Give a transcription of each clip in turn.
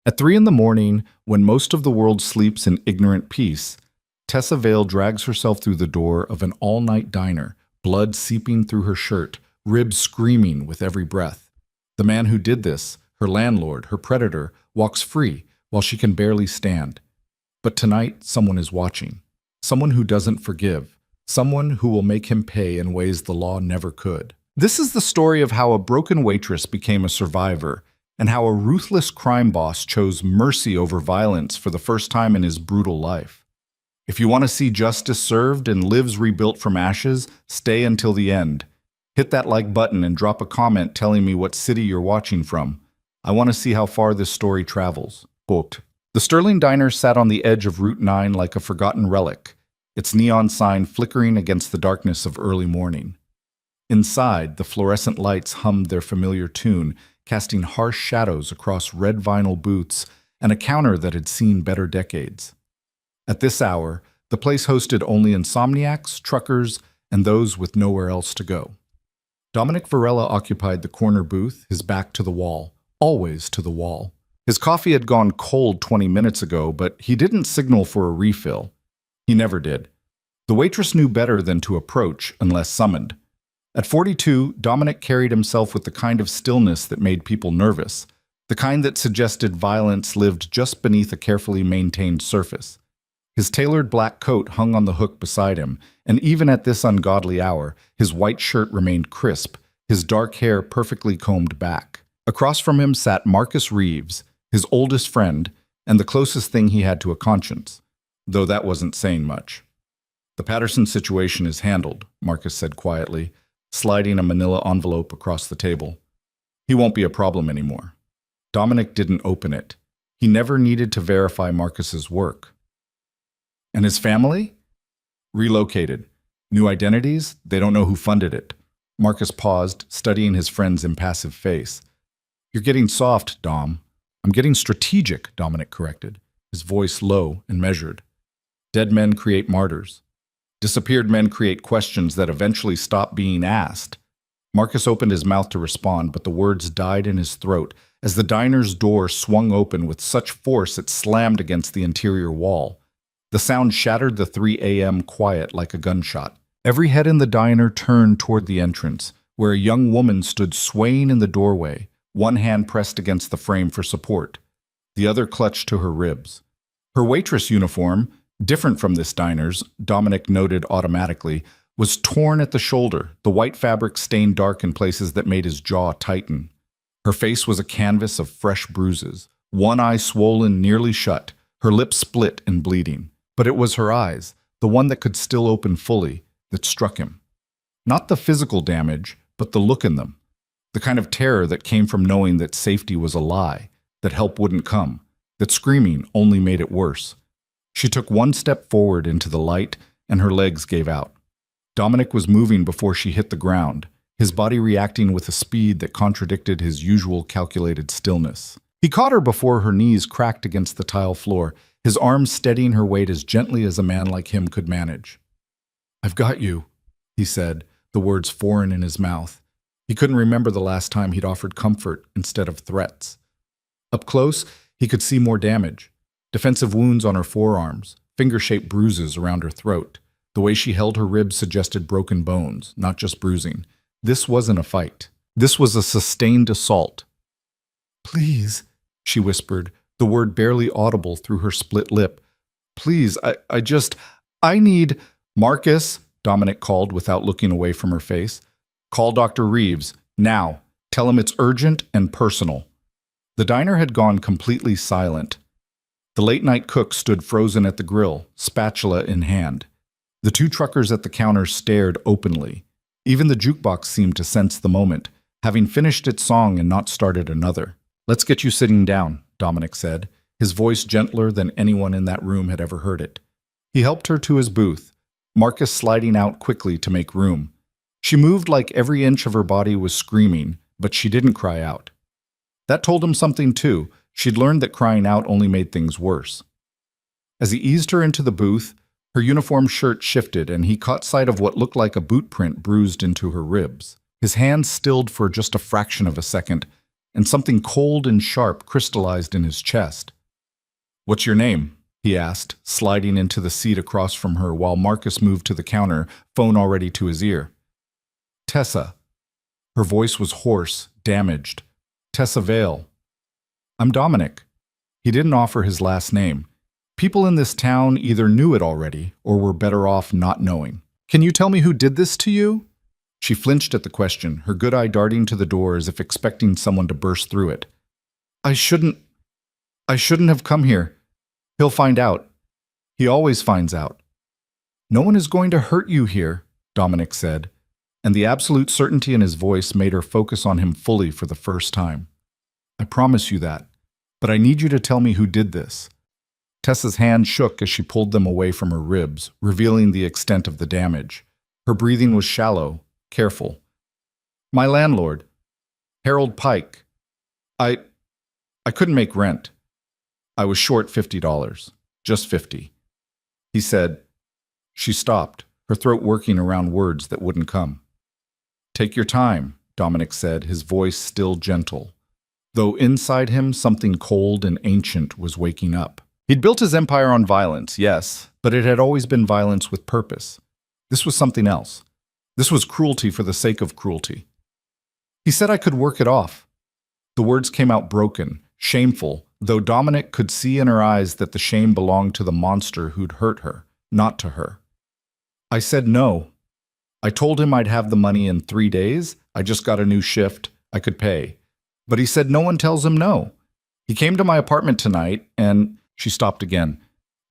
At 3 in the morning, when most of the world sleeps in ignorant peace, Tessa Vale drags herself through the door of an all-night diner, blood seeping through her shirt, ribs screaming with every breath. The man who did this, her landlord, her predator, walks free while she can barely stand. But tonight, someone is watching. Someone who doesn't forgive. Someone who will make him pay in ways the law never could. This is the story of how a broken waitress became a survivor, and how a ruthless crime boss chose mercy over violence for the first time in his brutal life. If you want to see justice served and lives rebuilt from ashes, stay until the end. Hit that like button and drop a comment telling me what city you're watching from. I want to see how far this story travels. Quote, the Sterling Diner sat on the edge of Route 9 like a forgotten relic, its neon sign flickering against the darkness of early morning. Inside, the fluorescent lights hummed their familiar tune, casting harsh shadows across red vinyl booths and a counter that had seen better decades. At this hour, the place hosted only insomniacs, truckers, and those with nowhere else to go. Dominic Varela occupied the corner booth, his back to the wall, always to the wall. His coffee had gone cold 20 minutes ago, but he didn't signal for a refill. He never did. The waitress knew better than to approach unless summoned. At 42, Dominic carried himself with the kind of stillness that made people nervous, the kind that suggested violence lived just beneath a carefully maintained surface. His tailored black coat hung on the hook beside him, and even at this ungodly hour, his white shirt remained crisp, his dark hair perfectly combed back. Across from him sat Marcus Reeves, his oldest friend, and the closest thing he had to a conscience, though that wasn't saying much. The Patterson situation is handled, Marcus said quietly, sliding a manila envelope across the table. He won't be a problem anymore. Dominic didn't open it. He never needed to verify Marcus's work. And his family? Relocated. New identities? They don't know who funded it. Marcus paused, studying his friend's impassive face. You're getting soft, Dom. I'm getting strategic, Dominic corrected, his voice low and measured. Dead men create martyrs. Disappeared men create questions that eventually stop being asked. Marcus opened his mouth to respond, but the words died in his throat as the diner's door swung open with such force it slammed against the interior wall. The sound shattered the 3 a.m. quiet like a gunshot. Every head in the diner turned toward the entrance, where a young woman stood swaying in the doorway, one hand pressed against the frame for support, the other clutched to her ribs. Her waitress uniform, different from this diner's, Dominic noted automatically, was torn at the shoulder, the white fabric stained dark in places that made his jaw tighten. Her face was a canvas of fresh bruises, one eye swollen nearly shut, her lips split and bleeding. But it was her eyes, the one that could still open fully, that struck him. Not the physical damage, but the look in them. The kind of terror that came from knowing that safety was a lie, that help wouldn't come, that screaming only made it worse. She took one step forward into the light, and her legs gave out. Dominic was moving before she hit the ground, his body reacting with a speed that contradicted his usual calculated stillness. He caught her before her knees cracked against the tile floor, his arms steadying her weight as gently as a man like him could manage. I've got you, he said, the words foreign in his mouth. He couldn't remember the last time he'd offered comfort instead of threats. Up close, he could see more damage. Defensive wounds on her forearms, finger-shaped bruises around her throat. The way she held her ribs suggested broken bones, not just bruising. This wasn't a fight. This was a sustained assault. Please, she whispered, the word barely audible through her split lip. Please, I need… Marcus, Dominic called without looking away from her face. Call Dr. Reeves, now. Tell him it's urgent and personal. The diner had gone completely silent. The late-night cook stood frozen at the grill, spatula in hand. The 2 truckers at the counter stared openly. Even the jukebox seemed to sense the moment, having finished its song and not started another. Let's get you sitting down, Dominic said, his voice gentler than anyone in that room had ever heard it. He helped her to his booth, Marcus sliding out quickly to make room. She moved like every inch of her body was screaming, but she didn't cry out. That told him something too. She'd learned that crying out only made things worse. As he eased her into the booth, her uniform shirt shifted and he caught sight of what looked like a boot print bruised into her ribs. His hands stilled for just a fraction of a second, and something cold and sharp crystallized in his chest. "What's your name?" he asked, sliding into the seat across from her while Marcus moved to the counter, phone already to his ear. "Tessa." Her voice was hoarse, damaged. "Tessa Vale." "I'm Dominic." He didn't offer his last name. People in this town either knew it already or were better off not knowing. "Can you tell me who did this to you?" She flinched at the question, her good eye darting to the door as if expecting someone to burst through it. I shouldn't have come here. He'll find out. He always finds out." "No one is going to hurt you here," Dominic said, and the absolute certainty in his voice made her focus on him fully for the first time. "I promise you that, but I need you to tell me who did this." Tessa's hand shook as she pulled them away from her ribs, revealing the extent of the damage. Her breathing was shallow, careful. "My landlord, Harold Pike. I couldn't make rent. I was short $50, just 50. He said." She stopped, her throat working around words that wouldn't come. "Take your time," Dominic said, his voice still gentle, though inside him something cold and ancient was waking up. He'd built his empire on violence, yes, but it had always been violence with purpose. This was something else. This was cruelty for the sake of cruelty. "He said I could work it off." The words came out broken, shameful, though Dominic could see in her eyes that the shame belonged to the monster who'd hurt her, not to her. "I said no. I told him I'd have the money in 3 days. I just got a new shift. I could pay. But he said no one tells him no. He came to my apartment tonight and..." She stopped again,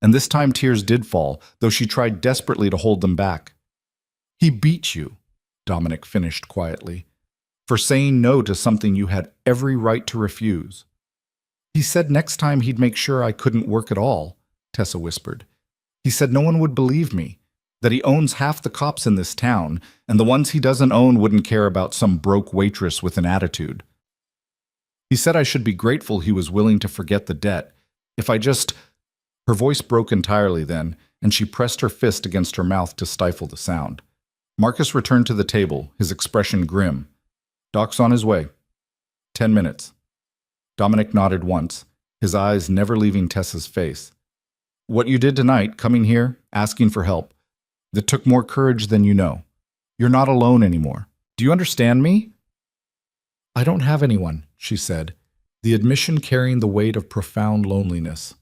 and this time tears did fall, though she tried desperately to hold them back. "He beat you," Dominic finished quietly, "for saying no to something you had every right to refuse." "He said next time he'd make sure I couldn't work at all," Tessa whispered. "He said no one would believe me, that he owns half the cops in this town, and the ones he doesn't own wouldn't care about some broke waitress with an attitude. He said I should be grateful he was willing to forget the debt. If I just..." Her voice broke entirely then, and she pressed her fist against her mouth to stifle the sound. Marcus returned to the table, his expression grim. "Doc's on his way. 10 minutes. Dominic nodded once, his eyes never leaving Tessa's face. "What you did tonight, coming here, asking for help, that took more courage than you know. You're not alone anymore. Do you understand me?" "I don't have anyone," she said, the admission carrying the weight of profound loneliness.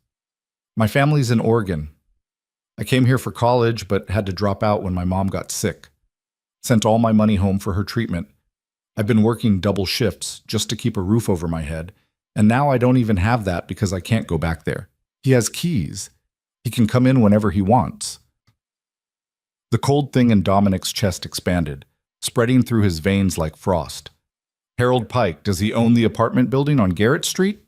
"My family's in Oregon. I came here for college, but had to drop out when my mom got sick. Sent all my money home for her treatment. I've been working double shifts just to keep a roof over my head, and now I don't even have that because I can't go back there. He has keys. He can come in whenever he wants." The cold thing in Dominic's chest expanded, spreading through his veins like frost. "Harold Pike, does he own the apartment building on Garrett Street?"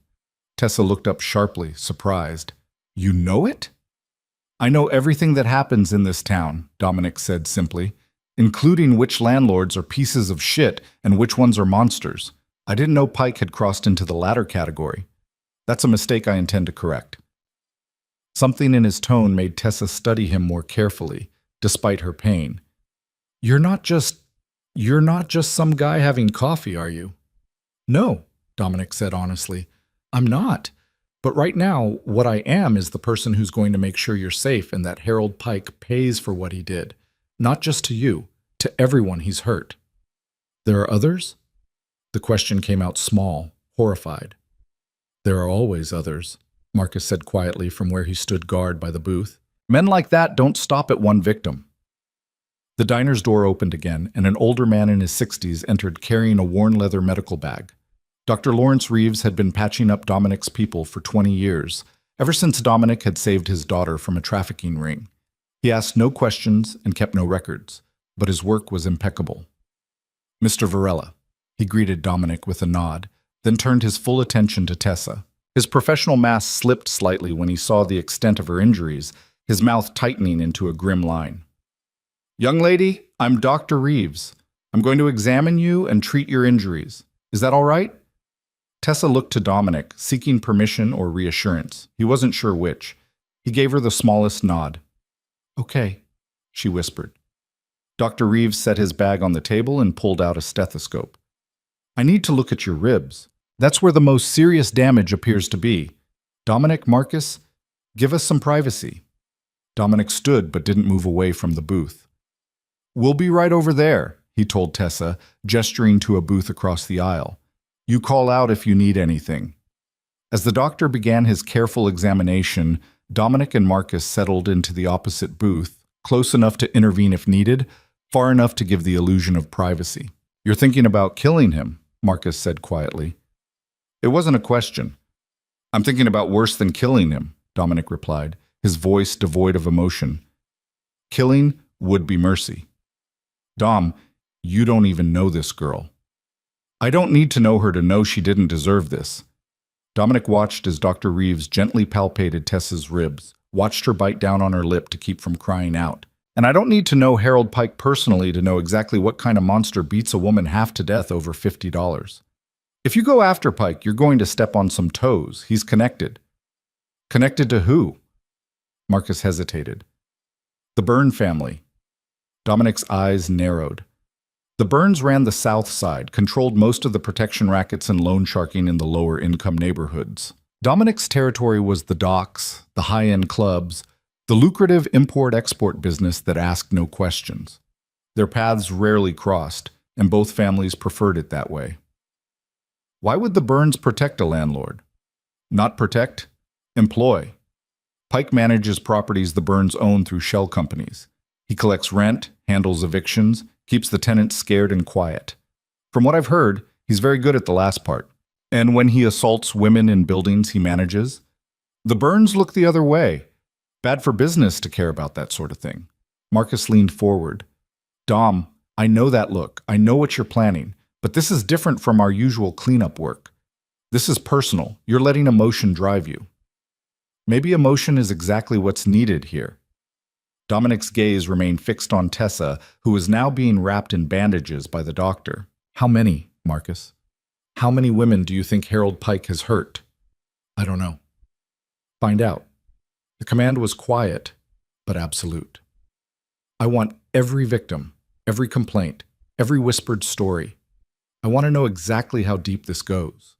Tessa looked up sharply, surprised. "You know it?" "I know everything that happens in this town," Dominic said simply, "including which landlords are pieces of shit and which ones are monsters. I didn't know Pike had crossed into the latter category. That's a mistake I intend to correct." Something in his tone made Tessa study him more carefully, despite her pain. You're not just some guy having coffee, are you?" "No," Dominic said honestly. "I'm not. But right now, what I am is the person who's going to make sure you're safe and that Harold Pike pays for what he did. Not just to you, to everyone he's hurt." "There are others?" The question came out small, horrified. "There are always others," Marcus said quietly from where he stood guard by the booth. "Men like that don't stop at one victim." The diner's door opened again, and an older man in his 60s entered carrying a worn leather medical bag. Dr. Lawrence Reeves had been patching up Dominic's people for 20 years, ever since Dominic had saved his daughter from a trafficking ring. He asked no questions and kept no records, but his work was impeccable. "Mr. Varela," he greeted Dominic with a nod, then turned his full attention to Tessa. His professional mask slipped slightly when he saw the extent of her injuries, his mouth tightening into a grim line. "Young lady, I'm Dr. Reeves. I'm going to examine you and treat your injuries. Is that all right?" Tessa looked to Dominic, seeking permission or reassurance. He wasn't sure which. He gave her the smallest nod. "Okay," she whispered. Dr. Reeves set his bag on the table and pulled out a stethoscope. "I need to look at your ribs." That's where the most serious damage appears to be. Dominic, Marcus, give us some privacy. Dominic stood but didn't move away from the booth. We'll be right over there, he told Tessa, gesturing to a booth across the aisle. You call out if you need anything. As the doctor began his careful examination, Dominic and Marcus settled into the opposite booth, close enough to intervene if needed, far enough to give the illusion of privacy. You're thinking about killing him, Marcus said quietly. It wasn't a question. I'm thinking about worse than killing him, Dominic replied, his voice devoid of emotion. Killing would be mercy. Dom, you don't even know this girl. I don't need to know her to know she didn't deserve this. Dominic watched as Dr. Reeves gently palpated Tessa's ribs, watched her bite down on her lip to keep from crying out. And I don't need to know Harold Pike personally to know exactly what kind of monster beats a woman half to death over $50. If you go after Pike, you're going to step on some toes. He's connected. Connected to who? Marcus hesitated. The Byrne family. Dominic's eyes narrowed. The Byrnes ran the South Side, controlled most of the protection rackets and loan sharking in the lower-income neighborhoods. Dominic's territory was the docks, the high-end clubs, the lucrative import-export business that asked no questions. Their paths rarely crossed, and both families preferred it that way. Why would the Byrnes protect a landlord? Not protect, employ. Pike manages properties the Byrnes own through shell companies. He collects rent, handles evictions, keeps the tenants scared and quiet. From what I've heard, he's very good at the last part. And when he assaults women in buildings he manages, the Byrnes look the other way. Bad for business to care about that sort of thing. Marcus leaned forward. Dom, I know that look. I know what you're planning. But this is different from our usual cleanup work. This is personal. You're letting emotion drive you. Maybe emotion is exactly what's needed here. Dominic's gaze remained fixed on Tessa, who was now being wrapped in bandages by the doctor. How many, Marcus? How many women do you think Harold Pike has hurt? I don't know. Find out. The command was quiet, but absolute. I want every victim, every complaint, every whispered story. I want to know exactly how deep this goes.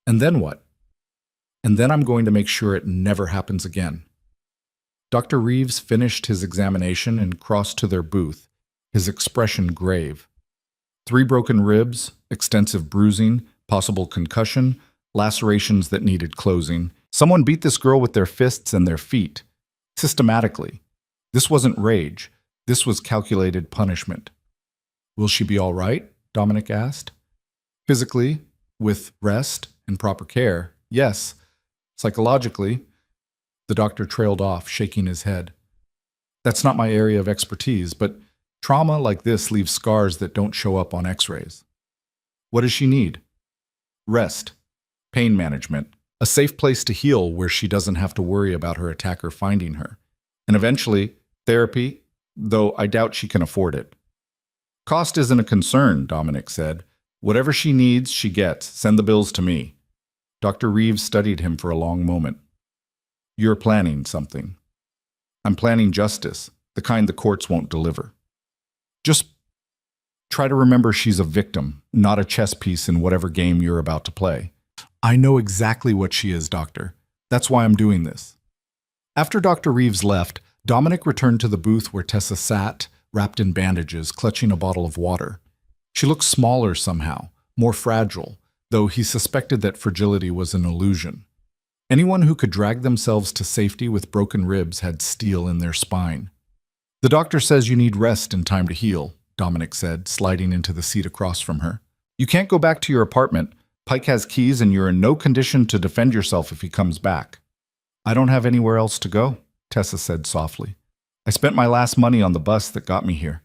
And then what? And then I'm going to make sure it never happens again. Dr. Reeves finished his examination and crossed to their booth, his expression grave. 3 broken ribs, extensive bruising, possible concussion, lacerations that needed closing. Someone beat this girl with their fists and their feet, systematically. This wasn't rage. This was calculated punishment. Will she be all right? Dominic asked. Physically, with rest and proper care, yes. Psychologically, the doctor trailed off, shaking his head. That's not my area of expertise, but trauma like this leaves scars that don't show up on x-rays. What does she need? Rest, pain management, a safe place to heal where she doesn't have to worry about her attacker finding her. And eventually, therapy, though I doubt she can afford it. Cost isn't a concern, Dominic said. Whatever she needs, she gets. Send the bills to me. Dr. Reeves studied him for a long moment. You're planning something. I'm planning justice, the kind the courts won't deliver. Just try to remember she's a victim, not a chess piece in whatever game you're about to play. I know exactly what she is, Doctor. That's why I'm doing this. After Dr. Reeves left, Dominic returned to the booth where Tessa sat, wrapped in bandages, clutching a bottle of water. She looked smaller somehow, more fragile, though he suspected that fragility was an illusion. Anyone who could drag themselves to safety with broken ribs had steel in their spine. The doctor says you need rest and time to heal, Dominic said, sliding into the seat across from her. You can't go back to your apartment. Pike has keys and you're in no condition to defend yourself if he comes back. I don't have anywhere else to go, Tessa said softly. I spent my last money on the bus that got me here.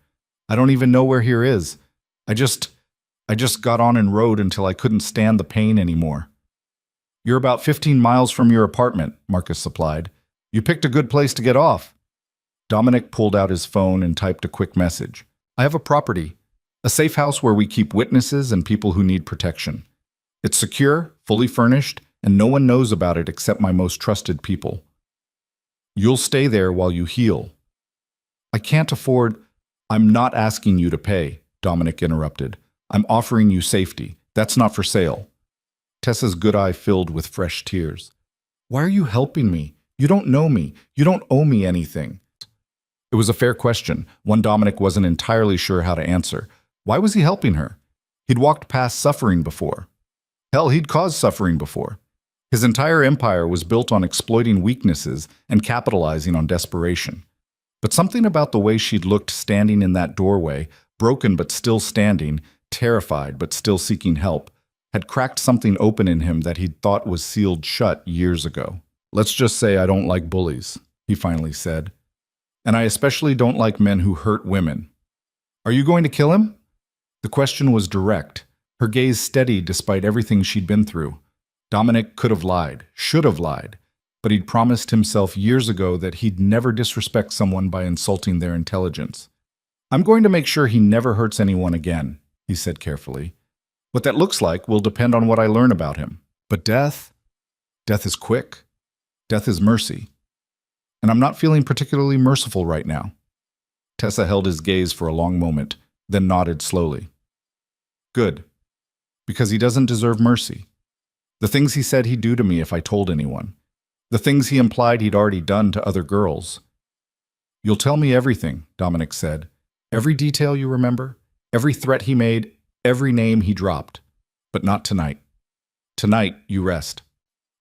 I don't even know where here is. I just got on and rode until I couldn't stand the pain anymore. You're about 15 miles from your apartment, Marcus supplied. You picked a good place to get off. Dominic pulled out his phone and typed a quick message. I have a property, a safe house where we keep witnesses and people who need protection. It's secure, fully furnished, and no one knows about it except my most trusted people. You'll stay there while you heal. I can't afford... I'm not asking you to pay, Dominic interrupted. I'm offering you safety. That's not for sale. Tessa's good eye filled with fresh tears. Why are you helping me? You don't know me. You don't owe me anything. It was a fair question, one Dominic wasn't entirely sure how to answer. Why was he helping her? He'd walked past suffering before. Hell, he'd caused suffering before. His entire empire was built on exploiting weaknesses and capitalizing on desperation. But something about the way she'd looked standing in that doorway, broken but still standing, terrified but still seeking help, had cracked something open in him that he'd thought was sealed shut years ago. Let's just say I don't like bullies, he finally said. And I especially don't like men who hurt women. Are you going to kill him? The question was direct, her gaze steady despite everything she'd been through. Dominic could have lied, should have lied, but he'd promised himself years ago that he'd never disrespect someone by insulting their intelligence. I'm going to make sure he never hurts anyone again, he said carefully. What that looks like will depend on what I learn about him. But death is quick. Death is mercy. And I'm not feeling particularly merciful right now. Tessa held his gaze for a long moment, then nodded slowly. Good. Because he doesn't deserve mercy. The things he said he'd do to me if I told anyone. The things he implied he'd already done to other girls. You'll tell me everything, Dominic said. Every detail you remember, every threat he made, every name he dropped. But not tonight. Tonight, you rest.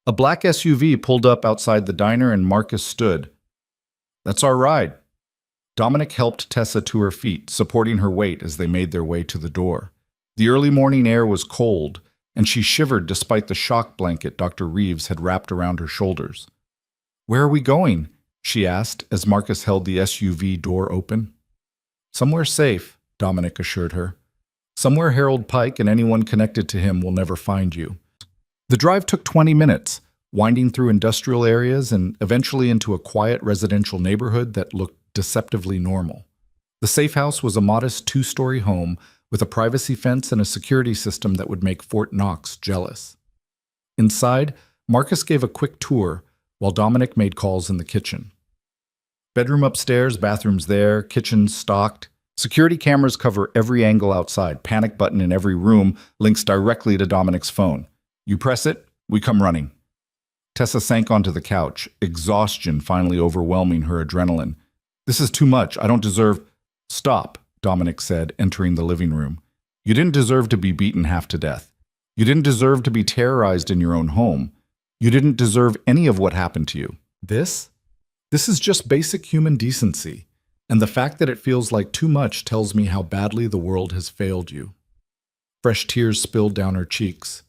A black SUV pulled up outside the diner and Marcus stood. That's our ride. Dominic helped Tessa to her feet, supporting her weight as they made their way to the door. The early morning air was cold, and she shivered despite the shock blanket Dr. Reeves had wrapped around her shoulders. Where are we going? She asked as Marcus held the SUV door open. Somewhere safe, Dominic assured her. Somewhere Harold Pike and anyone connected to him will never find you. The drive took 20 minutes, winding through industrial areas and eventually into a quiet residential neighborhood that looked deceptively normal. The safe house was a modest 2-story home with a privacy fence and a security system that would make Fort Knox jealous. Inside, Marcus gave a quick tour while Dominic made calls in the kitchen. Bedroom upstairs, bathrooms there, kitchen stocked. Security cameras cover every angle outside. Panic button in every room links directly to Dominic's phone. You press it, we come running. Tessa sank onto the couch, exhaustion finally overwhelming her adrenaline. This is too much. I don't deserve... Stop, Dominic said, entering the living room. You didn't deserve to be beaten half to death. You didn't deserve to be terrorized in your own home. You didn't deserve any of what happened to you. This is just basic human decency. And the fact that it feels like too much tells me how badly the world has failed you. Fresh tears spilled down her cheeks.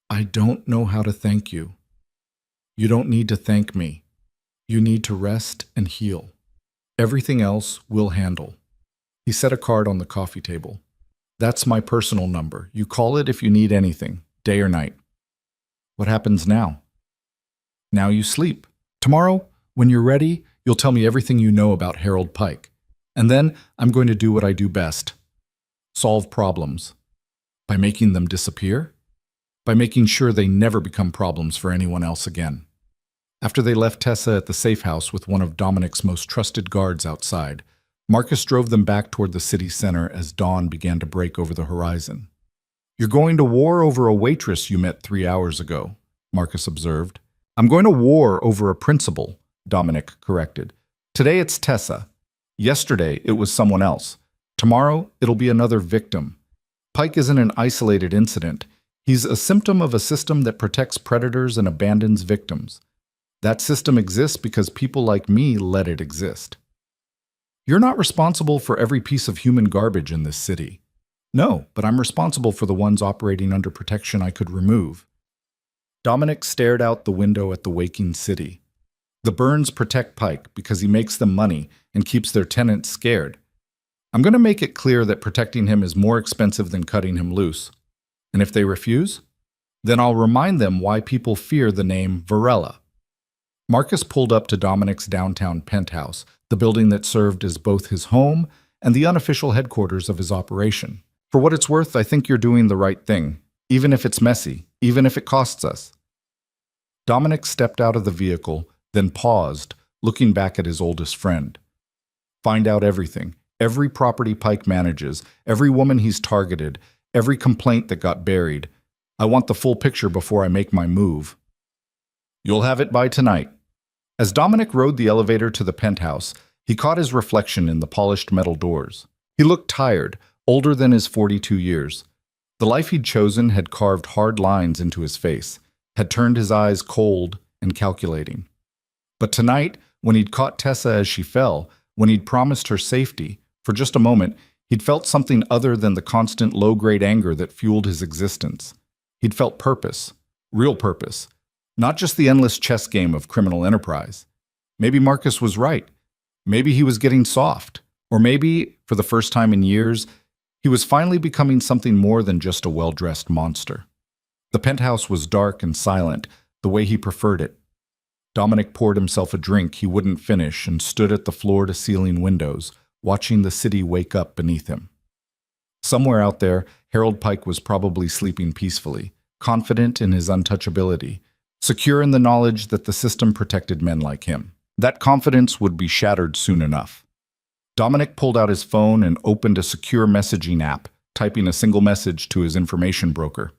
I don't know how to thank you. You don't need to thank me. You need to rest and heal. Everything else we'll handle. He set a card on the coffee table. That's my personal number. You call it if you need anything, day or night. What happens now? Now you sleep. Tomorrow, when you're ready, you'll tell me everything you know about Harold Pike. And then I'm going to do what I do best. Solve problems. By making them disappear? By making sure they never become problems for anyone else again. After they left Tessa at the safe house with one of Dominic's most trusted guards outside, Marcus drove them back toward the city center as dawn began to break over the horizon. You're going to war over a waitress you met 3 hours ago, Marcus observed. I'm going to war over a principal, Dominic corrected. Today it's Tessa. Yesterday it was someone else. Tomorrow it'll be another victim. Pike isn't an isolated incident. He's a symptom of a system that protects predators and abandons victims. That system exists because people like me let it exist. You're not responsible for every piece of human garbage in this city. No, but I'm responsible for the ones operating under protection I could remove. Dominic stared out the window at the waking city. The Burns protect Pike because he makes them money and keeps their tenants scared. I'm going to make it clear that protecting him is more expensive than cutting him loose. And if they refuse, then I'll remind them why people fear the name Varela. Marcus pulled up to Dominic's downtown penthouse, the building that served as both his home and the unofficial headquarters of his operation. For what it's worth, I think you're doing the right thing, even if it's messy, even if it costs us. Dominic stepped out of the vehicle, then paused, looking back at his oldest friend. Find out everything, every property Pike manages, every woman he's targeted, every complaint that got buried. I want the full picture before I make my move. You'll have it by tonight. As Dominic rode the elevator to the penthouse, he caught his reflection in the polished metal doors. He looked tired, older than his 42 years. The life he'd chosen had carved hard lines into his face, had turned his eyes cold and calculating. But tonight, when he'd caught Tessa as she fell, when he'd promised her safety, for just a moment, he'd felt something other than the constant low-grade anger that fueled his existence. He'd felt purpose, real purpose, not just the endless chess game of criminal enterprise. Maybe Marcus was right. Maybe he was getting soft. Or maybe, for the first time in years, he was finally becoming something more than just a well-dressed monster. The penthouse was dark and silent, the way he preferred it. Dominic poured himself a drink he wouldn't finish and stood at the floor-to-ceiling windows, watching the city wake up beneath him. Somewhere out there, Harold Pike was probably sleeping peacefully, confident in his untouchability, secure in the knowledge that the system protected men like him. That confidence would be shattered soon enough. Dominic pulled out his phone and opened a secure messaging app, typing a single message to his information broker.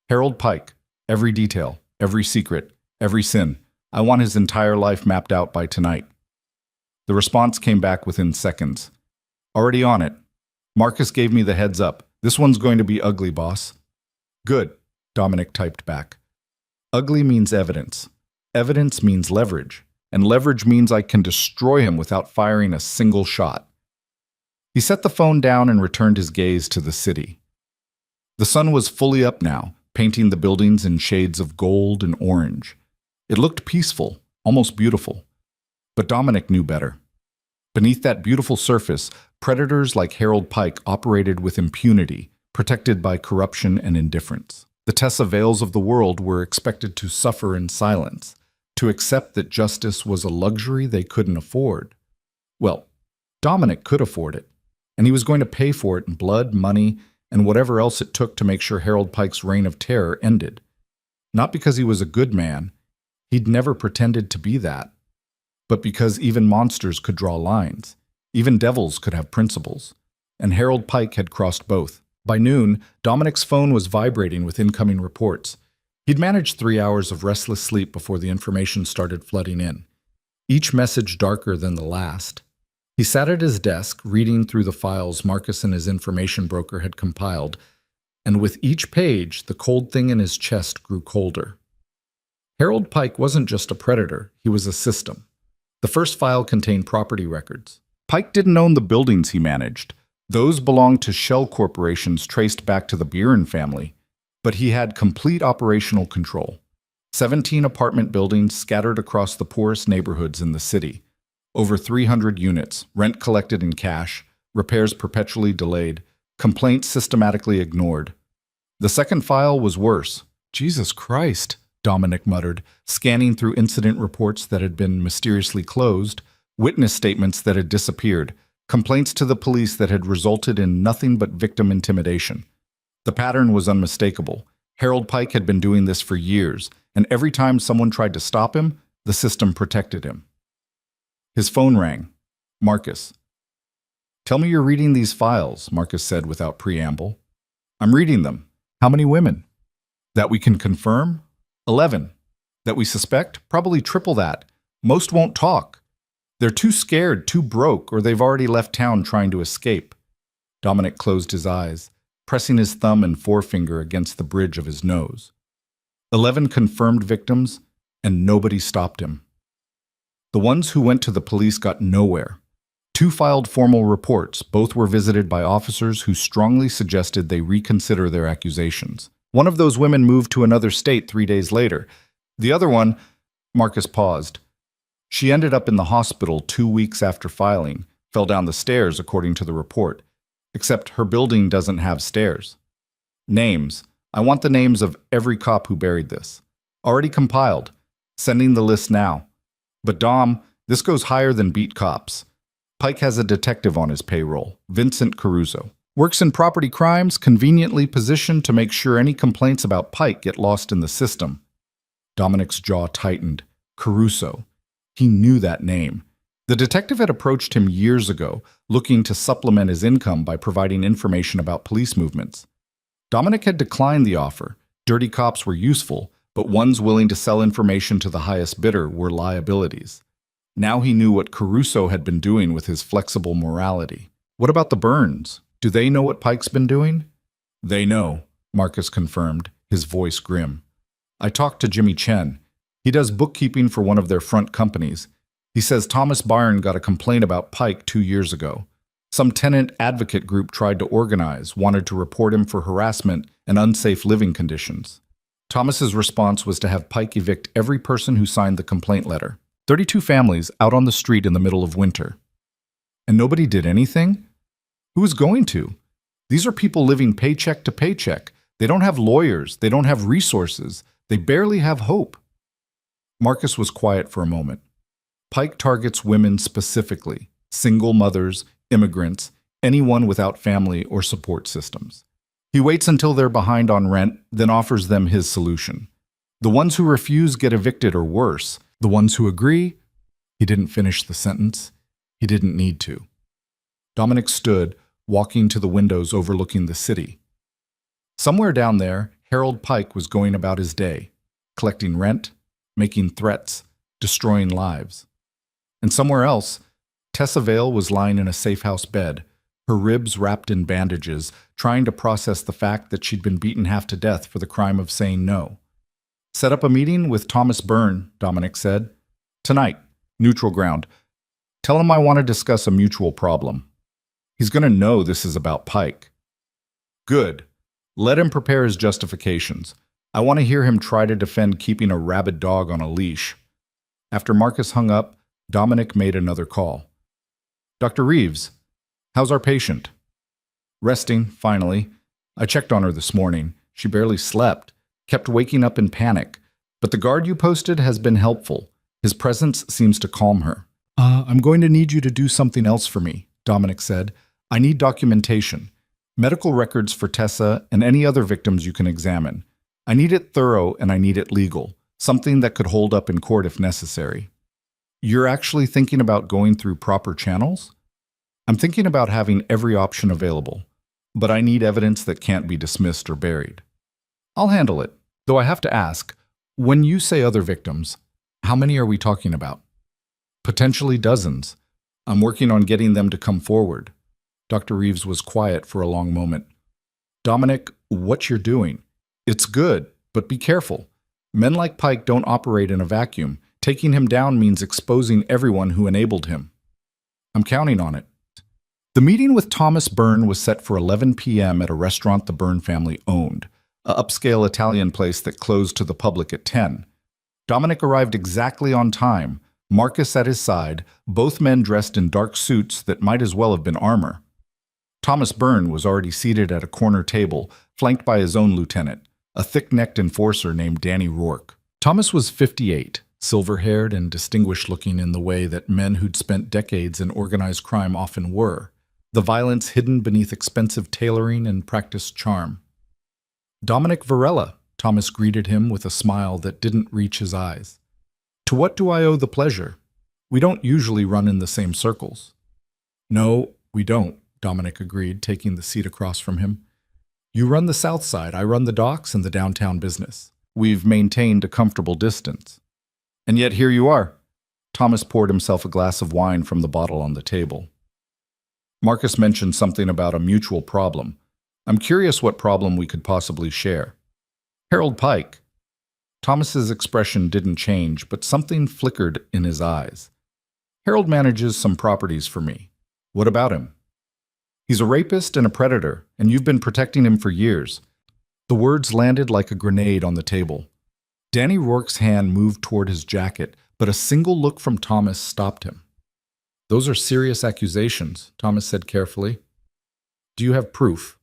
Harold Pike, every detail, every secret, every sin. I want his entire life mapped out by tonight. The response came back within seconds. Already on it. Marcus gave me the heads up. This one's going to be ugly, boss. Good, Dominic typed back. Ugly means evidence. Evidence means leverage. And leverage means I can destroy him without firing a single shot. He set the phone down and returned his gaze to the city. The sun was fully up now, painting the buildings in shades of gold and orange. It looked peaceful, almost beautiful. But Dominic knew better. Beneath that beautiful surface, predators like Harold Pike operated with impunity, protected by corruption and indifference. The Tessa Vales of the world were expected to suffer in silence, to accept that justice was a luxury they couldn't afford. Well, Dominic could afford it, and he was going to pay for it in blood, money, and whatever else it took to make sure Harold Pike's reign of terror ended. Not because he was a good man, he'd never pretended to be that, but because even monsters could draw lines, even devils could have principles, and Harold Pike had crossed both. By noon, Dominic's phone was vibrating with incoming reports. He'd managed 3 hours of restless sleep before the information started flooding in, each message darker than the last. He sat at his desk, reading through the files Marcus and his information broker had compiled, and with each page, the cold thing in his chest grew colder. Harold Pike wasn't just a predator, he was a system. The first file contained property records. Pike didn't own the buildings he managed. Those belonged to shell corporations traced back to the Buren family. But he had complete operational control. 17 apartment buildings scattered across the poorest neighborhoods in the city. Over 300 units, rent collected in cash, repairs perpetually delayed, complaints systematically ignored. The second file was worse. Jesus Christ, Dominic muttered, scanning through incident reports that had been mysteriously closed, witness statements that had disappeared, complaints to the police that had resulted in nothing but victim intimidation. The pattern was unmistakable. Harold Pike had been doing this for years, and every time someone tried to stop him, the system protected him. His phone rang. Marcus. Tell me you're reading these files, Marcus said without preamble. I'm reading them. How many women? That we can confirm? 11. That we suspect? Probably triple that. Most won't talk. They're too scared, too broke, or they've already left town trying to escape. Dominic closed his eyes, pressing his thumb and forefinger against the bridge of his nose. 11 confirmed victims, and nobody stopped him. The ones who went to the police got nowhere. 2 filed formal reports. Both were visited by officers who strongly suggested they reconsider their accusations. One of those women moved to another state 3 days later. The other one, Marcus paused. She ended up in the hospital 2 weeks after filing, fell down the stairs according to the report. Except her building doesn't have stairs. Names. I want the names of every cop who buried this. Already compiled. Sending the list now. But Dom, this goes higher than beat cops. Pike has a detective on his payroll, Vincent Caruso. Works in property crimes, conveniently positioned to make sure any complaints about Pike get lost in the system. Dominic's jaw tightened. Caruso. He knew that name. The detective had approached him years ago, looking to supplement his income by providing information about police movements. Dominic had declined the offer, Dirty cops were useful, but ones willing to sell information to the highest bidder were liabilities. Now he knew what Caruso had been doing with his flexible morality. What about the Burns? Do they know what Pike's been doing? They know, Marcus confirmed, his voice grim. I talked to Jimmy Chen. He does bookkeeping for one of their front companies. He says Thomas Byrne got a complaint about Pike 2 years ago. Some tenant advocate group tried to organize, wanted to report him for harassment and unsafe living conditions. Thomas's response was to have Pike evict every person who signed the complaint letter. 32 families out on the street in the middle of winter. And nobody did anything? Who is going to? These are people living paycheck to paycheck. They don't have lawyers. They don't have resources. They barely have hope. Marcus was quiet for a moment. Pike targets women specifically, single mothers, immigrants, anyone without family or support systems. He waits until they're behind on rent, then offers them his solution. The ones who refuse get evicted or worse. The ones who agree, he didn't finish the sentence. He didn't need to. Dominic stood, walking to the windows overlooking the city. Somewhere down there, Harold Pike was going about his day, collecting rent, making threats, destroying lives. And somewhere else, Tessa Vale was lying in a safe-house bed, her ribs wrapped in bandages, trying to process the fact that she'd been beaten half to death for the crime of saying no. Set up a meeting with Thomas Byrne, Dominic said. Tonight, neutral ground. Tell him I want to discuss a mutual problem. He's going to know this is about Pike. Good. Let him prepare his justifications. I want to hear him try to defend keeping a rabid dog on a leash. After Marcus hung up, Dominic made another call. Dr. Reeves, how's our patient? Resting, finally. I checked on her this morning. She barely slept, kept waking up in panic. But the guard you posted has been helpful. His presence seems to calm her. I'm going to need you to do something else for me, Dominic said. I need documentation. Medical records for Tessa and any other victims you can examine. I need it thorough and I need it legal. Something that could hold up in court if necessary. You're actually thinking about going through proper channels? I'm thinking about having every option available, but I need evidence that can't be dismissed or buried. I'll handle it, though I have to ask, when you say other victims, how many are we talking about? Potentially dozens. I'm working on getting them to come forward. Dr. Reeves was quiet for a long moment. Dominic, what you're doing, it's good, but be careful. Men like Pike don't operate in a vacuum. Taking him down means exposing everyone who enabled him. I'm counting on it. The meeting with Thomas Byrne was set for 11 p.m. at a restaurant the Byrne family owned, an upscale Italian place that closed to the public at 10. Dominic arrived exactly on time, Marcus at his side, both men dressed in dark suits that might as well have been armor. Thomas Byrne was already seated at a corner table, flanked by his own lieutenant, a thick-necked enforcer named Danny Rourke. Thomas was 58. Silver-haired and distinguished-looking in the way that men who'd spent decades in organized crime often were, the violence hidden beneath expensive tailoring and practiced charm. Dominic Varela, Thomas greeted him with a smile that didn't reach his eyes. To what do I owe the pleasure? We don't usually run in the same circles. No, we don't, Dominic agreed, taking the seat across from him. You run the south side, I run the docks and the downtown business. We've maintained a comfortable distance. And yet here you are. Thomas poured himself a glass of wine from the bottle on the table. Marcus mentioned something about a mutual problem. I'm curious what problem we could possibly share. Harold Pike. Thomas's expression didn't change, but something flickered in his eyes. Harold manages some properties for me. What about him? He's a rapist and a predator, and you've been protecting him for years. The words landed like a grenade on the table. Danny Rourke's hand moved toward his jacket, but a single look from Thomas stopped him. Those are serious accusations, Thomas said carefully. Do you have proof?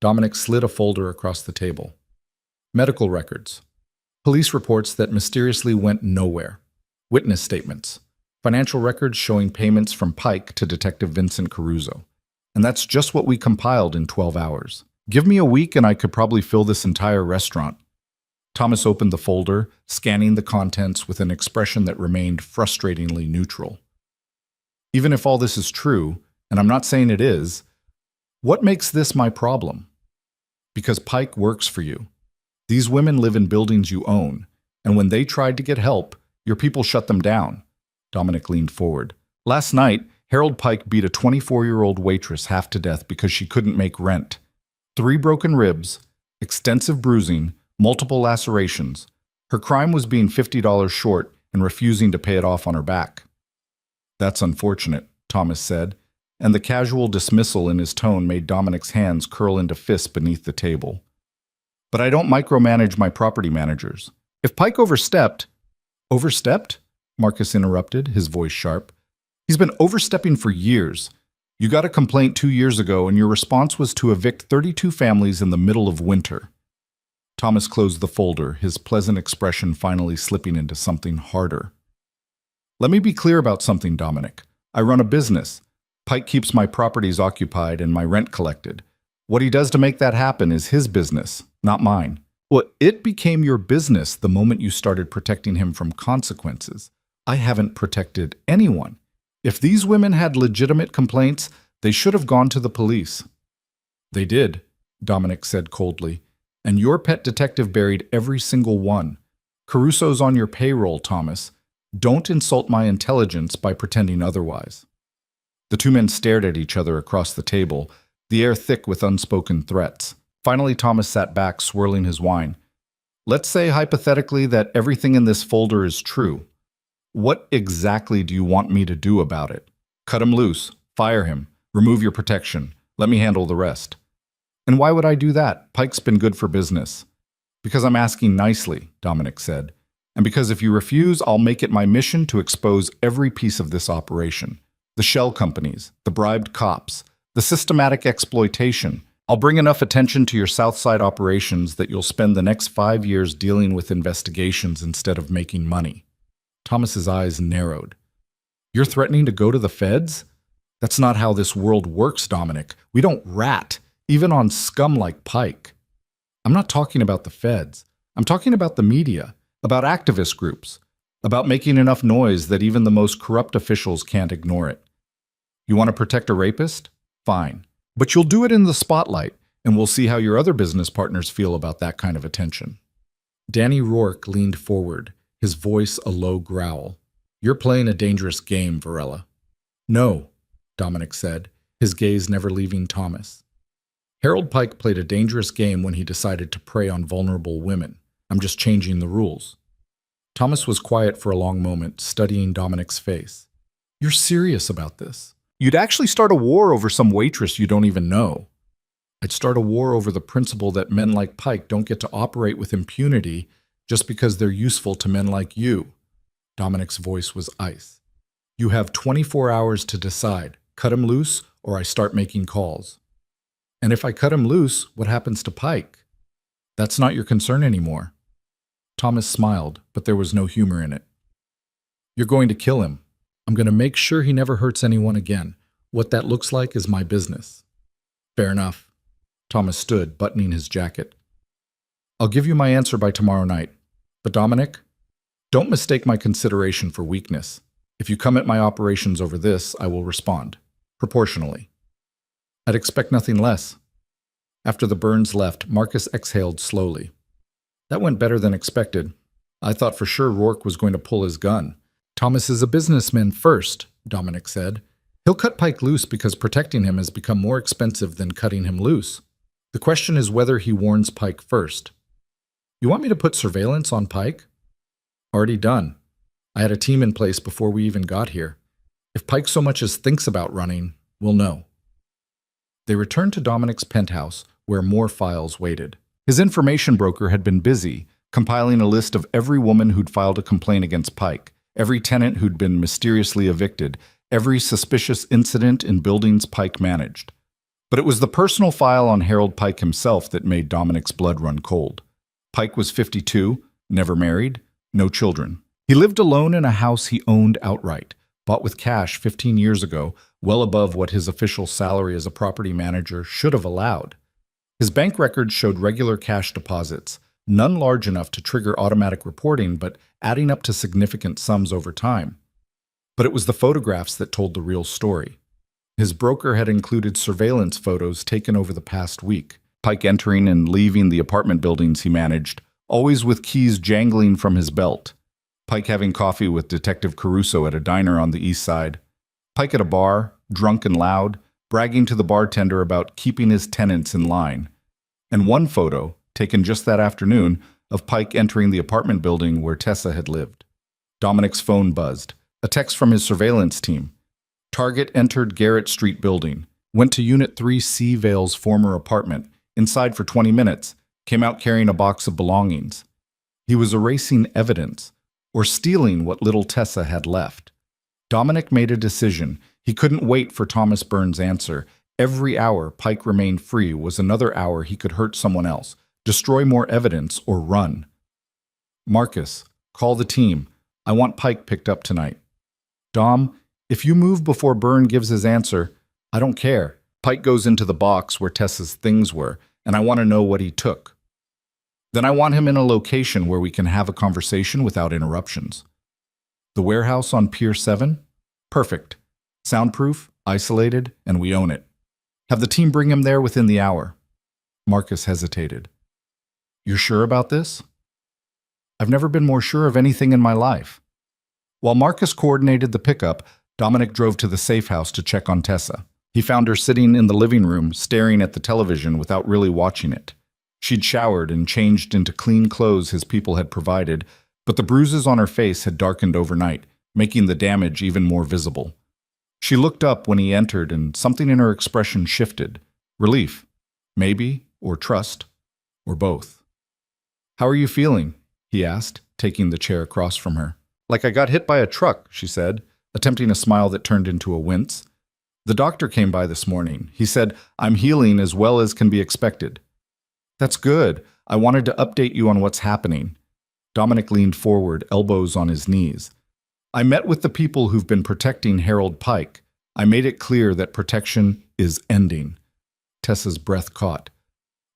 Dominic slid a folder across the table. Medical records. Police reports that mysteriously went nowhere. Witness statements. Financial records showing payments from Pike to Detective Vincent Caruso. And that's just what we compiled in 12 hours. Give me a week and I could probably fill this entire restaurant. Thomas opened the folder, scanning the contents with an expression that remained frustratingly neutral. Even if all this is true, and I'm not saying it is, what makes this my problem? Because Pike works for you. These women live in buildings you own, and when they tried to get help, your people shut them down. Dominic leaned forward. Last night, Harold Pike beat a 24-year-old waitress half to death because she couldn't make rent. 3 broken ribs, extensive bruising, multiple lacerations. Her crime was being $50 short and refusing to pay it off on her back. That's unfortunate, Thomas said, and the casual dismissal in his tone made Dominic's hands curl into fists beneath the table. But I don't micromanage my property managers. If Pike overstepped... Overstepped? Marcus interrupted, his voice sharp. He's been overstepping for years. You got a complaint 2 years ago, and your response was to evict 32 families in the middle of winter. Thomas closed the folder, his pleasant expression finally slipping into something harder. Let me be clear about something, Dominic. I run a business. Pike keeps my properties occupied and my rent collected. What he does to make that happen is his business, not mine. Well, it became your business the moment you started protecting him from consequences. I haven't protected anyone. If these women had legitimate complaints, they should have gone to the police. They did, Dominic said coldly, and your pet detective buried every single one. Caruso's on your payroll, Thomas. Don't insult my intelligence by pretending otherwise. The 2 men stared at each other across the table, the air thick with unspoken threats. Finally, Thomas sat back, swirling his wine. Let's say hypothetically that everything in this folder is true. What exactly do you want me to do about it? Cut him loose, fire him, remove your protection. Let me handle the rest. And why would I do that? Pike's been good for business. Because I'm asking nicely, Dominic said. And because if you refuse, I'll make it my mission to expose every piece of this operation. The shell companies, the bribed cops, the systematic exploitation. I'll bring enough attention to your Southside operations that you'll spend the next 5 years dealing with investigations instead of making money. Thomas's eyes narrowed. You're threatening to go to the feds? That's not how this world works, Dominic. We don't rat, even on scum like Pike. I'm not talking about the feds. I'm talking about the media, about activist groups, about making enough noise that even the most corrupt officials can't ignore it. You want to protect a rapist? Fine. But you'll do it in the spotlight, and we'll see how your other business partners feel about that kind of attention. Danny Rourke leaned forward, his voice a low growl. You're playing a dangerous game, Varela. No, Dominic said, his gaze never leaving Thomas. Harold Pike played a dangerous game when he decided to prey on vulnerable women. I'm just changing the rules. Thomas was quiet for a long moment, studying Dominic's face. You're serious about this? You'd actually start a war over some waitress you don't even know. I'd start a war over the principle that men like Pike don't get to operate with impunity just because they're useful to men like you. Dominic's voice was ice. You have 24 hours to decide. Cut him loose, or I start making calls. And if I cut him loose, what happens to Pike? That's not your concern anymore. Thomas smiled, but there was no humor in it. You're going to kill him. I'm going to make sure he never hurts anyone again. What that looks like is my business. Fair enough. Thomas stood, buttoning his jacket. I'll give you my answer by tomorrow night. But Dominic, don't mistake my consideration for weakness. If you come at my operations over this, I will respond. Proportionally. I'd expect nothing less. After the Burns left, Marcus exhaled slowly. That went better than expected. I thought for sure Rourke was going to pull his gun. Thomas is a businessman first, Dominic said. He'll cut Pike loose because protecting him has become more expensive than cutting him loose. The question is whether he warns Pike first. You want me to put surveillance on Pike? Already done. I had a team in place before we even got here. If Pike so much as thinks about running, we'll know. They returned to Dominic's penthouse, where more files waited. His information broker had been busy, compiling a list of every woman who'd filed a complaint against Pike, every tenant who'd been mysteriously evicted, every suspicious incident in buildings Pike managed. But it was the personal file on Harold Pike himself that made Dominic's blood run cold. Pike was 52, never married, no children. He lived alone in a house he owned outright, bought with cash 15 years ago, well above what his official salary as a property manager should have allowed. His bank records showed regular cash deposits, none large enough to trigger automatic reporting, but adding up to significant sums over time. But it was the photographs that told the real story. His broker had included surveillance photos taken over the past week, Pike entering and leaving the apartment buildings he managed, always with keys jangling from his belt. Pike having coffee with Detective Caruso at a diner on the east side. Pike at a bar, drunk and loud, bragging to the bartender about keeping his tenants in line. And one photo, taken just that afternoon, of Pike entering the apartment building where Tessa had lived. Dominic's phone buzzed. A text from his surveillance team. Target entered Garrett Street building, went to Unit 3C Vale's former apartment, inside for 20 minutes, came out carrying a box of belongings. He was erasing evidence, or stealing what little Tessa had left. Dominic made a decision. He couldn't wait for Thomas Burns' answer. Every hour Pike remained free was another hour he could hurt someone else, destroy more evidence, or run. Marcus, call the team. I want Pike picked up tonight. Dom, if you move before Byrne gives his answer, I don't care. Pike goes into the box where Tessa's things were, and I want to know what he took. Then I want him in a location where we can have a conversation without interruptions. The warehouse on Pier 7? Perfect. Soundproof, isolated, and we own it. Have the team bring him there within the hour. Marcus hesitated. You're sure about this? I've never been more sure of anything in my life. While Marcus coordinated the pickup, Dominic drove to the safe house to check on Tessa. He found her sitting in the living room, staring at the television without really watching it. She'd showered and changed into clean clothes his people had provided, but the bruises on her face had darkened overnight, making the damage even more visible. She looked up when he entered, and something in her expression shifted. Relief, maybe, or trust, or both. How are you feeling? He asked, taking the chair across from her. Like I got hit by a truck, she said, attempting a smile that turned into a wince. The doctor came by this morning. He said, I'm healing as well as can be expected. That's good. I wanted to update you on what's happening. Dominic leaned forward, elbows on his knees. I met with the people who've been protecting Harold Pike. I made it clear that protection is ending. Tessa's breath caught.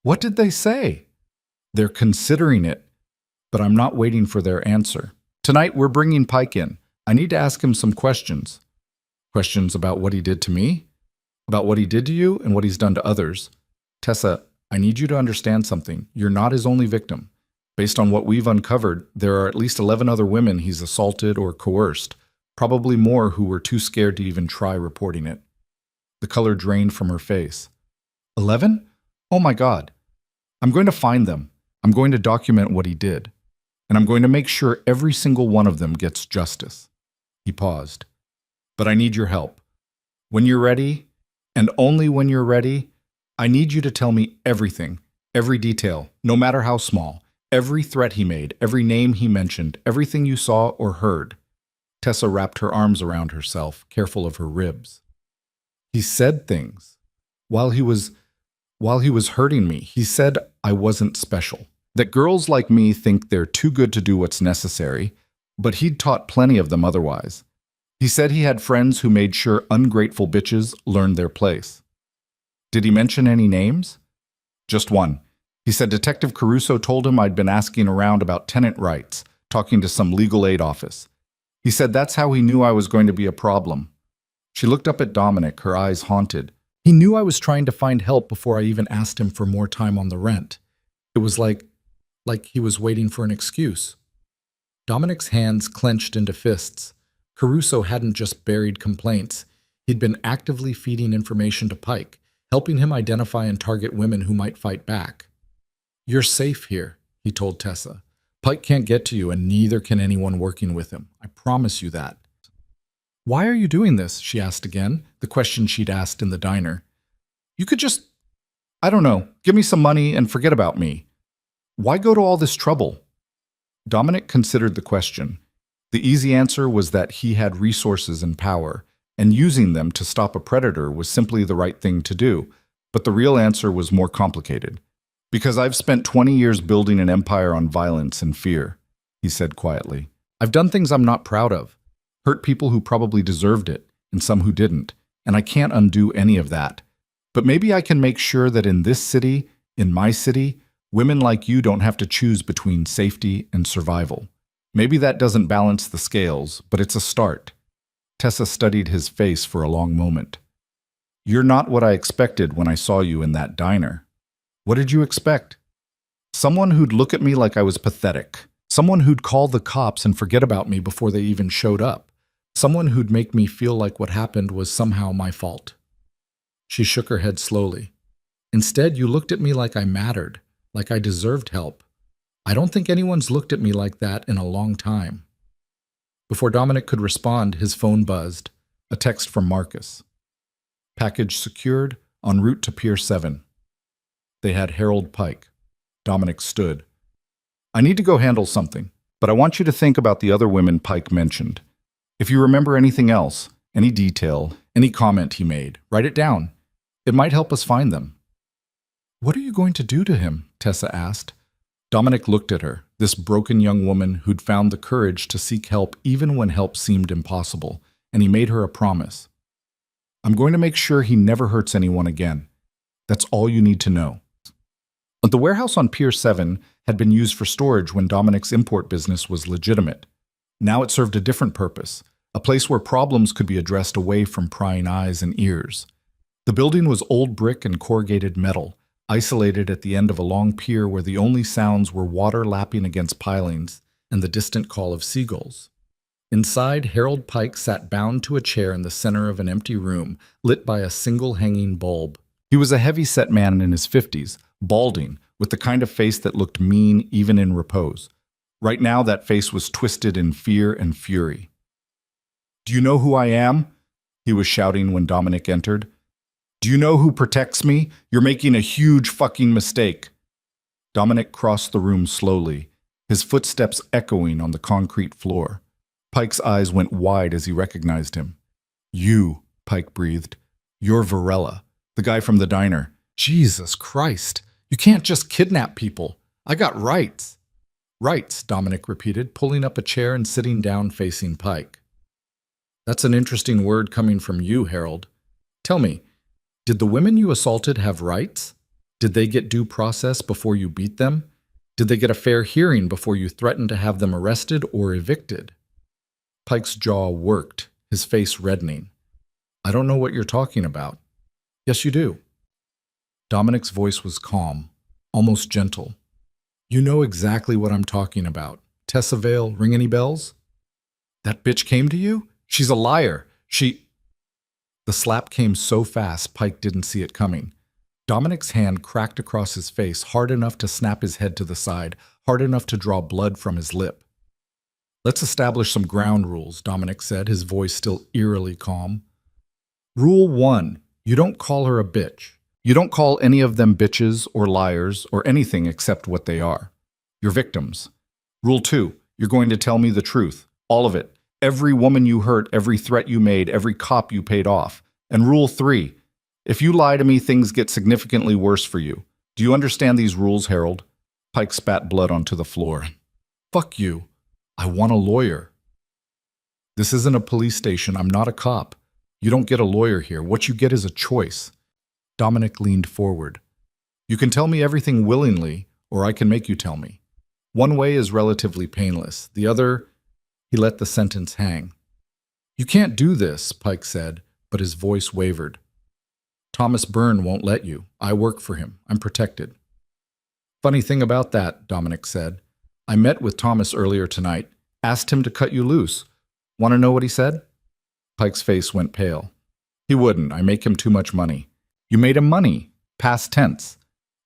What did they say? They're considering it, but I'm not waiting for their answer. Tonight we're bringing Pike in. I need to ask him some questions. Questions about what he did to me? About what he did to you and what he's done to others. Tessa, I need you to understand something. You're not his only victim. Based on what we've uncovered, there are at least 11 other women he's assaulted or coerced, probably more who were too scared to even try reporting it. The color drained from her face. 11? Oh my God. I'm going to find them. I'm going to document what he did. And I'm going to make sure every single one of them gets justice. He paused. But I need your help. When you're ready, and only when you're ready, I need you to tell me everything, every detail, no matter how small, every threat he made, every name he mentioned, everything you saw or heard. Tessa wrapped her arms around herself, careful of her ribs. He said things. While he was hurting me, he said I wasn't special. That girls like me think they're too good to do what's necessary, but he'd taught plenty of them otherwise. He said he had friends who made sure ungrateful bitches learned their place. Did he mention any names? Just one. He said Detective Caruso told him I'd been asking around about tenant rights, talking to some legal aid office. He said that's how he knew I was going to be a problem. She looked up at Dominic, her eyes haunted. He knew I was trying to find help before I even asked him for more time on the rent. It was like he was waiting for an excuse. Dominic's hands clenched into fists. Caruso hadn't just buried complaints. He'd been actively feeding information to Pike, helping him identify and target women who might fight back. You're safe here, he told Tessa. Pike can't get to you, and neither can anyone working with him. I promise you that. Why are you doing this? She asked again, the question she'd asked in the diner. You could just, I don't know, give me some money and forget about me. Why go to all this trouble? Dominic considered the question. The easy answer was that he had resources and power, and using them to stop a predator was simply the right thing to do. But the real answer was more complicated. Because I've spent 20 years building an empire on violence and fear, he said quietly. I've done things I'm not proud of, hurt people who probably deserved it, and some who didn't, and I can't undo any of that. But maybe I can make sure that in this city, in my city, women like you don't have to choose between safety and survival. Maybe that doesn't balance the scales, but it's a start. Tessa studied his face for a long moment. You're not what I expected when I saw you in that diner. What did you expect? Someone who'd look at me like I was pathetic. Someone who'd call the cops and forget about me before they even showed up. Someone who'd make me feel like what happened was somehow my fault. She shook her head slowly. Instead, you looked at me like I mattered, like I deserved help. I don't think anyone's looked at me like that in a long time. Before Dominic could respond, his phone buzzed. A text from Marcus. Package secured, en route to Pier 7. They had Harold Pike. Dominic stood. I need to go handle something, but I want you to think about the other women Pike mentioned. If you remember anything else, any detail, any comment he made, write it down. It might help us find them. What are you going to do to him? Tessa asked. Dominic looked at her, this broken young woman who'd found the courage to seek help even when help seemed impossible, and he made her a promise. I'm going to make sure he never hurts anyone again. That's all you need to know. The warehouse on Pier 7 had been used for storage when Dominic's import business was legitimate. Now it served a different purpose, a place where problems could be addressed away from prying eyes and ears. The building was old brick and corrugated metal, isolated at the end of a long pier where the only sounds were water lapping against pilings and the distant call of seagulls. Inside, Harold Pike sat bound to a chair in the center of an empty room, lit by a single hanging bulb. He was a heavy-set man in his 50s, balding, with the kind of face that looked mean even in repose. Right now, that face was twisted in fear and fury. Do you know who I am? He was shouting when Dominic entered. Do you know who protects me? You're making a huge fucking mistake. Dominic crossed the room slowly, his footsteps echoing on the concrete floor. Pike's eyes went wide as he recognized him. You, Pike breathed. You're Varela, the guy from the diner. Jesus Christ. You can't just kidnap people. I got rights. Rights, Dominic repeated, pulling up a chair and sitting down facing Pike. That's an interesting word coming from you, Harold. Tell me, did the women you assaulted have rights? Did they get due process before you beat them? Did they get a fair hearing before you threatened to have them arrested or evicted? Pike's jaw worked, his face reddening. I don't know what you're talking about. Yes, you do. Dominic's voice was calm, almost gentle. You know exactly what I'm talking about. Tessa Vale, ring any bells? That bitch came to you? She's a liar. The slap came so fast, Pike didn't see it coming. Dominic's hand cracked across his face, hard enough to snap his head to the side, hard enough to draw blood from his lip. Let's establish some ground rules, Dominic said, his voice still eerily calm. Rule 1, you don't call her a bitch. You don't call any of them bitches or liars or anything except what they are. You're victims. Rule 2, you're going to tell me the truth, all of it. Every woman you hurt, every threat you made, every cop you paid off. And Rule 3, if you lie to me, things get significantly worse for you. Do you understand these rules, Harold? Pike spat blood onto the floor. Fuck you. I want a lawyer. This isn't a police station. I'm not a cop. You don't get a lawyer here. What you get is a choice. Dominic leaned forward. You can tell me everything willingly, or I can make you tell me. One way is relatively painless. The other, he let the sentence hang. You can't do this, Pike said, but his voice wavered. Thomas Byrne won't let you. I work for him. I'm protected. Funny thing about that, Dominic said. I met with Thomas earlier tonight, asked him to cut you loose. Want to know what he said? Pike's face went pale. He wouldn't. I make him too much money. You made him money, past tense.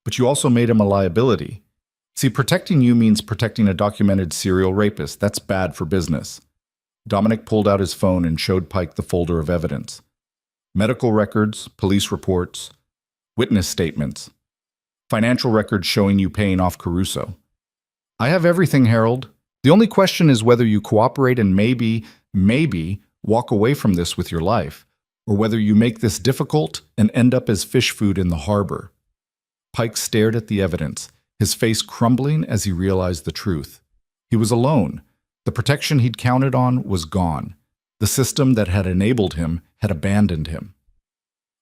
But you also made him a liability. See, protecting you means protecting a documented serial rapist. That's bad for business. Dominic pulled out his phone and showed Pike the folder of evidence. Medical records, police reports, witness statements, financial records showing you paying off Caruso. I have everything, Harold. The only question is whether you cooperate and maybe walk away from this with your life, or whether you make this difficult and end up as fish food in the harbor. Pike stared at the evidence, his face crumbling as he realized the truth. He was alone. The protection he'd counted on was gone. The system that had enabled him had abandoned him.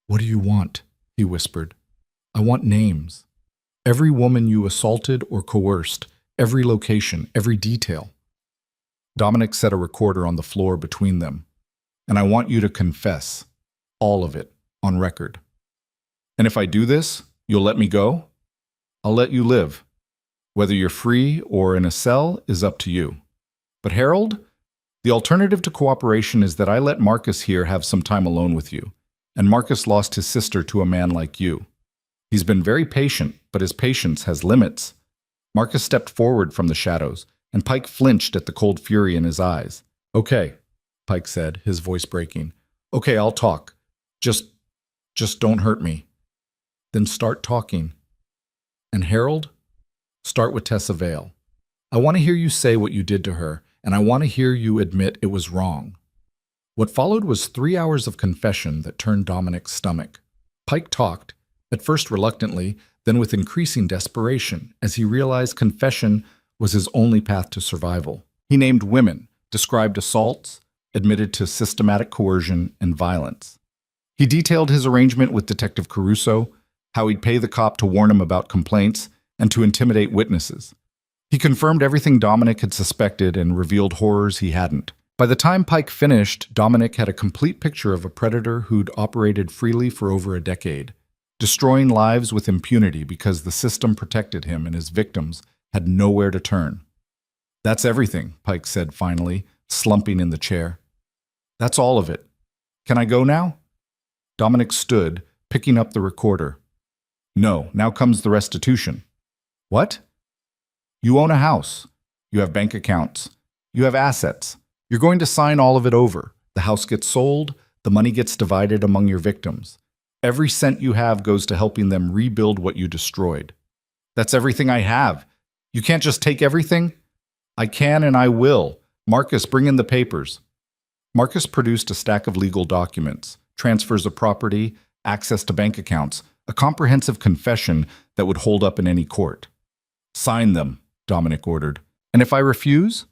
What do you want? He whispered. I want names. Every woman you assaulted or coerced, every location, every detail. Dominic set a recorder on the floor between them. And I want you to confess. All of it, on record. And if I do this, you'll let me go? I'll let you live. Whether you're free or in a cell is up to you. But Harold, the alternative to cooperation is that I let Marcus here have some time alone with you. And Marcus lost his sister to a man like you. He's been very patient, but his patience has limits. Marcus stepped forward from the shadows, and Pike flinched at the cold fury in his eyes. Okay, Pike said, his voice breaking. Okay, I'll talk. Just don't hurt me. Then start talking. And Harold, start with Tessa Vale. I want to hear you say what you did to her, and I want to hear you admit it was wrong. What followed was 3 hours of confession that turned Dominic's stomach. Pike talked, at first reluctantly, then with increasing desperation, as he realized confession was his only path to survival. He named women, described assaults, admitted to systematic coercion and violence. He detailed his arrangement with Detective Caruso, how he'd pay the cop to warn him about complaints and to intimidate witnesses. He confirmed everything Dominic had suspected and revealed horrors he hadn't. By the time Pike finished, Dominic had a complete picture of a predator who'd operated freely for over a decade, destroying lives with impunity because the system protected him and his victims had nowhere to turn. That's everything, Pike said finally, slumping in the chair. That's all of it. Can I go now? Dominic stood, picking up the recorder. No, now comes the restitution. What? You own a house. You have bank accounts. You have assets. You're going to sign all of it over. The house gets sold. The money gets divided among your victims. Every cent you have goes to helping them rebuild what you destroyed. That's everything I have. You can't just take everything? I can and I will. Marcus, bring in the papers. Marcus produced a stack of legal documents, transfers of property, access to bank accounts, a comprehensive confession that would hold up in any court. Sign them, Dominic ordered. And if I refuse?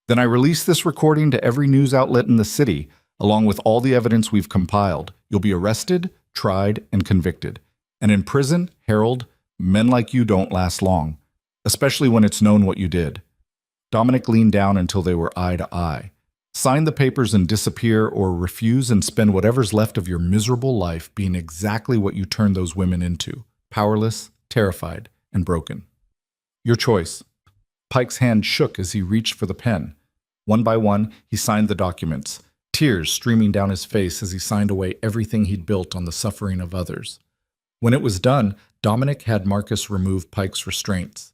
Then I release this recording to every news outlet in the city, along with all the evidence we've compiled. You'll be arrested, tried, and convicted. And in prison, Harold, men like you don't last long, especially when it's known what you did. Dominic leaned down until they were eye to eye. Sign the papers and disappear, or refuse and spend whatever's left of your miserable life being exactly what you turned those women into, powerless, terrified, and broken. Your choice. Pike's hand shook as he reached for the pen. One by one, he signed the documents, tears streaming down his face as he signed away everything he'd built on the suffering of others. When it was done, Dominic had Marcus remove Pike's restraints.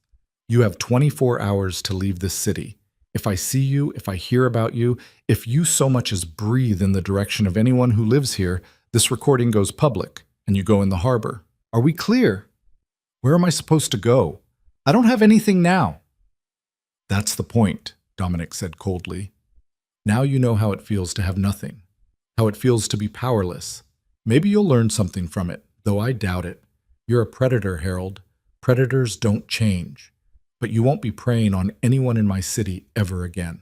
You have 24 hours to leave this city. If I see you, if I hear about you, if you so much as breathe in the direction of anyone who lives here, this recording goes public, and you go in the harbor. Are we clear? Where am I supposed to go? I don't have anything now. That's the point, Dominic said coldly. Now you know how it feels to have nothing, how it feels to be powerless. Maybe you'll learn something from it, though I doubt it. You're a predator, Harold. Predators don't change. But you won't be preying on anyone in my city ever again.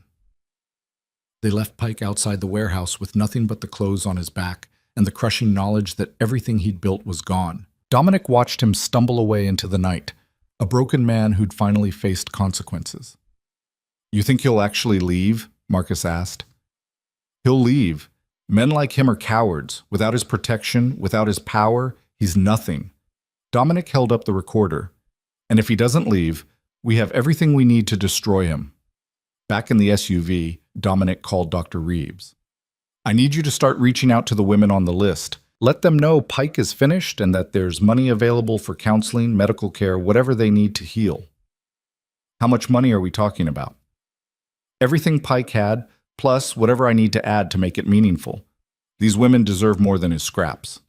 They left Pike outside the warehouse with nothing but the clothes on his back and the crushing knowledge that everything he'd built was gone. Dominic watched him stumble away into the night, a broken man who'd finally faced consequences. You think he'll actually leave? Marcus asked. He'll leave. Men like him are cowards. Without his protection, without his power, he's nothing. Dominic held up the recorder. And if he doesn't leave, we have everything we need to destroy him. Back in the SUV, Dominic called Dr. Reeves. I need you to start reaching out to the women on the list. Let them know Pike is finished and that there's money available for counseling, medical care, whatever they need to heal. How much money are we talking about? Everything Pike had, plus whatever I need to add to make it meaningful. These women deserve more than his scraps.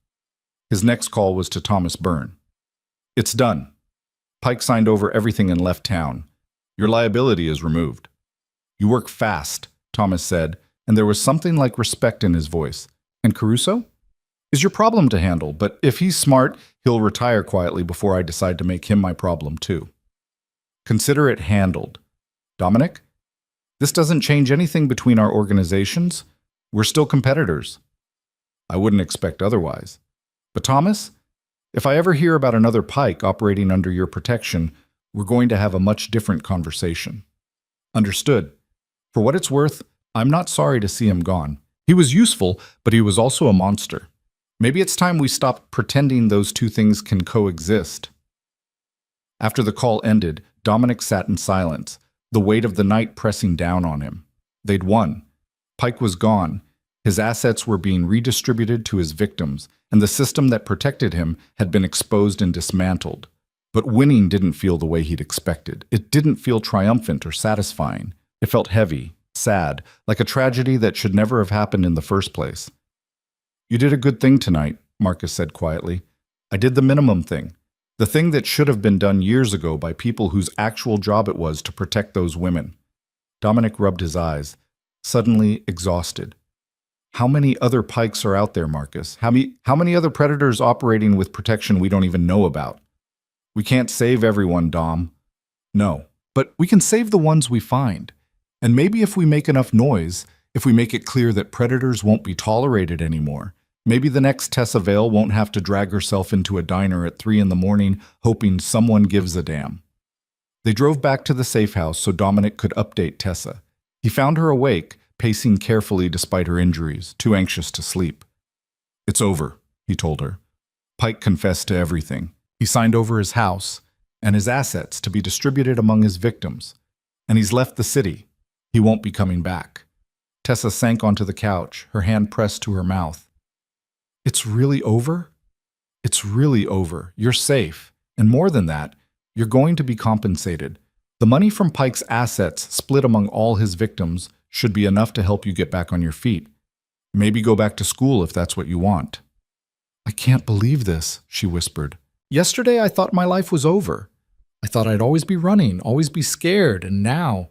His next call was to Thomas Byrne. It's done. Pike signed over everything and left town. Your liability is removed. You work fast, Thomas said, and there was something like respect in his voice. And Caruso? Is your problem to handle, but if he's smart, he'll retire quietly before I decide to make him my problem too. Consider it handled. Dominic? This doesn't change anything between our organizations. We're still competitors. I wouldn't expect otherwise. But Thomas? If I ever hear about another Pike operating under your protection, we're going to have a much different conversation. Understood. For what it's worth, I'm not sorry to see him gone. He was useful, but he was also a monster. Maybe it's time we stop pretending those two things can coexist. After the call ended, Dominic sat in silence, the weight of the night pressing down on him. They'd won. Pike was gone. His assets were being redistributed to his victims, and the system that protected him had been exposed and dismantled. But winning didn't feel the way he'd expected. It didn't feel triumphant or satisfying. It felt heavy, sad, like a tragedy that should never have happened in the first place. "You did a good thing tonight," Marcus said quietly. "I did the minimum thing. The thing that should have been done years ago by people whose actual job it was to protect those women." Dominic rubbed his eyes, suddenly exhausted. How many other Pikes are out there, Marcus? How many other predators operating with protection we don't even know about? We can't save everyone, Dom. No, but we can save the ones we find. And maybe if we make enough noise, if we make it clear that predators won't be tolerated anymore, maybe the next Tessa Vale won't have to drag herself into a diner at 3 in the morning hoping someone gives a damn. They drove back to the safe house so Dominic could update Tessa. He found her awake, pacing carefully despite her injuries, too anxious to sleep. "It's over," he told her. Pike confessed to everything. He signed over his house and his assets to be distributed among his victims. And he's left the city. He won't be coming back. Tessa sank onto the couch, her hand pressed to her mouth. "It's really over? It's really over. You're safe. And more than that, you're going to be compensated. The money from Pike's assets, split among all his victims, should be enough to help you get back on your feet. Maybe go back to school if that's what you want." "I can't believe this," she whispered. "Yesterday I thought my life was over. I thought I'd always be running, always be scared, and now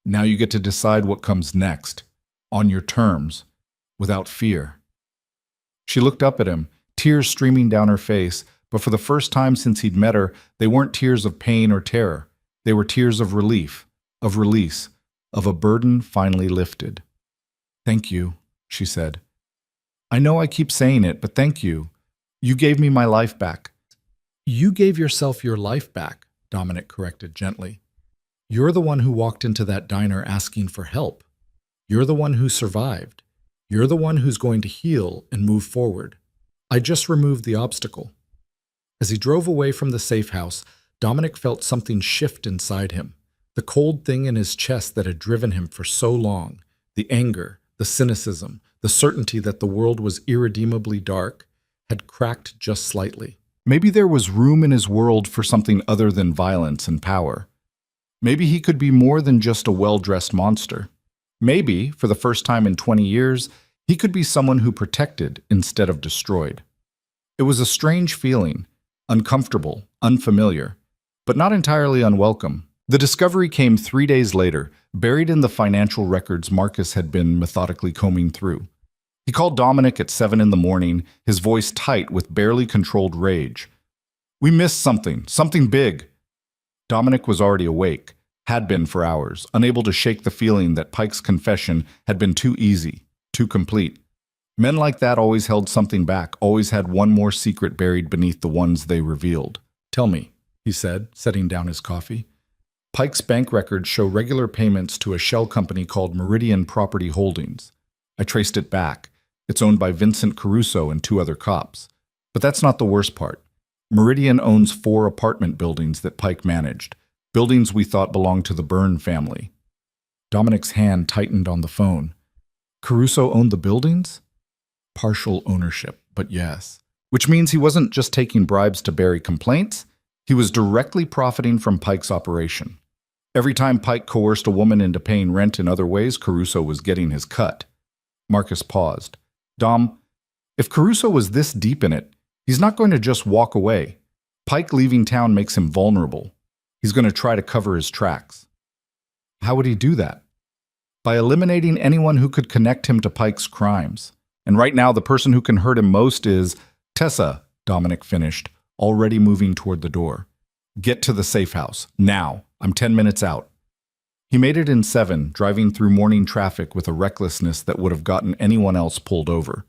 you get to decide what comes next, on your terms, without fear." She looked up at him, tears streaming down her face, but for the first time since he'd met her, they weren't tears of pain or terror. They were tears of relief, of release, of a burden finally lifted. "Thank you," she said. "I know I keep saying it, but thank you. You gave me my life back." "You gave yourself your life back," Dominic corrected gently. "You're the one who walked into that diner asking for help. You're the one who survived. You're the one who's going to heal and move forward. I just removed the obstacle." As he drove away from the safe house, Dominic felt something shift inside him. The cold thing in his chest that had driven him for so long, the anger, the cynicism, the certainty that the world was irredeemably dark, had cracked just slightly. Maybe there was room in his world for something other than violence and power. Maybe he could be more than just a well-dressed monster. Maybe, for the first time in 20 years, he could be someone who protected instead of destroyed. It was a strange feeling, uncomfortable, unfamiliar, but not entirely unwelcome. The discovery came 3 days later, buried in the financial records Marcus had been methodically combing through. He called Dominic at 7 in the morning, his voice tight with barely controlled rage. "We missed something big." Dominic was already awake, had been for hours, unable to shake the feeling that Pike's confession had been too easy, too complete. Men like that always held something back, always had one more secret buried beneath the ones they revealed. "Tell me," he said, setting down his coffee. "Pike's bank records show regular payments to a shell company called Meridian Property Holdings. I traced it back. It's owned by Vincent Caruso and 2 other cops. But that's not the worst part. Meridian owns 4 apartment buildings that Pike managed, buildings we thought belonged to the Byrne family." Dominic's hand tightened on the phone. Caruso owned the buildings? Partial ownership, but yes. Which means he wasn't just taking bribes to bury complaints, he was directly profiting from Pike's operation. Every time Pike coerced a woman into paying rent in other ways, Caruso was getting his cut. Marcus paused. "Dom, if Caruso was this deep in it, he's not going to just walk away. Pike leaving town makes him vulnerable. He's going to try to cover his tracks." "How would he do that?" "By eliminating anyone who could connect him to Pike's crimes. And right now, the person who can hurt him most is Tessa," Dominic finished, already moving toward the door. "Get to the safe house, now. I'm 10 minutes out." He made it in 7, driving through morning traffic with a recklessness that would have gotten anyone else pulled over.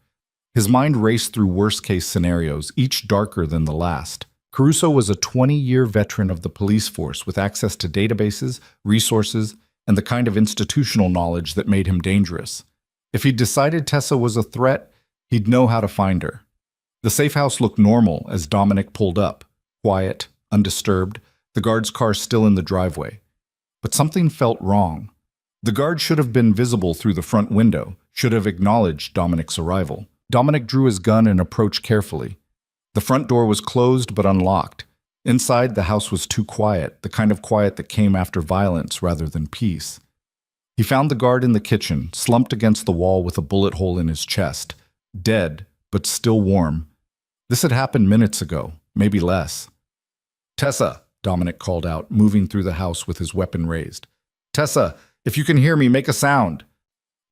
His mind raced through worst-case scenarios, each darker than the last. Caruso was a 20-year veteran of the police force with access to databases, resources, and the kind of institutional knowledge that made him dangerous. If he'd decided Tessa was a threat, he'd know how to find her. The safe house looked normal as Dominic pulled up, quiet, undisturbed, the guard's car still in the driveway. But something felt wrong. The guard should have been visible through the front window, should have acknowledged Dominic's arrival. Dominic drew his gun and approached carefully. The front door was closed but unlocked. Inside, the house was too quiet, the kind of quiet that came after violence rather than peace. He found the guard in the kitchen, slumped against the wall with a bullet hole in his chest. Dead, but still warm. This had happened minutes ago, maybe less. "Tessa," Dominic called out, moving through the house with his weapon raised. "Tessa, if you can hear me, make a sound."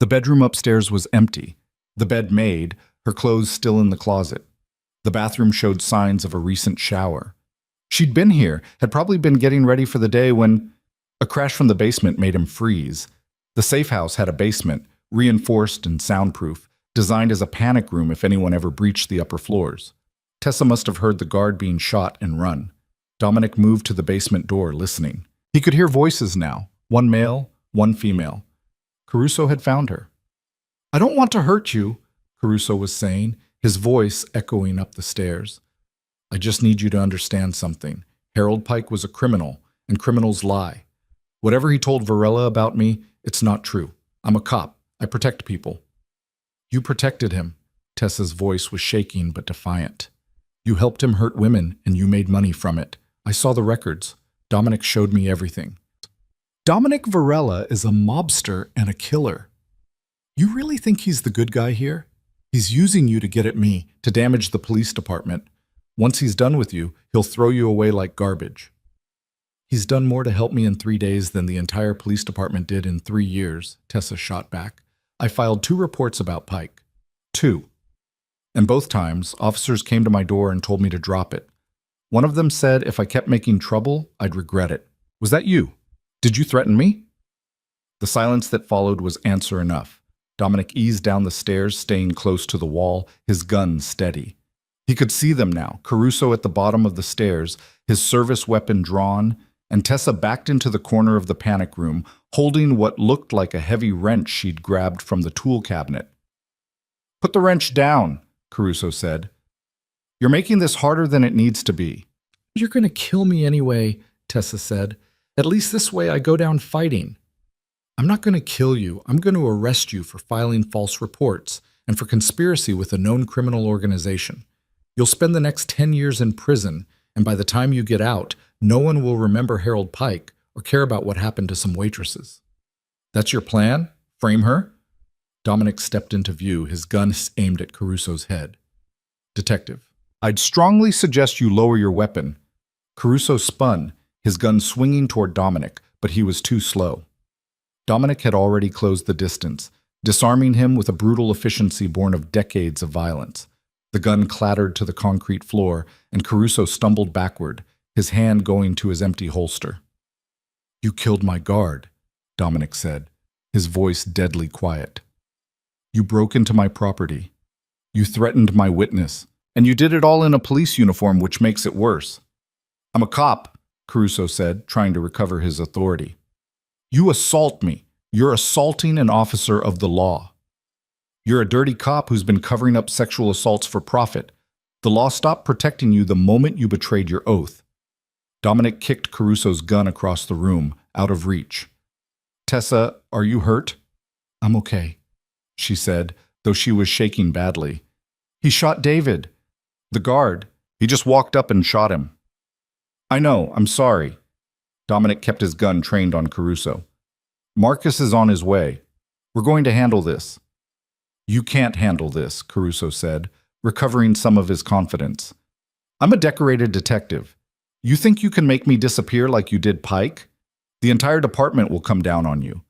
The bedroom upstairs was empty. The bed made, her clothes still in the closet. The bathroom showed signs of a recent shower. She'd been here, had probably been getting ready for the day when a crash from the basement made him freeze. The safe house had a basement, reinforced and soundproof, designed as a panic room if anyone ever breached the upper floors. Tessa must have heard the guard being shot and run. Dominic moved to the basement door, listening. He could hear voices now, one male, one female. Caruso had found her. "I don't want to hurt you," Caruso was saying, his voice echoing up the stairs. "I just need you to understand something. Harold Pike was a criminal, and criminals lie. Whatever he told Varela about me, it's not true. I'm a cop. I protect people." "You protected him." Tessa's voice was shaking but defiant. "You helped him hurt women, and you made money from it. I saw the records. Dominic showed me everything." "Dominic Varela is a mobster and a killer. You really think he's the good guy here? He's using you to get at me, to damage the police department. Once he's done with you, he'll throw you away like garbage." "He's done more to help me in 3 days than the entire police department did in 3 years, Tessa shot back. "I filed 2 reports about Pike. 2. And both times, officers came to my door and told me to drop it. One of them said if I kept making trouble, I'd regret it. Was that you? Did you threaten me?" The silence that followed was answer enough. Dominic eased down the stairs, staying close to the wall, his gun steady. He could see them now, Caruso at the bottom of the stairs, his service weapon drawn, and Tessa backed into the corner of the panic room, holding what looked like a heavy wrench she'd grabbed from the tool cabinet. "Put the wrench down," Caruso said. "You're making this harder than it needs to be." "You're going to kill me anyway," Tessa said. "At least this way I go down fighting." "I'm not going to kill you. I'm going to arrest you for filing false reports and for conspiracy with a known criminal organization. You'll spend the next 10 years in prison, and by the time you get out, no one will remember Harold Pike or care about what happened to some waitresses." "That's your plan? Frame her?" Dominic stepped into view, his gun aimed at Caruso's head. "Detective, I'd strongly suggest you lower your weapon." Caruso spun, his gun swinging toward Dominic, but he was too slow. Dominic had already closed the distance, disarming him with a brutal efficiency born of decades of violence. The gun clattered to the concrete floor, and Caruso stumbled backward, his hand going to his empty holster. "You killed my guard," Dominic said, his voice deadly quiet. "You broke into my property. You threatened my witness, and you did it all in a police uniform, which makes it worse." "I'm a cop," Caruso said, trying to recover his authority. "You assault me. You're assaulting an officer of the law. You're a dirty cop who's been covering up sexual assaults for profit. The law stopped protecting you the moment you betrayed your oath." Dominic kicked Caruso's gun across the room, out of reach. "Tessa, are you hurt?" "I'm okay," she said, though she was shaking badly. "He shot David." "The guard. He just walked up and shot him." "I know, I'm sorry." Dominic kept his gun trained on Caruso. "Marcus is on his way. We're going to handle this." "You can't handle this," Caruso said, recovering some of his confidence. "I'm a decorated detective. You think you can make me disappear like you did Pike? The entire department will come down on you.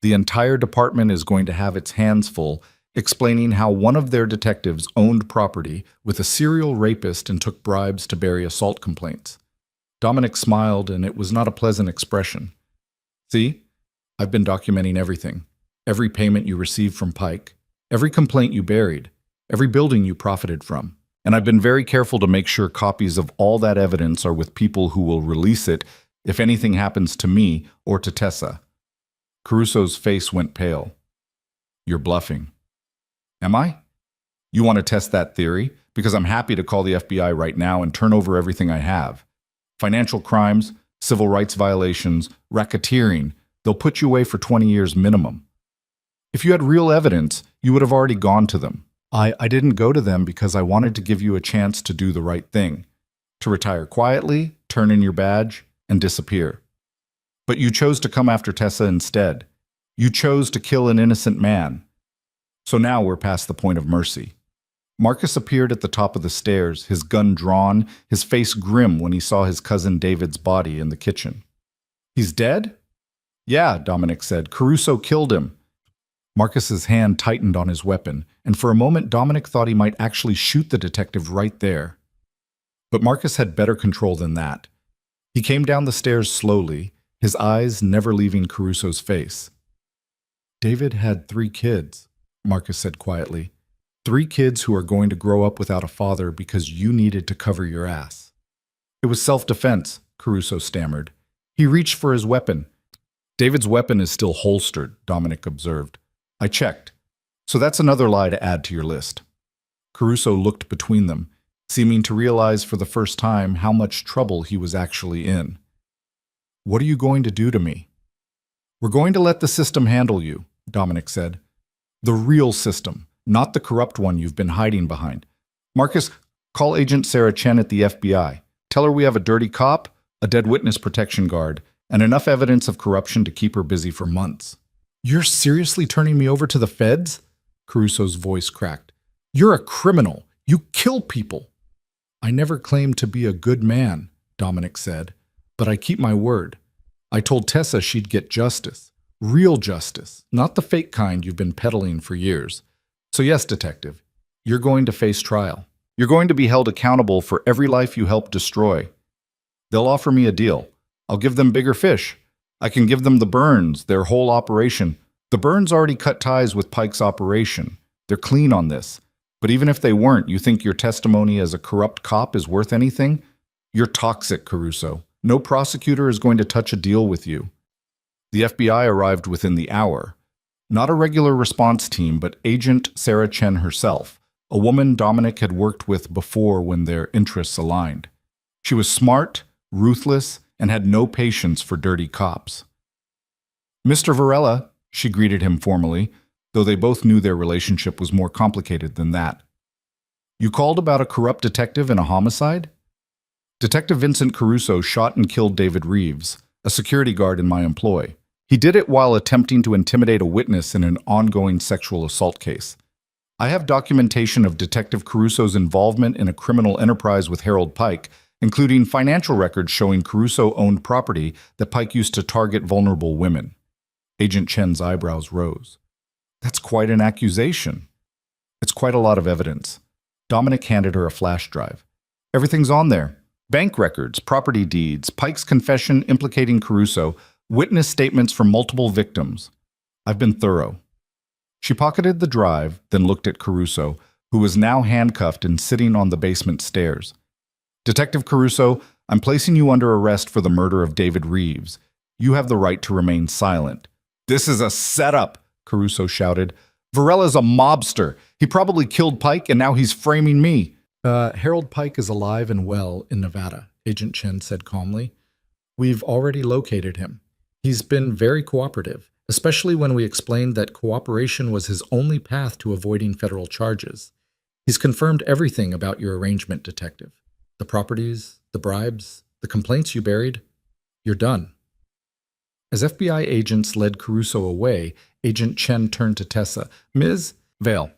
The entire department is going to have its hands full explaining how one of their detectives owned property with a serial rapist and took bribes to bury assault complaints." Dominic smiled, and it was not a pleasant expression. "See? I've been documenting everything. Every payment you received from Pike, every complaint you buried, every building you profited from. And I've been very careful to make sure copies of all that evidence are with people who will release it if anything happens to me or to Tessa." Caruso's face went pale. "You're bluffing." "Am I? You want to test that theory? Because I'm happy to call the FBI right now and turn over everything I have. If Financial crimes, civil rights violations, racketeering, they'll put you away for 20 years minimum. If you had real evidence, you would have already gone to them. I didn't go to them because I wanted to give you a chance to do the right thing, to retire quietly, turn in your badge, and disappear. But you chose to come after Tessa instead. You chose to kill an innocent man. So now we're past the point of mercy. Marcus appeared at the top of the stairs, his gun drawn, his face grim when he saw his cousin David's body in the kitchen. He's dead? Yeah, Dominic said. Caruso killed him. Marcus's hand tightened on his weapon, and for a moment Dominic thought he might actually shoot the detective right there. But Marcus had better control than that. He came down the stairs slowly, his eyes never leaving Caruso's face. David had 3 kids, Marcus said quietly. 3 kids who are going to grow up without a father because you needed to cover your ass. It was self-defense, Caruso stammered. He reached for his weapon. David's weapon is still holstered, Dominic observed. I checked. So that's another lie to add to your list. Caruso looked between them, seeming to realize for the first time how much trouble he was actually in. What are you going to do to me? We're going to let the system handle you, Dominic said. The real system, not the corrupt one you've been hiding behind. Marcus, call Agent Sarah Chen at the FBI. Tell her we have a dirty cop, a dead witness protection guard, and enough evidence of corruption to keep her busy for months. You're seriously turning me over to the feds? Caruso's voice cracked. You're a criminal. You kill people. I never claimed to be a good man, Dominic said, but I keep my word. I told Tessa she'd get justice. Real justice, not the fake kind you've been peddling for years. So yes, detective, you're going to face trial. You're going to be held accountable for every life you helped destroy. They'll offer me a deal. I'll give them bigger fish. I can give them the Burns, their whole operation. The Burns already cut ties with Pike's operation. They're clean on this. But even if they weren't, you think your testimony as a corrupt cop is worth anything? You're toxic, Caruso. No prosecutor is going to touch a deal with you. The FBI arrived within the hour. Not a regular response team, but Agent Sarah Chen herself, a woman Dominic had worked with before when their interests aligned. She was smart, ruthless, and had no patience for dirty cops. Mr. Varela, she greeted him formally, though they both knew their relationship was more complicated than that. You called about a corrupt detective in a homicide? Detective Vincent Caruso shot and killed David Reeves, a security guard in my employ. He did it while attempting to intimidate a witness in an ongoing sexual assault case. I have documentation of Detective Caruso's involvement in a criminal enterprise with Harold Pike, including financial records showing Caruso owned property that Pike used to target vulnerable women. Agent Chen's eyebrows rose. That's quite an accusation. It's quite a lot of evidence. Dominic handed her a flash drive. Everything's on there. Bank records, property deeds, Pike's confession implicating Caruso, witness statements from multiple victims. I've been thorough. She pocketed the drive, then looked at Caruso, who was now handcuffed and sitting on the basement stairs. Detective Caruso, I'm placing you under arrest for the murder of David Reeves. You have the right to remain silent. This is a setup, Caruso shouted. Varela's a mobster. He probably killed Pike and now he's framing me. Harold Pike is alive and well in Nevada, Agent Chen said calmly. We've already located him. He's been very cooperative, especially when we explained that cooperation was his only path to avoiding federal charges. He's confirmed everything about your arrangement, detective. The properties, the bribes, the complaints you buried. You're done. As FBI agents led Caruso away, Agent Chen turned to Tessa. Ms. Vale,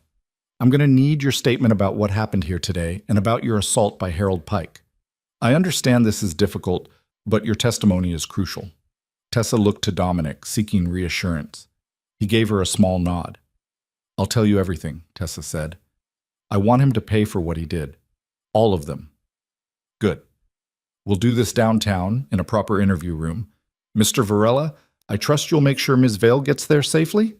I'm going to need your statement about what happened here today and about your assault by Harold Pike. I understand this is difficult, but your testimony is crucial. Tessa looked to Dominic, seeking reassurance. He gave her a small nod. I'll tell you everything, Tessa said. I want him to pay for what he did. All of them. Good. We'll do this downtown in a proper interview room. Mr. Varela, I trust you'll make sure Ms. Vale gets there safely?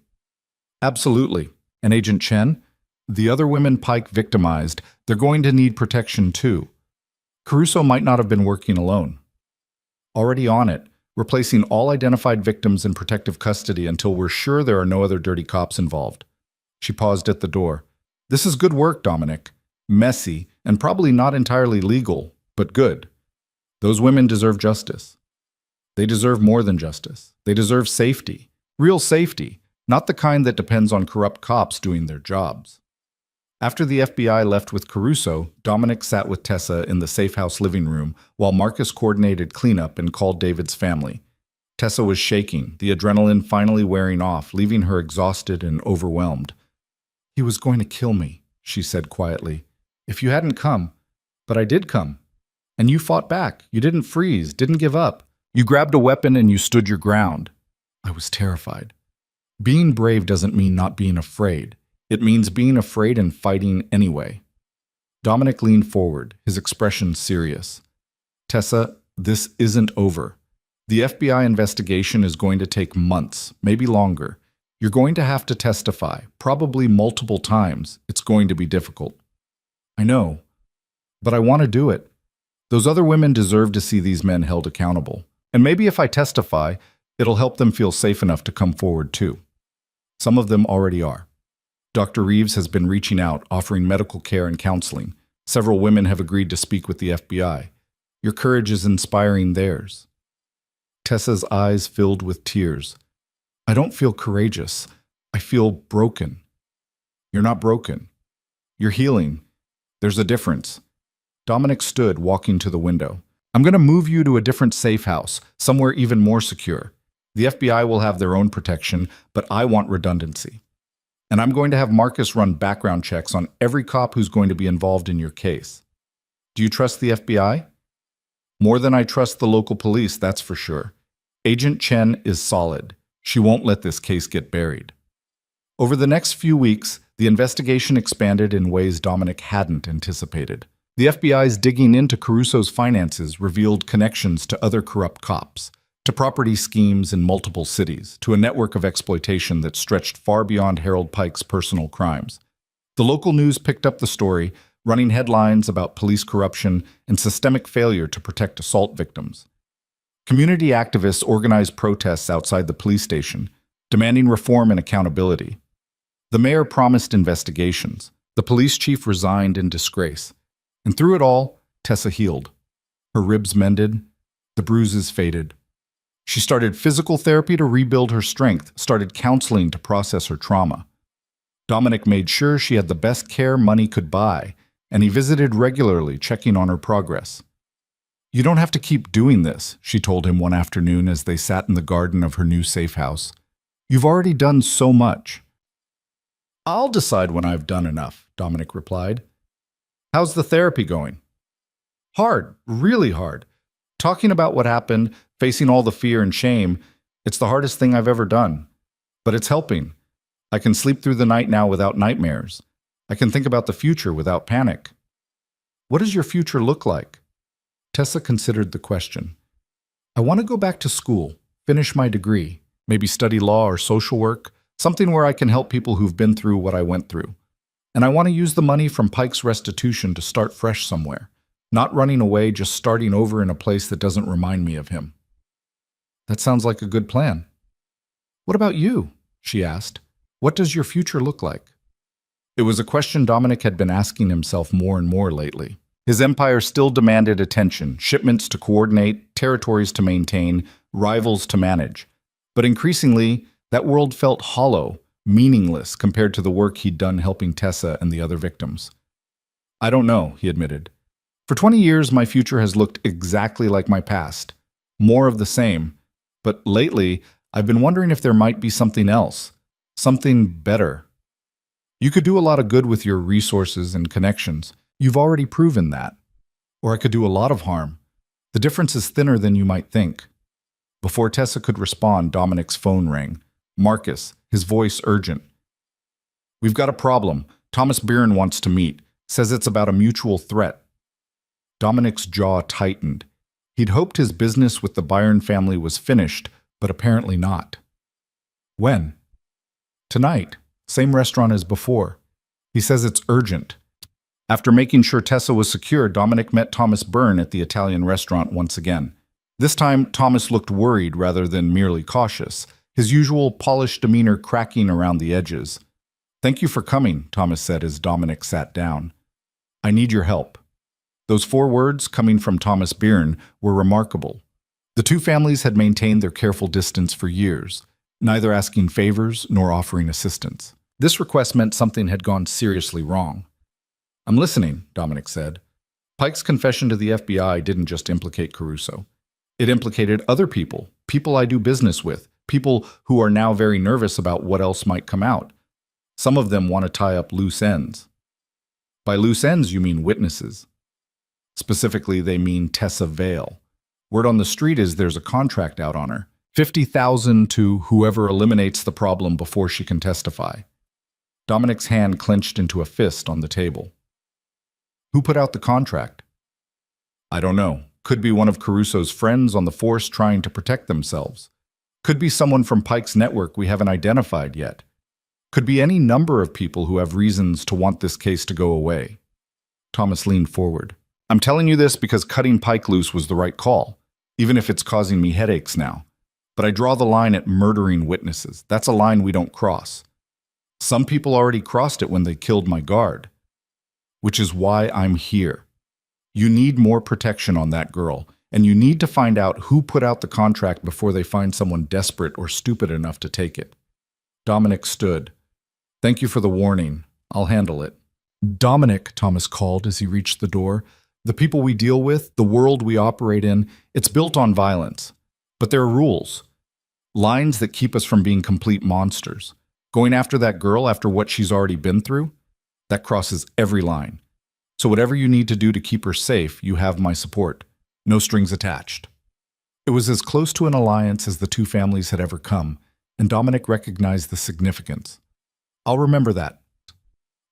Absolutely. And Agent Chen, the other women Pike victimized, they're going to need protection too. Caruso might not have been working alone. Already on it, we're placing all identified victims in protective custody until we're sure there are no other dirty cops involved. She paused at the door. This is good work, Dominic. Messy, and probably not entirely legal, but good. Those women deserve justice. They deserve more than justice. They deserve safety. Real safety, not the kind that depends on corrupt cops doing their jobs. After the FBI left with Caruso, Dominic sat with Tessa in the safe house living room while Marcus coordinated cleanup and called David's family. Tessa was shaking, the adrenaline finally wearing off, leaving her exhausted and overwhelmed. "He was going to kill me," she said quietly. "If you hadn't come. But I did come. And you fought back. You didn't freeze, didn't give up. You grabbed a weapon and you stood your ground." I was terrified. Being brave doesn't mean not being afraid. It means being afraid and fighting anyway. Dominic leaned forward, his expression serious. "Tessa, this isn't over. The FBI investigation is going to take months, maybe longer. You're going to have to testify, probably multiple times. It's going to be difficult." "I know, but I want to do it. Those other women deserve to see these men held accountable. And maybe if I testify, it'll help them feel safe enough to come forward too. Some of them already are. Dr. Reeves has been reaching out, offering medical care and counseling. Several women have agreed to speak with the FBI. Your courage is inspiring theirs." Tessa's eyes filled with tears. "I don't feel courageous. I feel broken." "You're not broken. You're healing. There's a difference." Dominic stood, walking to the window. "I'm going to move you to a different safe house, somewhere even more secure. The FBI will have their own protection, but I want redundancy. And I'm going to have Marcus run background checks on every cop who's going to be involved in your case. Do you trust the FBI?" "More than I trust the local police, that's for sure. Agent Chen is solid. She won't let this case get buried." Over the next few weeks, the investigation expanded in ways Dominic hadn't anticipated. The FBI's digging into Caruso's finances revealed connections to other corrupt cops, to property schemes in multiple cities, to a network of exploitation that stretched far beyond Harold Pike's personal crimes. The local news picked up the story, running headlines about police corruption and systemic failure to protect assault victims. Community activists organized protests outside the police station, demanding reform and accountability. The mayor promised investigations. The police chief resigned in disgrace. And through it all, Tessa healed. Her ribs mended, the bruises faded. She started physical therapy to rebuild her strength, started counseling to process her trauma. Dominic made sure she had the best care money could buy, and he visited regularly, checking on her progress. "You don't have to keep doing this," she told him one afternoon as they sat in the garden of her new safe house. "You've already done so much." "I'll decide when I've done enough," Dominic replied. "How's the therapy going?" "Hard, really hard. Talking about what happened, facing all the fear and shame, it's the hardest thing I've ever done. But it's helping. I can sleep through the night now without nightmares. I can think about the future without panic." "What does your future look like?" Tessa considered the question. "I want to go back to school, finish my degree, maybe study law or social work, something where I can help people who've been through what I went through. And I want to use the money from Pike's restitution to start fresh somewhere, not running away, just starting over in a place that doesn't remind me of him." "That sounds like a good plan." "What about you?" she asked. "What does your future look like?" It was a question Dominic had been asking himself more and more lately. His empire still demanded attention, shipments to coordinate, territories to maintain, rivals to manage. But increasingly, that world felt hollow, meaningless compared to the work he'd done helping Tessa and the other victims. "I don't know," he admitted. "For 20 years, my future has looked exactly like my past. More of the same. But lately, I've been wondering if there might be something else. Something better. You could do a lot of good with your resources and connections. You've already proven that. Or I could do a lot of harm. The difference is thinner than you might think." Before Tessa could respond, Dominic's phone rang. Marcus, his voice urgent. "We've got a problem. Thomas Byrne wants to meet. Says it's about a mutual threat." Dominic's jaw tightened. He'd hoped his business with the Byrne family was finished, but apparently not. "When?" "Tonight. Same restaurant as before. He says it's urgent." After making sure Tessa was secure, Dominic met Thomas Byrne at the Italian restaurant once again. This time, Thomas looked worried rather than merely cautious, his usual polished demeanor cracking around the edges. "Thank you for coming," Thomas said as Dominic sat down. "I need your help." Those 4 words, coming from Thomas Byrne, were remarkable. The two families had maintained their careful distance for years, neither asking favors nor offering assistance. This request meant something had gone seriously wrong. "I'm listening," Dominic said. Pike's confession to the FBI didn't just implicate Caruso. It implicated other people, people I do business with, people who are now very nervous about what else might come out. Some of them want to tie up loose ends. By loose ends, you mean witnesses. Specifically, they mean Tessa Vale. Word on the street is there's a contract out on her. $50,000 to whoever eliminates the problem before she can testify. Dominic's hand clenched into a fist on the table. Who put out the contract? I don't know. Could be one of Caruso's friends on the force trying to protect themselves. Could be someone from Pike's network we haven't identified yet. Could be any number of people who have reasons to want this case to go away. Thomas leaned forward. I'm telling you this because cutting Pike loose was the right call, even if it's causing me headaches now. But I draw the line at murdering witnesses. That's a line we don't cross. Some people already crossed it when they killed my guard. Which is why I'm here. You need more protection on that girl, and you need to find out who put out the contract before they find someone desperate or stupid enough to take it. Dominic stood. Thank you for the warning. I'll handle it. Dominic, Thomas called as he reached the door. The people we deal with, the world we operate in, it's built on violence. But there are rules. Lines that keep us from being complete monsters. Going after that girl after what she's already been through? That crosses every line. So whatever you need to do to keep her safe, you have my support. No strings attached. It was as close to an alliance as the two families had ever come, and Dominic recognized the significance. I'll remember that.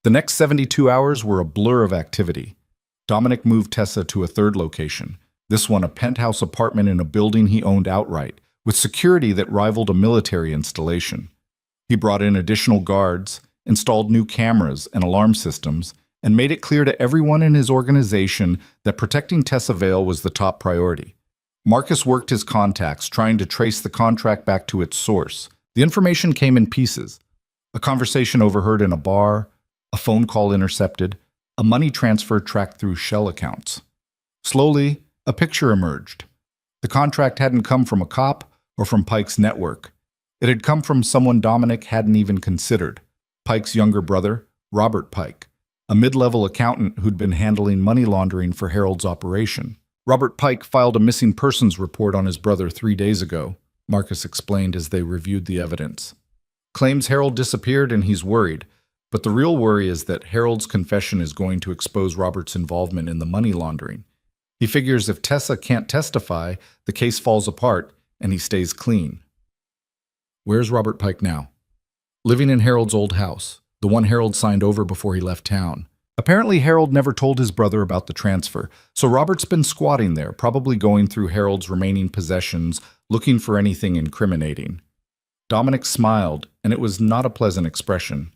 The next 72 hours were a blur of activity. Dominic moved Tessa to a third location, this one a penthouse apartment in a building he owned outright, with security that rivaled a military installation. He brought in additional guards, installed new cameras and alarm systems, and made it clear to everyone in his organization that protecting Tessa Vale was the top priority. Marcus worked his contacts, trying to trace the contract back to its source. The information came in pieces. A conversation overheard in a bar, a phone call intercepted, a money transfer tracked through shell accounts. Slowly, a picture emerged. The contract hadn't come from a cop or from Pike's network. It had come from someone Dominic hadn't even considered, Pike's younger brother, Robert Pike, a mid-level accountant who'd been handling money laundering for Harold's operation. Robert Pike filed a missing persons report on his brother 3 days ago, Marcus explained as they reviewed the evidence. Claims Harold disappeared and he's worried, but the real worry is that Harold's confession is going to expose Robert's involvement in the money laundering. He figures if Tessa can't testify, the case falls apart and he stays clean. Where's Robert Pike now? Living in Harold's old house, the one Harold signed over before he left town. Apparently Harold never told his brother about the transfer, so Robert's been squatting there, probably going through Harold's remaining possessions, looking for anything incriminating. Dominic smiled, and it was not a pleasant expression.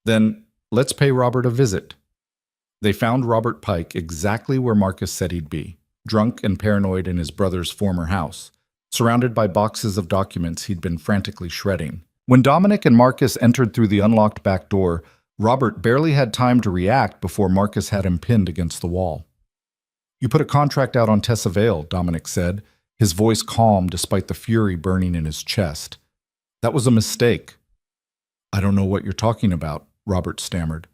Then, let's pay Robert a visit. They found Robert Pike exactly where Marcus said he'd be, drunk and paranoid in his brother's former house, surrounded by boxes of documents he'd been frantically shredding. When Dominic and Marcus entered through the unlocked back door, Robert barely had time to react before Marcus had him pinned against the wall. You put a contract out on Tessa Vale, Dominic said, his voice calm despite the fury burning in his chest. That was a mistake. I don't know what you're talking about, Robert stammered.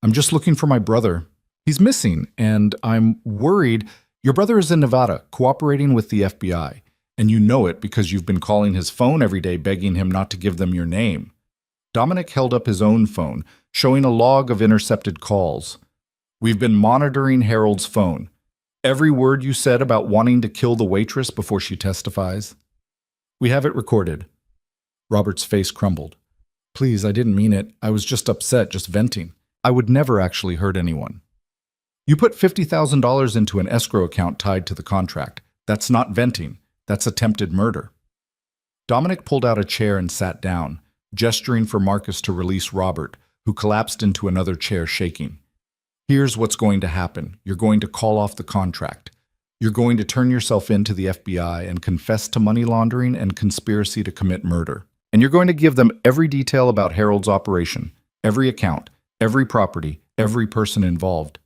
I'm just looking for my brother. He's missing, and I'm worried. Your brother is in Nevada, cooperating with the FBI, and you know it because you've been calling his phone every day begging him not to give them your name. Dominic held up his own phone, showing a log of intercepted calls. We've been monitoring Harold's phone. Every word you said about wanting to kill the waitress before she testifies. We have it recorded. Robert's face crumbled. Please, I didn't mean it. I was just upset, just venting. I would never actually hurt anyone. You put $50,000 into an escrow account tied to the contract. That's not venting. That's attempted murder. Dominic pulled out a chair and sat down, gesturing for Marcus to release Robert, who collapsed into another chair shaking. Here's what's going to happen. You're going to call off the contract. You're going to turn yourself in to the FBI and confess to money laundering and conspiracy to commit murder. And you're going to give them every detail about Harold's operation, every account, every property, every person involved.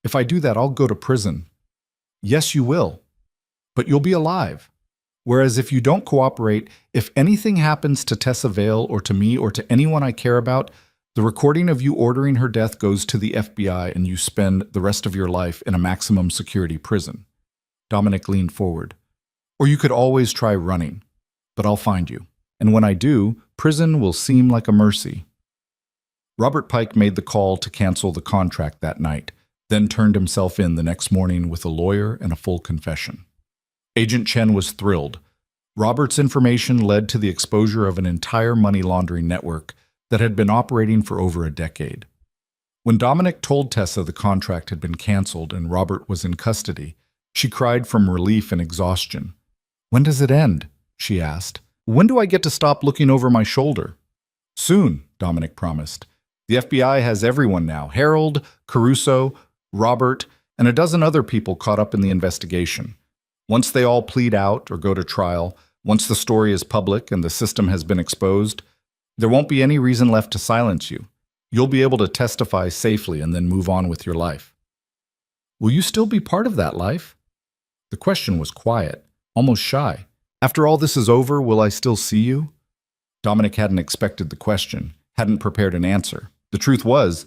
If I do that, I'll go to prison. Yes, you will, but you'll be alive. Whereas if you don't cooperate, if anything happens to Tessa Vale or to me or to anyone I care about, the recording of you ordering her death goes to the FBI and you spend the rest of your life in a maximum security prison. Dominic leaned forward. Or you could always try running, but I'll find you. And when I do, prison will seem like a mercy. Robert Pike made the call to cancel the contract that night, then turned himself in the next morning with a lawyer and a full confession. Agent Chen was thrilled. Robert's information led to the exposure of an entire money laundering network that had been operating for over a decade. When Dominic told Tessa the contract had been canceled and Robert was in custody, she cried from relief and exhaustion. "When does it end?" she asked. "When do I get to stop looking over my shoulder?" "Soon," Dominic promised. "The FBI has everyone now: Harold, Caruso, Robert, and a dozen other people caught up in the investigation. Once they all plead out or go to trial, once the story is public and the system has been exposed, there won't be any reason left to silence you. You'll be able to testify safely and then move on with your life." "Will you still be part of that life?" The question was quiet, almost shy. "After all this is over, will I still see you?" Dominic hadn't expected the question, hadn't prepared an answer. The truth was,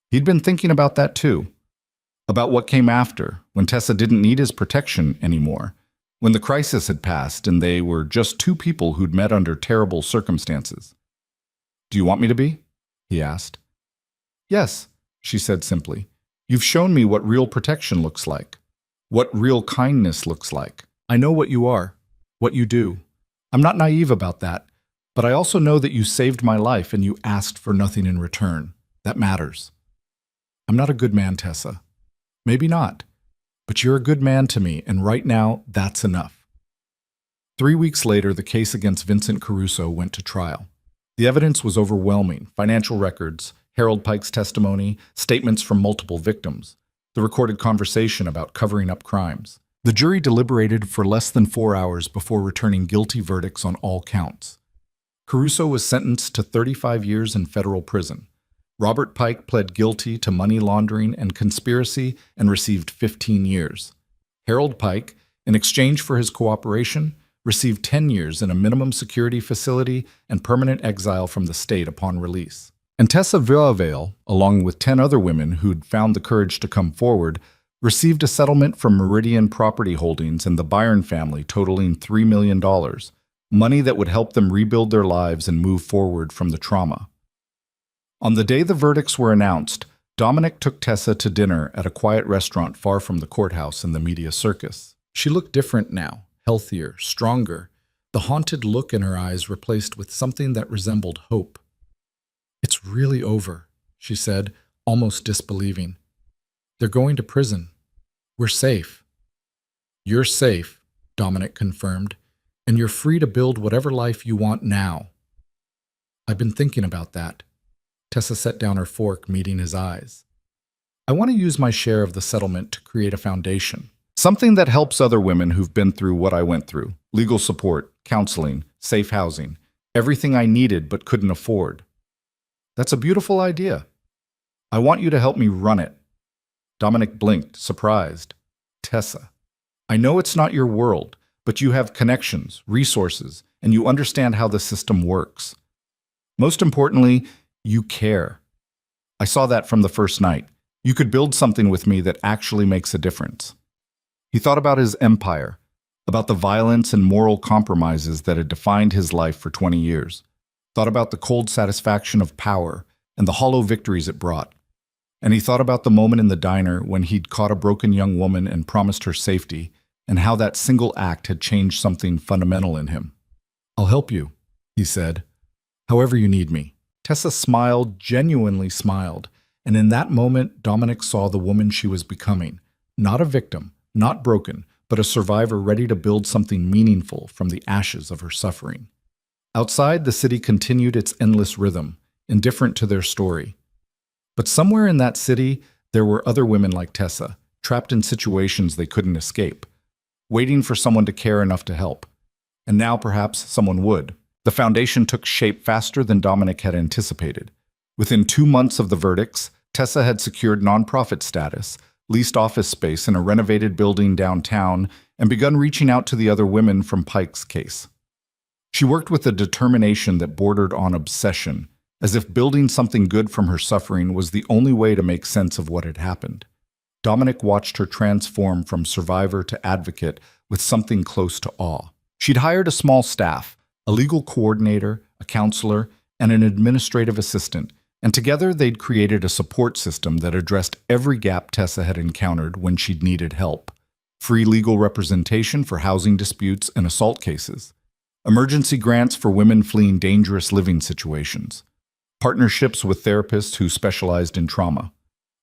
he'd been thinking about that too. About what came after, when Tessa didn't need his protection anymore, when the crisis had passed and they were just two people who'd met under terrible circumstances. "Do you want me to be?" he asked. "Yes," she said simply. "You've shown me what real protection looks like, what real kindness looks like. I know what you are, what you do. I'm not naive about that, but I also know that you saved my life and you asked for nothing in return. That matters. I'm not a good man, Tessa. Maybe not, but you're a good man to me, and right now, that's enough." 3 weeks later, the case against Vincent Caruso went to trial. The evidence was overwhelming: financial records, Harold Pike's testimony, statements from multiple victims, the recorded conversation about covering up crimes. The jury deliberated for less than 4 hours before returning guilty verdicts on all counts. Caruso was sentenced to 35 years in federal prison. Robert Pike pled guilty to money laundering and conspiracy and received 15 years. Harold Pike, in exchange for his cooperation, received 10 years in a minimum security facility and permanent exile from the state upon release. And Tessa Vale, along with 10 other women who'd found the courage to come forward, received a settlement from Meridian Property Holdings and the Byron family totaling $3 million, money that would help them rebuild their lives and move forward from the trauma. On the day the verdicts were announced, Dominic took Tessa to dinner at a quiet restaurant far from the courthouse and the media circus. She looked different now, healthier, stronger, the haunted look in her eyes replaced with something that resembled hope. "It's really over," she said, almost disbelieving. "They're going to prison. We're safe." "You're safe," Dominic confirmed, "and you're free to build whatever life you want now." "I've been thinking about that." Tessa set down her fork, meeting his eyes. "I want to use my share of the settlement to create a foundation. Something that helps other women who've been through what I went through. Legal support, counseling, safe housing. Everything I needed but couldn't afford." "That's a beautiful idea. I want you to help me run it." Dominic blinked, surprised. "Tessa, I know it's not your world, but you have connections, resources, and you understand how the system works. Most importantly, you care. I saw that from the first night. You could build something with me that actually makes a difference." He thought about his empire, about the violence and moral compromises that had defined his life for 20 years, thought about the cold satisfaction of power and the hollow victories it brought. And he thought about the moment in the diner when he'd caught a broken young woman and promised her safety, and how that single act had changed something fundamental in him. "I'll help you," he said, "however you need me." Tessa smiled, genuinely smiled, and in that moment Dominic saw the woman she was becoming, not a victim, not broken, but a survivor ready to build something meaningful from the ashes of her suffering. Outside, the city continued its endless rhythm, indifferent to their story. But somewhere in that city, there were other women like Tessa, trapped in situations they couldn't escape, waiting for someone to care enough to help. And now perhaps someone would. The foundation took shape faster than Dominic had anticipated. Within 2 months of the verdicts, Tessa had secured nonprofit status, leased office space in a renovated building downtown, and begun reaching out to the other women from Pike's case. She worked with a determination that bordered on obsession, as if building something good from her suffering was the only way to make sense of what had happened. Dominic watched her transform from survivor to advocate with something close to awe. She'd hired a small staff, a legal coordinator, a counselor, and an administrative assistant, and together they'd created a support system that addressed every gap Tessa had encountered when she'd needed help. Free legal representation for housing disputes and assault cases, emergency grants for women fleeing dangerous living situations, partnerships with therapists who specialized in trauma,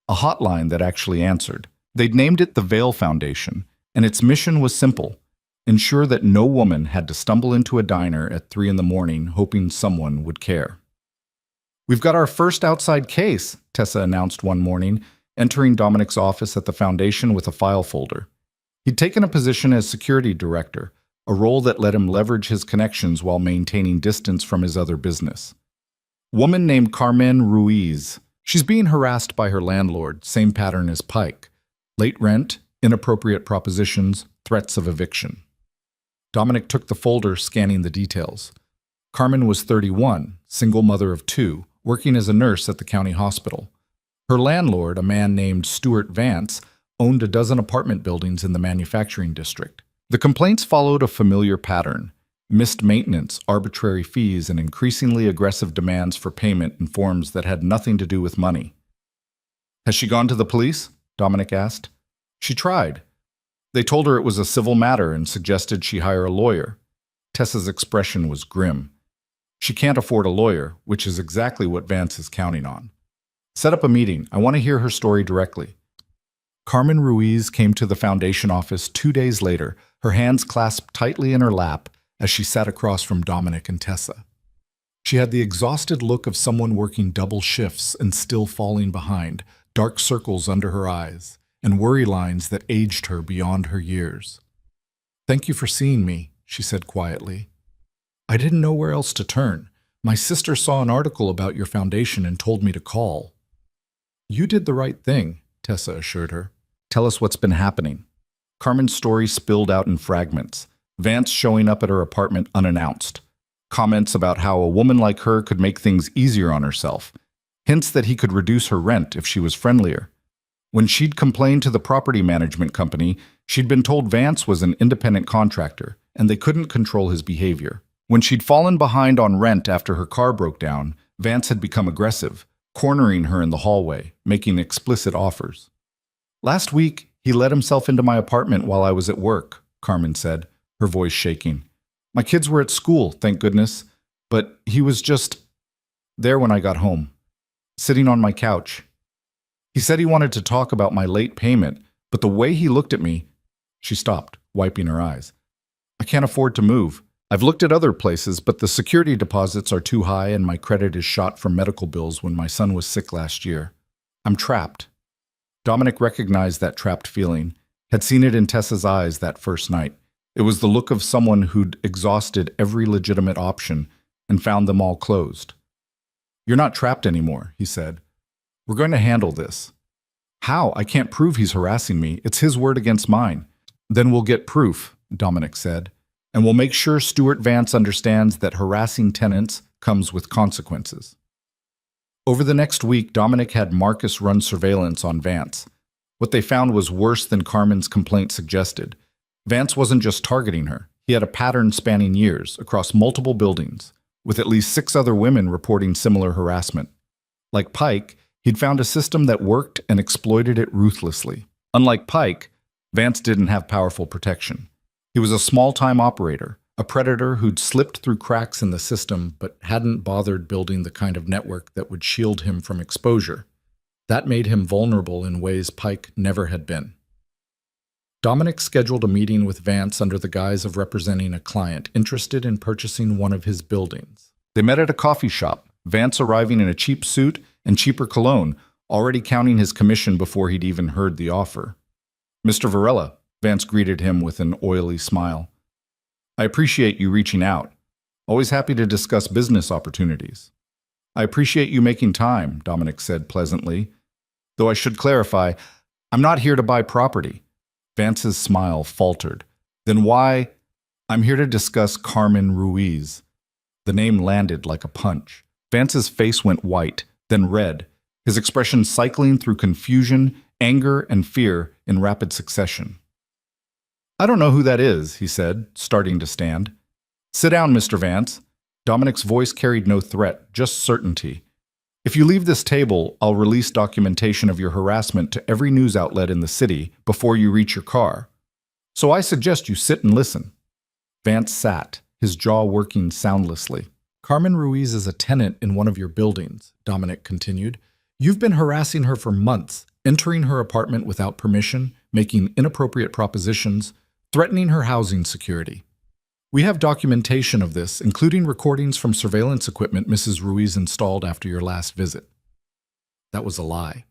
a hotline that actually answered. They'd named it the Veil Foundation, and its mission was simple: ensure that no woman had to stumble into a diner at 3 a.m. hoping someone would care. "We've got our first outside case," Tessa announced one morning, entering Dominic's office at the foundation with a file folder. He'd taken a position as security director, a role that let him leverage his connections while maintaining distance from his other business. Woman named Carmen Ruiz. She's being harassed by her landlord, same pattern as Pike. Late rent, inappropriate propositions, threats of eviction. Dominic took the folder, scanning the details. Carmen was 31, single mother of 2, working as a nurse at the county hospital. Her landlord, a man named Stuart Vance, owned a dozen apartment buildings in the manufacturing district. The complaints followed a familiar pattern: missed maintenance, arbitrary fees, and increasingly aggressive demands for payment in forms that had nothing to do with money. "Has she gone to the police?" Dominic asked. "She tried. They told her it was a civil matter and suggested she hire a lawyer." Tessa's expression was grim. "She can't afford a lawyer, which is exactly what Vance is counting on. Set up a meeting. I want to hear her story directly." Carmen Ruiz came to the foundation office 2 days later, her hands clasped tightly in her lap as she sat across from Dominic and Tessa. She had the exhausted look of someone working double shifts and still falling behind, dark circles under her eyes, and worry lines that aged her beyond her years. "Thank you for seeing me," she said quietly. "I didn't know where else to turn. My sister saw an article about your foundation and told me to call." "You did the right thing," Tessa assured her. "Tell us what's been happening." Carmen's story spilled out in fragments. Vance showing up at her apartment unannounced. Comments about how a woman like her could make things easier on herself. Hints that he could reduce her rent if she was friendlier. When she'd complained to the property management company, she'd been told Vance was an independent contractor, and they couldn't control his behavior. When she'd fallen behind on rent after her car broke down, Vance had become aggressive, cornering her in the hallway, making explicit offers. "Last week, he let himself into my apartment while I was at work," Carmen said, her voice shaking. "My kids were at school, thank goodness, but he was just there when I got home, sitting on my couch. He said he wanted to talk about my late payment, but the way he looked at me—" She stopped, wiping her eyes. "I can't afford to move. I've looked at other places, but the security deposits are too high and my credit is shot from medical bills when my son was sick last year. I'm trapped." Dominic recognized that trapped feeling, had seen it in Tessa's eyes that first night. It was the look of someone who'd exhausted every legitimate option and found them all closed. "You're not trapped anymore," he said. "We're going to handle this." "How? I can't prove he's harassing me. It's his word against mine." "Then we'll get proof," Dominic said, "and we'll make sure Stuart Vance understands that harassing tenants comes with consequences." Over the next week, Dominic had Marcus run surveillance on Vance. What they found was worse than Carmen's complaint suggested. Vance wasn't just targeting her. He had a pattern spanning years, across multiple buildings, with at least 6 other women reporting similar harassment. Like Pike, he'd found a system that worked and exploited it ruthlessly. Unlike Pike, Vance didn't have powerful protection. He was a small-time operator, a predator who'd slipped through cracks in the system but hadn't bothered building the kind of network that would shield him from exposure. That made him vulnerable in ways Pike never had been. Dominic scheduled a meeting with Vance under the guise of representing a client interested in purchasing one of his buildings. They met at a coffee shop, Vance arriving in a cheap suit and cheaper cologne, already counting his commission before he'd even heard the offer. "Mr. Varela," Vance greeted him with an oily smile. "I appreciate you reaching out. Always happy to discuss business opportunities." "I appreciate you making time," Dominic said pleasantly. "Though I should clarify, I'm not here to buy property. Vance's smile faltered. Then why? I'm here to discuss Carmen Ruiz. The name landed like a punch. Vance's face went white, then red, his expression cycling through confusion, anger, and fear in rapid succession. I don't know who that is, he said, starting to stand. Sit down, Mr. Vance. Dominic's voice carried no threat, just certainty. If you leave this table, I'll release documentation of your harassment to every news outlet in the city before you reach your car. So I suggest you sit and listen. Vance sat, his jaw working soundlessly. Carmen Ruiz is a tenant in one of your buildings, Dominic continued. You've been harassing her for months, entering her apartment without permission, making inappropriate propositions, threatening her housing security. We have documentation of this, including recordings from surveillance equipment Mrs. Ruiz installed after your last visit. That was a lie.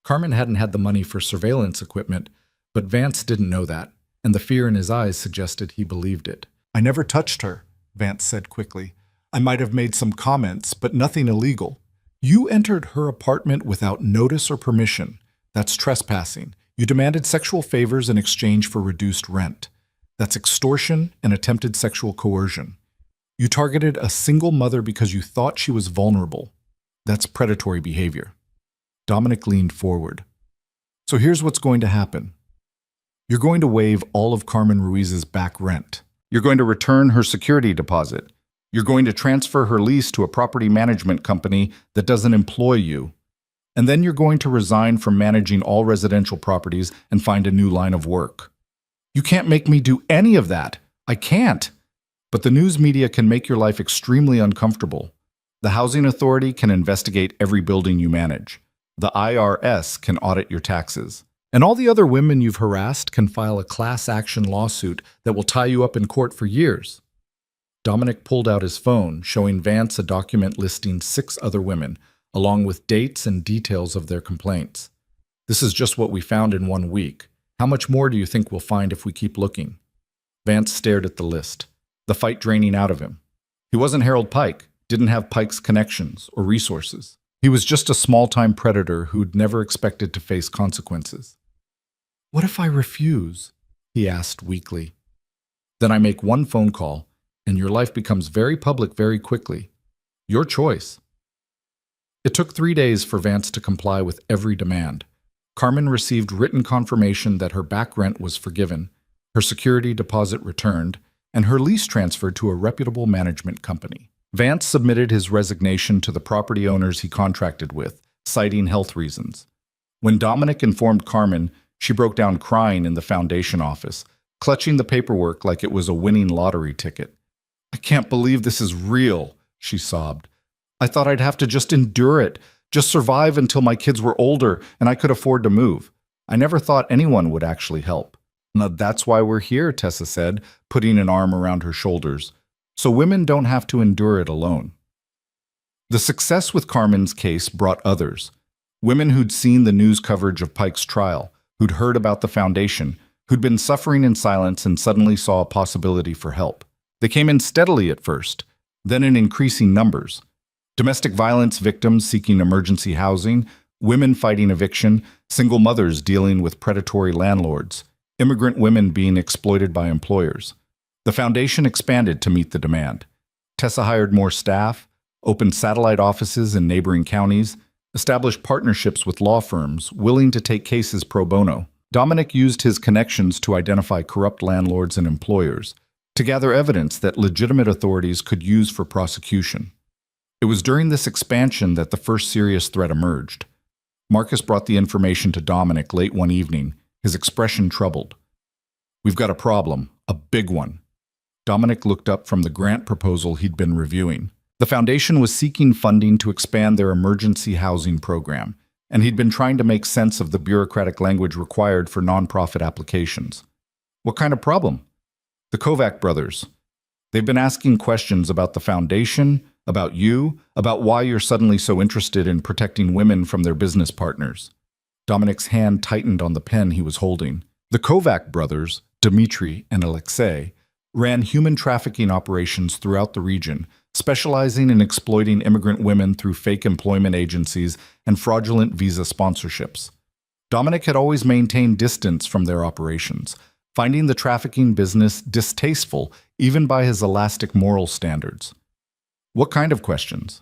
Carmen hadn't had the money for surveillance equipment, but Vance didn't know that, and the fear in his eyes suggested he believed it. I never touched her, Vance said quickly. I might have made some comments, but nothing illegal. You entered her apartment without notice or permission. That's trespassing. You demanded sexual favors in exchange for reduced rent. That's extortion and attempted sexual coercion. You targeted a single mother because you thought she was vulnerable. That's predatory behavior. Dominic leaned forward. So here's what's going to happen. You're going to waive all of Carmen Ruiz's back rent. You're going to return her security deposit. You're going to transfer her lease to a property management company that doesn't employ you. And then you're going to resign from managing all residential properties and find a new line of work. You can't make me do any of that. I can't. But the news media can make your life extremely uncomfortable. The housing authority can investigate every building you manage. The IRS can audit your taxes. And all the other women you've harassed can file a class action lawsuit that will tie you up in court for years. Dominic pulled out his phone, showing Vance a document listing 6 other women, along with dates and details of their complaints. This is just what we found in 1 week. How much more do you think we'll find if we keep looking? Vance stared at the list, the fight draining out of him. He wasn't Harold Pike, didn't have Pike's connections or resources. He was just a small-time predator who'd never expected to face consequences. What if I refuse? He asked weakly. Then I make 1 phone call, and your life becomes very public very quickly. Your choice. It took 3 days for Vance to comply with every demand. Carmen received written confirmation that her back rent was forgiven, her security deposit returned, and her lease transferred to a reputable management company. Vance submitted his resignation to the property owners he contracted with, citing health reasons. When Dominic informed Carmen, she broke down crying in the foundation office, clutching the paperwork like it was a winning lottery ticket. I can't believe this is real, she sobbed. I thought I'd have to just endure it, just survive until my kids were older and I could afford to move. I never thought anyone would actually help. Now, that's why we're here, Tessa said, putting an arm around her shoulders. So women don't have to endure it alone. The success with Carmen's case brought others. Women who'd seen the news coverage of Pike's trial, who'd heard about the foundation, who'd been suffering in silence and suddenly saw a possibility for help. They came in steadily at first, then in increasing numbers. Domestic violence victims seeking emergency housing, women fighting eviction, single mothers dealing with predatory landlords, immigrant women being exploited by employers. The foundation expanded to meet the demand. Tessa hired more staff, opened satellite offices in neighboring counties, established partnerships with law firms willing to take cases pro bono. Dominic used his connections to identify corrupt landlords and employers, to gather evidence that legitimate authorities could use for prosecution. It was during this expansion that the first serious threat emerged. Marcus brought the information to Dominic late one evening, his expression troubled. We've got a problem, a big one. Dominic looked up from the grant proposal he'd been reviewing. The foundation was seeking funding to expand their emergency housing program, and he'd been trying to make sense of the bureaucratic language required for nonprofit applications. What kind of problem? The Kovac brothers. They've been asking questions about the foundation, about you, about why you're suddenly so interested in protecting women from their business partners. Dominic's hand tightened on the pen he was holding. The Kovac brothers, Dmitry and Alexei, ran human trafficking operations throughout the region, specializing in exploiting immigrant women through fake employment agencies and fraudulent visa sponsorships. Dominic had always maintained distance from their operations, finding the trafficking business distasteful even by his elastic moral standards. What kind of questions?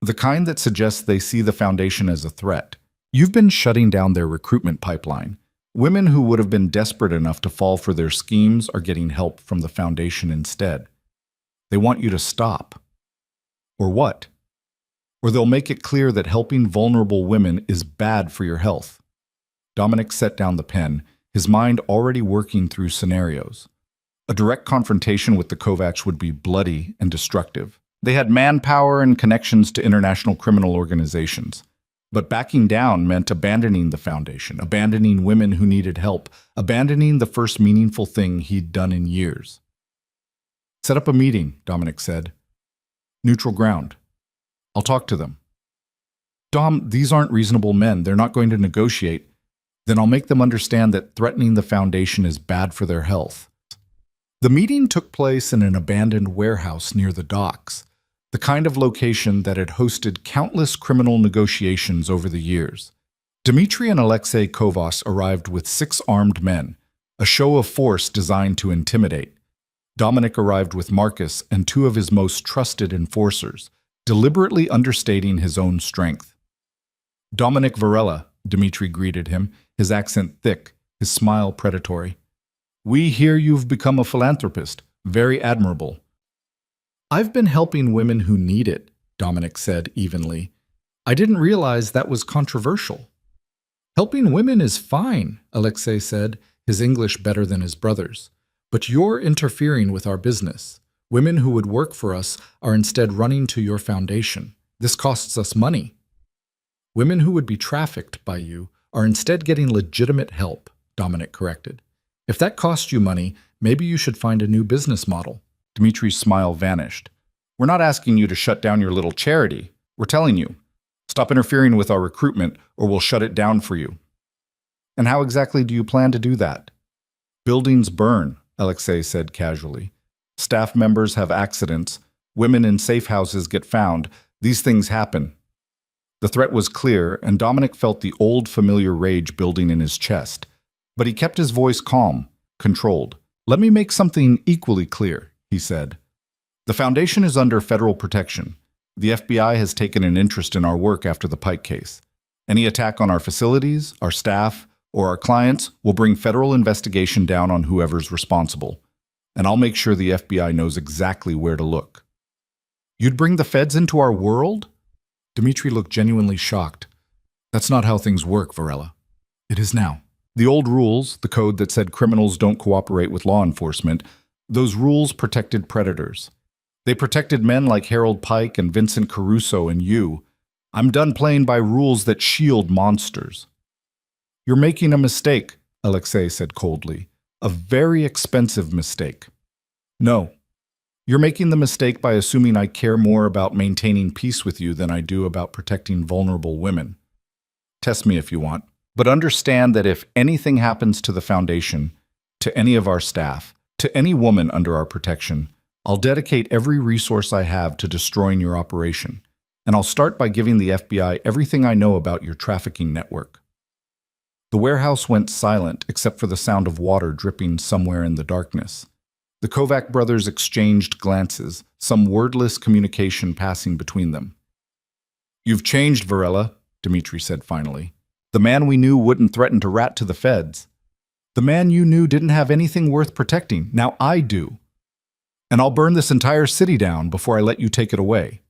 The kind that suggests they see the Foundation as a threat. You've been shutting down their recruitment pipeline. Women who would have been desperate enough to fall for their schemes are getting help from the Foundation instead. They want you to stop. Or what? Or they'll make it clear that helping vulnerable women is bad for your health. Dominic set down the pen, his mind already working through scenarios. A direct confrontation with the Kovacs would be bloody and destructive. They had manpower and connections to international criminal organizations. But backing down meant abandoning the Foundation, abandoning women who needed help, abandoning the first meaningful thing he'd done in years. Set up a meeting, Dominic said. Neutral ground. I'll talk to them. Dom, these aren't reasonable men. They're not going to negotiate. Then I'll make them understand that threatening the Foundation is bad for their health. The meeting took place in an abandoned warehouse near the docks, the kind of location that had hosted countless criminal negotiations over the years. Dmitry and Alexei Kovas arrived with 6 armed men, a show of force designed to intimidate. Dominic arrived with Marcus and 2 of his most trusted enforcers, deliberately understating his own strength. Dominic Varela, Dmitry greeted him, his accent thick, his smile predatory. We hear you've become a philanthropist. Very admirable. I've been helping women who need it, Dominic said evenly. I didn't realize that was controversial. Helping women is fine, Alexei said, his English better than his brother's. But you're interfering with our business. Women who would work for us are instead running to your foundation. This costs us money. Women who would be trafficked by you are instead getting legitimate help, Dominic corrected. If that costs you money, maybe you should find a new business model. Dmitry's smile vanished. We're not asking you to shut down your little charity. We're telling you, stop interfering with our recruitment or we'll shut it down for you. And how exactly do you plan to do that? Buildings burn, Alexei said casually. Staff members have accidents. Women in safe houses get found. These things happen. The threat was clear, and Dominic felt the old familiar rage building in his chest. But he kept his voice calm, controlled. Let me make something equally clear, he said. The Foundation is under federal protection. The FBI has taken an interest in our work after the Pike case. Any attack on our facilities, our staff, or our clients will bring federal investigation down on whoever's responsible. And I'll make sure the FBI knows exactly where to look. You'd bring the feds into our world? Dmitry looked genuinely shocked. That's not how things work, Varela. It is now. The old rules, the code that said criminals don't cooperate with law enforcement, those rules protected predators. They protected men like Harold Pike and Vincent Caruso and you. I'm done playing by rules that shield monsters. You're making a mistake, Alexei said coldly. A very expensive mistake. No. You're making the mistake by assuming I care more about maintaining peace with you than I do about protecting vulnerable women. Test me if you want, but understand that if anything happens to the Foundation, to any of our staff, to any woman under our protection, I'll dedicate every resource I have to destroying your operation, and I'll start by giving the FBI everything I know about your trafficking network. The warehouse went silent except for the sound of water dripping somewhere in the darkness. The Kovac brothers exchanged glances, some wordless communication passing between them. You've changed, Varela, Dmitry said finally. The man we knew wouldn't threaten to rat to the feds. The man you knew didn't have anything worth protecting. Now I do. And I'll burn this entire city down before I let you take it away.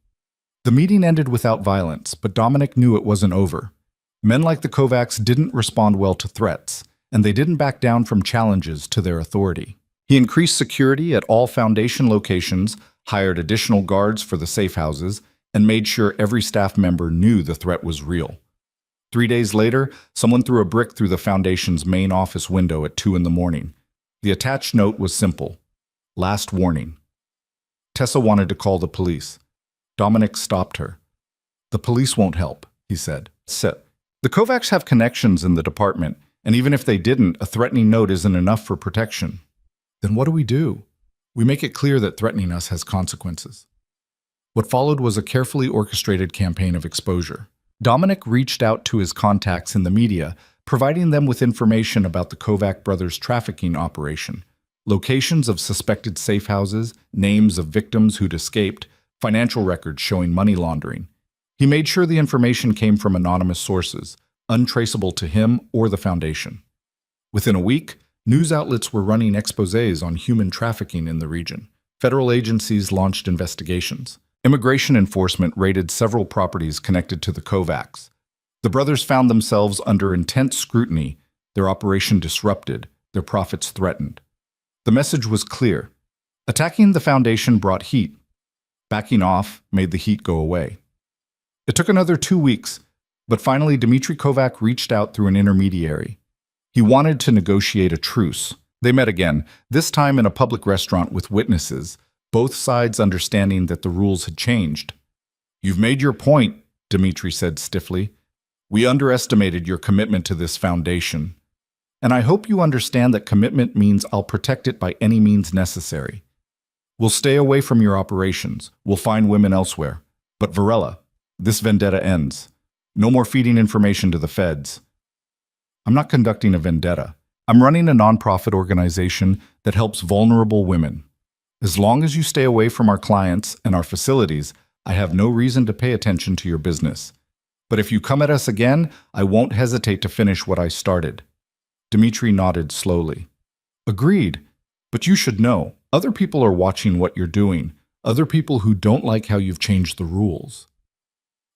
The meeting ended without violence, but Dominic knew it wasn't over. Men like the Kovacs didn't respond well to threats, and they didn't back down from challenges to their authority. He increased security at all Foundation locations, hired additional guards for the safe houses, and made sure every staff member knew the threat was real. 3 days later, someone threw a brick through the Foundation's main office window at 2 a.m. The attached note was simple. Last warning. Tessa wanted to call the police. Dominic stopped her. The police won't help, he said. The Kovacs have connections in the department, and even if they didn't, a threatening note isn't enough for protection. Then what do? We make it clear that threatening us has consequences. What followed was a carefully orchestrated campaign of exposure. Dominic reached out to his contacts in the media, providing them with information about the Kovac brothers' trafficking operation, locations of suspected safe houses, names of victims who'd escaped, financial records showing money laundering. He made sure the information came from anonymous sources, untraceable to him or the Foundation. Within a week, news outlets were running exposés on human trafficking in the region. Federal agencies launched investigations. Immigration enforcement raided several properties connected to the Kovacs. The brothers found themselves under intense scrutiny, their operation disrupted, their profits threatened. The message was clear. Attacking the Foundation brought heat. Backing off made the heat go away. It took another 2 weeks, but finally Dmitry Kovac reached out through an intermediary. He wanted to negotiate a truce. They met again, this time in a public restaurant with witnesses, both sides understanding that the rules had changed. "You've made your point," Dmitry said stiffly. "We underestimated your commitment to this foundation. And I hope you understand that commitment means I'll protect it by any means necessary. We'll stay away from your operations. We'll find women elsewhere. But Varela, this vendetta ends. No more feeding information to the feds." "I'm not conducting a vendetta. I'm running a nonprofit organization that helps vulnerable women. As long as you stay away from our clients and our facilities, I have no reason to pay attention to your business. But if you come at us again, I won't hesitate to finish what I started." Dmitry nodded slowly. "Agreed. But you should know, other people are watching what you're doing, other people who don't like how you've changed the rules.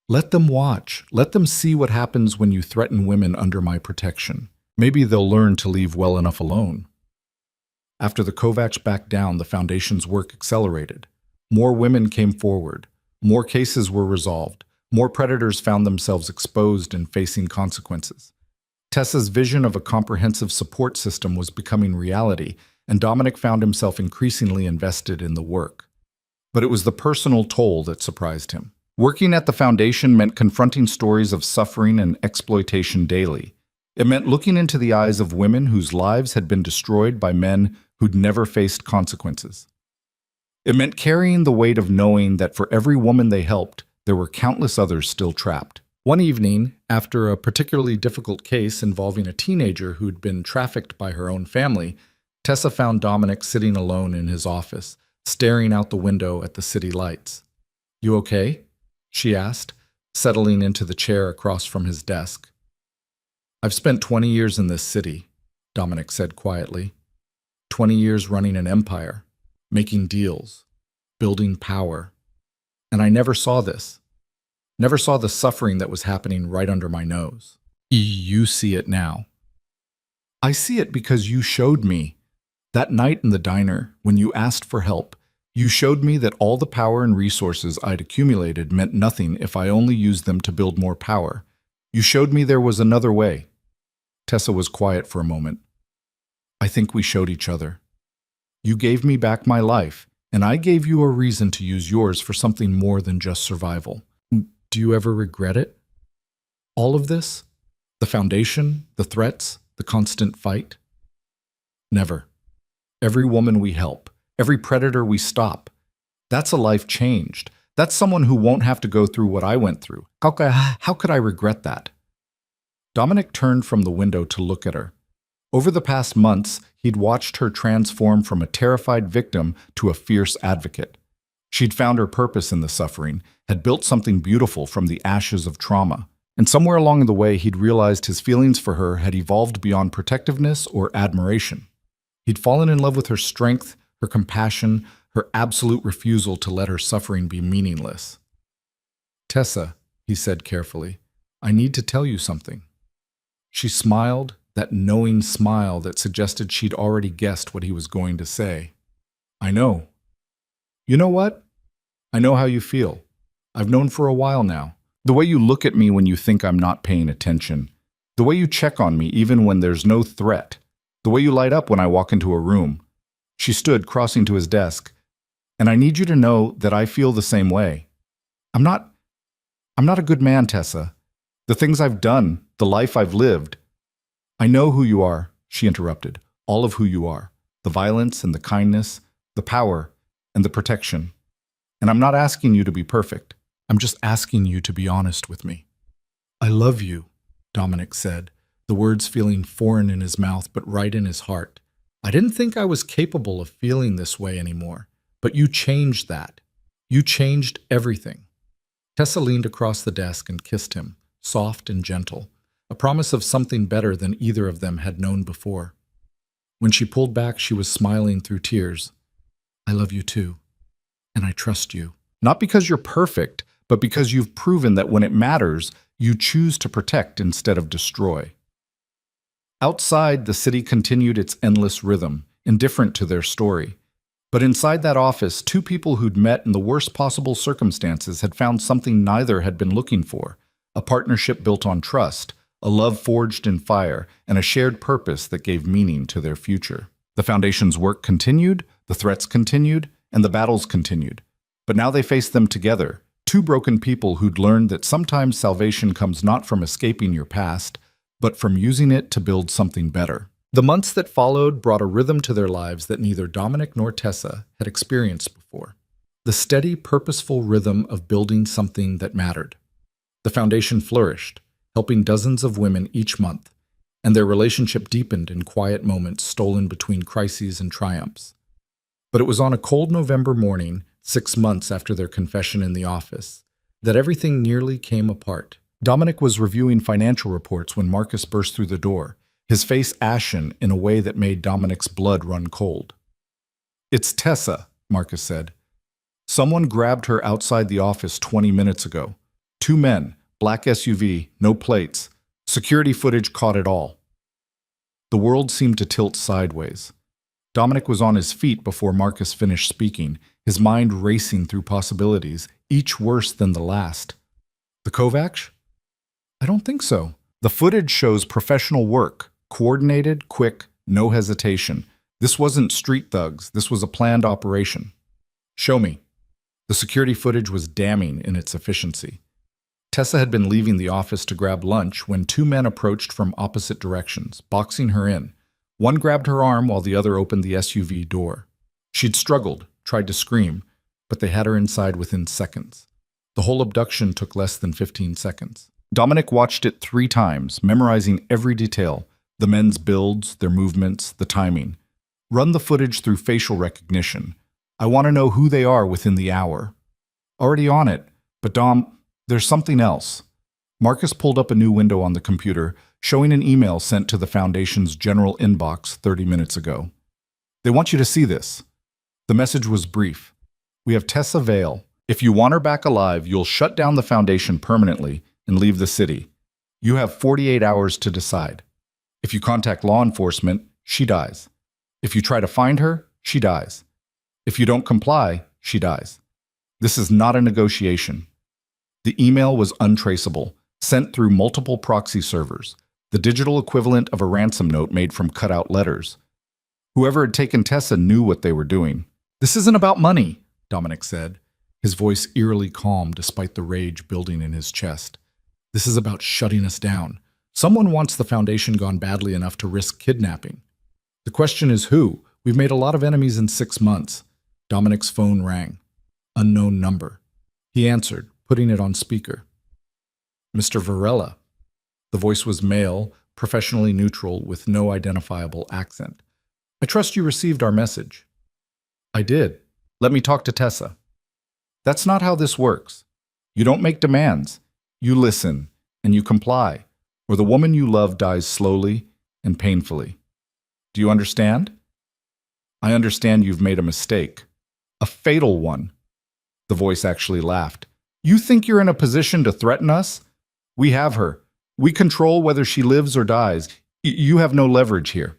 Let them watch. Let them see what happens when you threaten women under my protection. Maybe they'll learn to leave well enough alone." After the Kovacs backed down, the Foundation's work accelerated. More women came forward. More cases were resolved. More predators found themselves exposed and facing consequences. Tessa's vision of a comprehensive support system was becoming reality, and Dominic found himself increasingly invested in the work. But it was the personal toll that surprised him. Working at the Foundation meant confronting stories of suffering and exploitation daily. It meant looking into the eyes of women whose lives had been destroyed by men who'd never faced consequences. It meant carrying the weight of knowing that for every woman they helped, there were countless others still trapped. One evening, after a particularly difficult case involving a teenager who'd been trafficked by her own family, Tessa found Dominic sitting alone in his office, staring out the window at the city lights. "You okay?" she asked, settling into the chair across from his desk. "I've spent 20 years in this city," Dominic said quietly. 20 years running an empire, making deals, building power. And I never saw this. Never saw the suffering that was happening right under my nose. You see it now. I see it because you showed me. That night in the diner, when you asked for help, you showed me that all the power and resources I'd accumulated meant nothing if I only used them to build more power. You showed me there was another way." Tessa was quiet for a moment. "I think we showed each other. You gave me back my life, and I gave you a reason to use yours for something more than just survival. Do you ever regret it? All of this? The Foundation, the threats, the constant fight?" "Never. Every woman we help, every predator we stop, that's a life changed. That's someone who won't have to go through what I went through. How could I regret that?" Dominic turned from the window to look at her. Over the past months, he'd watched her transform from a terrified victim to a fierce advocate. She'd found her purpose in the suffering, had built something beautiful from the ashes of trauma. And somewhere along the way, he'd realized his feelings for her had evolved beyond protectiveness or admiration. He'd fallen in love with her strength, her compassion, her absolute refusal to let her suffering be meaningless. "Tessa," he said carefully, "I need to tell you something." She smiled, that knowing smile that suggested she'd already guessed what he was going to say. "I know. You know what? I know how you feel. I've known for a while now. The way you look at me when you think I'm not paying attention. The way you check on me even when there's no threat. The way you light up when I walk into a room." She stood, crossing to his desk. "And I need you to know that I feel the same way. I'm not a good man, Tessa. The things I've done, the life I've lived." "I know who you are," she interrupted. "All of who you are. The violence and the kindness, the power and the protection. And I'm not asking you to be perfect. I'm just asking you to be honest with me." "I love you," Dominic said, the words feeling foreign in his mouth but right in his heart. I didn't think I was capable of feeling this way anymore, but you changed that. You changed everything. Tessa leaned across the desk and kissed him, soft and gentle, a promise of something better than either of them had known before. When she pulled back, she was smiling through tears. I love you too, and I trust you. Not because you're perfect, but because you've proven that when it matters, you choose to protect instead of destroy. Outside, the city continued its endless rhythm, indifferent to their story. But inside that office, two people who'd met in the worst possible circumstances had found something neither had been looking for: a partnership built on trust, a love forged in fire, and a shared purpose that gave meaning to their future. The Foundation's work continued, the threats continued, and the battles continued. But now they faced them together, two broken people who'd learned that sometimes salvation comes not from escaping your past, but from using it to build something better. The months that followed brought a rhythm to their lives that neither Dominic nor Tessa had experienced before. The steady, purposeful rhythm of building something that mattered. The Foundation flourished, helping dozens of women each month, and their relationship deepened in quiet moments stolen between crises and triumphs. But it was on a cold November morning, 6 months after their confession in the office, that everything nearly came apart. Dominic was reviewing financial reports when Marcus burst through the door, his face ashen in a way that made Dominic's blood run cold. It's Tessa, Marcus said. Someone grabbed her outside the office 20 minutes ago. 2 men, black SUV, no plates. Security footage caught it all. The world seemed to tilt sideways. Dominic was on his feet before Marcus finished speaking, his mind racing through possibilities, each worse than the last. The Kovacs? I don't think so. The footage shows professional work, coordinated, quick, no hesitation. This wasn't street thugs, this was a planned operation. Show me. The security footage was damning in its efficiency. Tessa had been leaving the office to grab lunch when 2 men approached from opposite directions, boxing her in. One grabbed her arm while the other opened the SUV door. She'd struggled, tried to scream, but they had her inside within seconds. The whole abduction took less than 15 seconds. Dominic watched it 3 times, memorizing every detail: the men's builds, their movements, the timing. Run the footage through facial recognition. I want to know who they are within the hour. Already on it, but Dom, there's something else. Marcus pulled up a new window on the computer, showing an email sent to the Foundation's general inbox 30 minutes ago. They want you to see this. The message was brief. We have Tessa Vale. If you want her back alive, you'll shut down the Foundation permanently and leave the city. You have 48 hours to decide. If you contact law enforcement, she dies. If you try to find her, she dies. If you don't comply, she dies. This is not a negotiation. The email was untraceable, sent through multiple proxy servers, the digital equivalent of a ransom note made from cut-out letters. Whoever had taken Tessa knew what they were doing. This isn't about money, Dominic said, his voice eerily calm despite the rage building in his chest. This is about shutting us down. Someone wants the Foundation gone badly enough to risk kidnapping. The question is who? We've made a lot of enemies in 6 months. Dominic's phone rang. Unknown number. He answered, putting it on speaker. Mr. Varela. The voice was male, professionally neutral, with no identifiable accent. I trust you received our message. I did. Let me talk to Tessa. That's not how this works. You don't make demands. You listen, and you comply, or the woman you love dies slowly and painfully. Do you understand? I understand you've made a mistake. A fatal one. The voice actually laughed. You think you're in a position to threaten us? We have her. We control whether she lives or dies. You have no leverage here.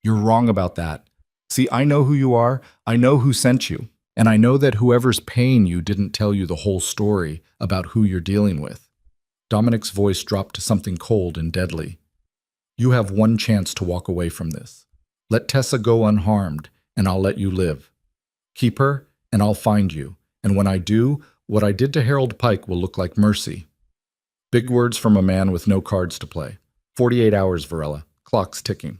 You're wrong about that. See, I know who you are. I know who sent you. And I know that whoever's paying you didn't tell you the whole story about who you're dealing with. Dominic's voice dropped to something cold and deadly. You have one chance to walk away from this. Let Tessa go unharmed, and I'll let you live. Keep her, and I'll find you. And when I do, what I did to Harold Pike will look like mercy. Big words from a man with no cards to play. 48 hours, Varela. Clock's ticking.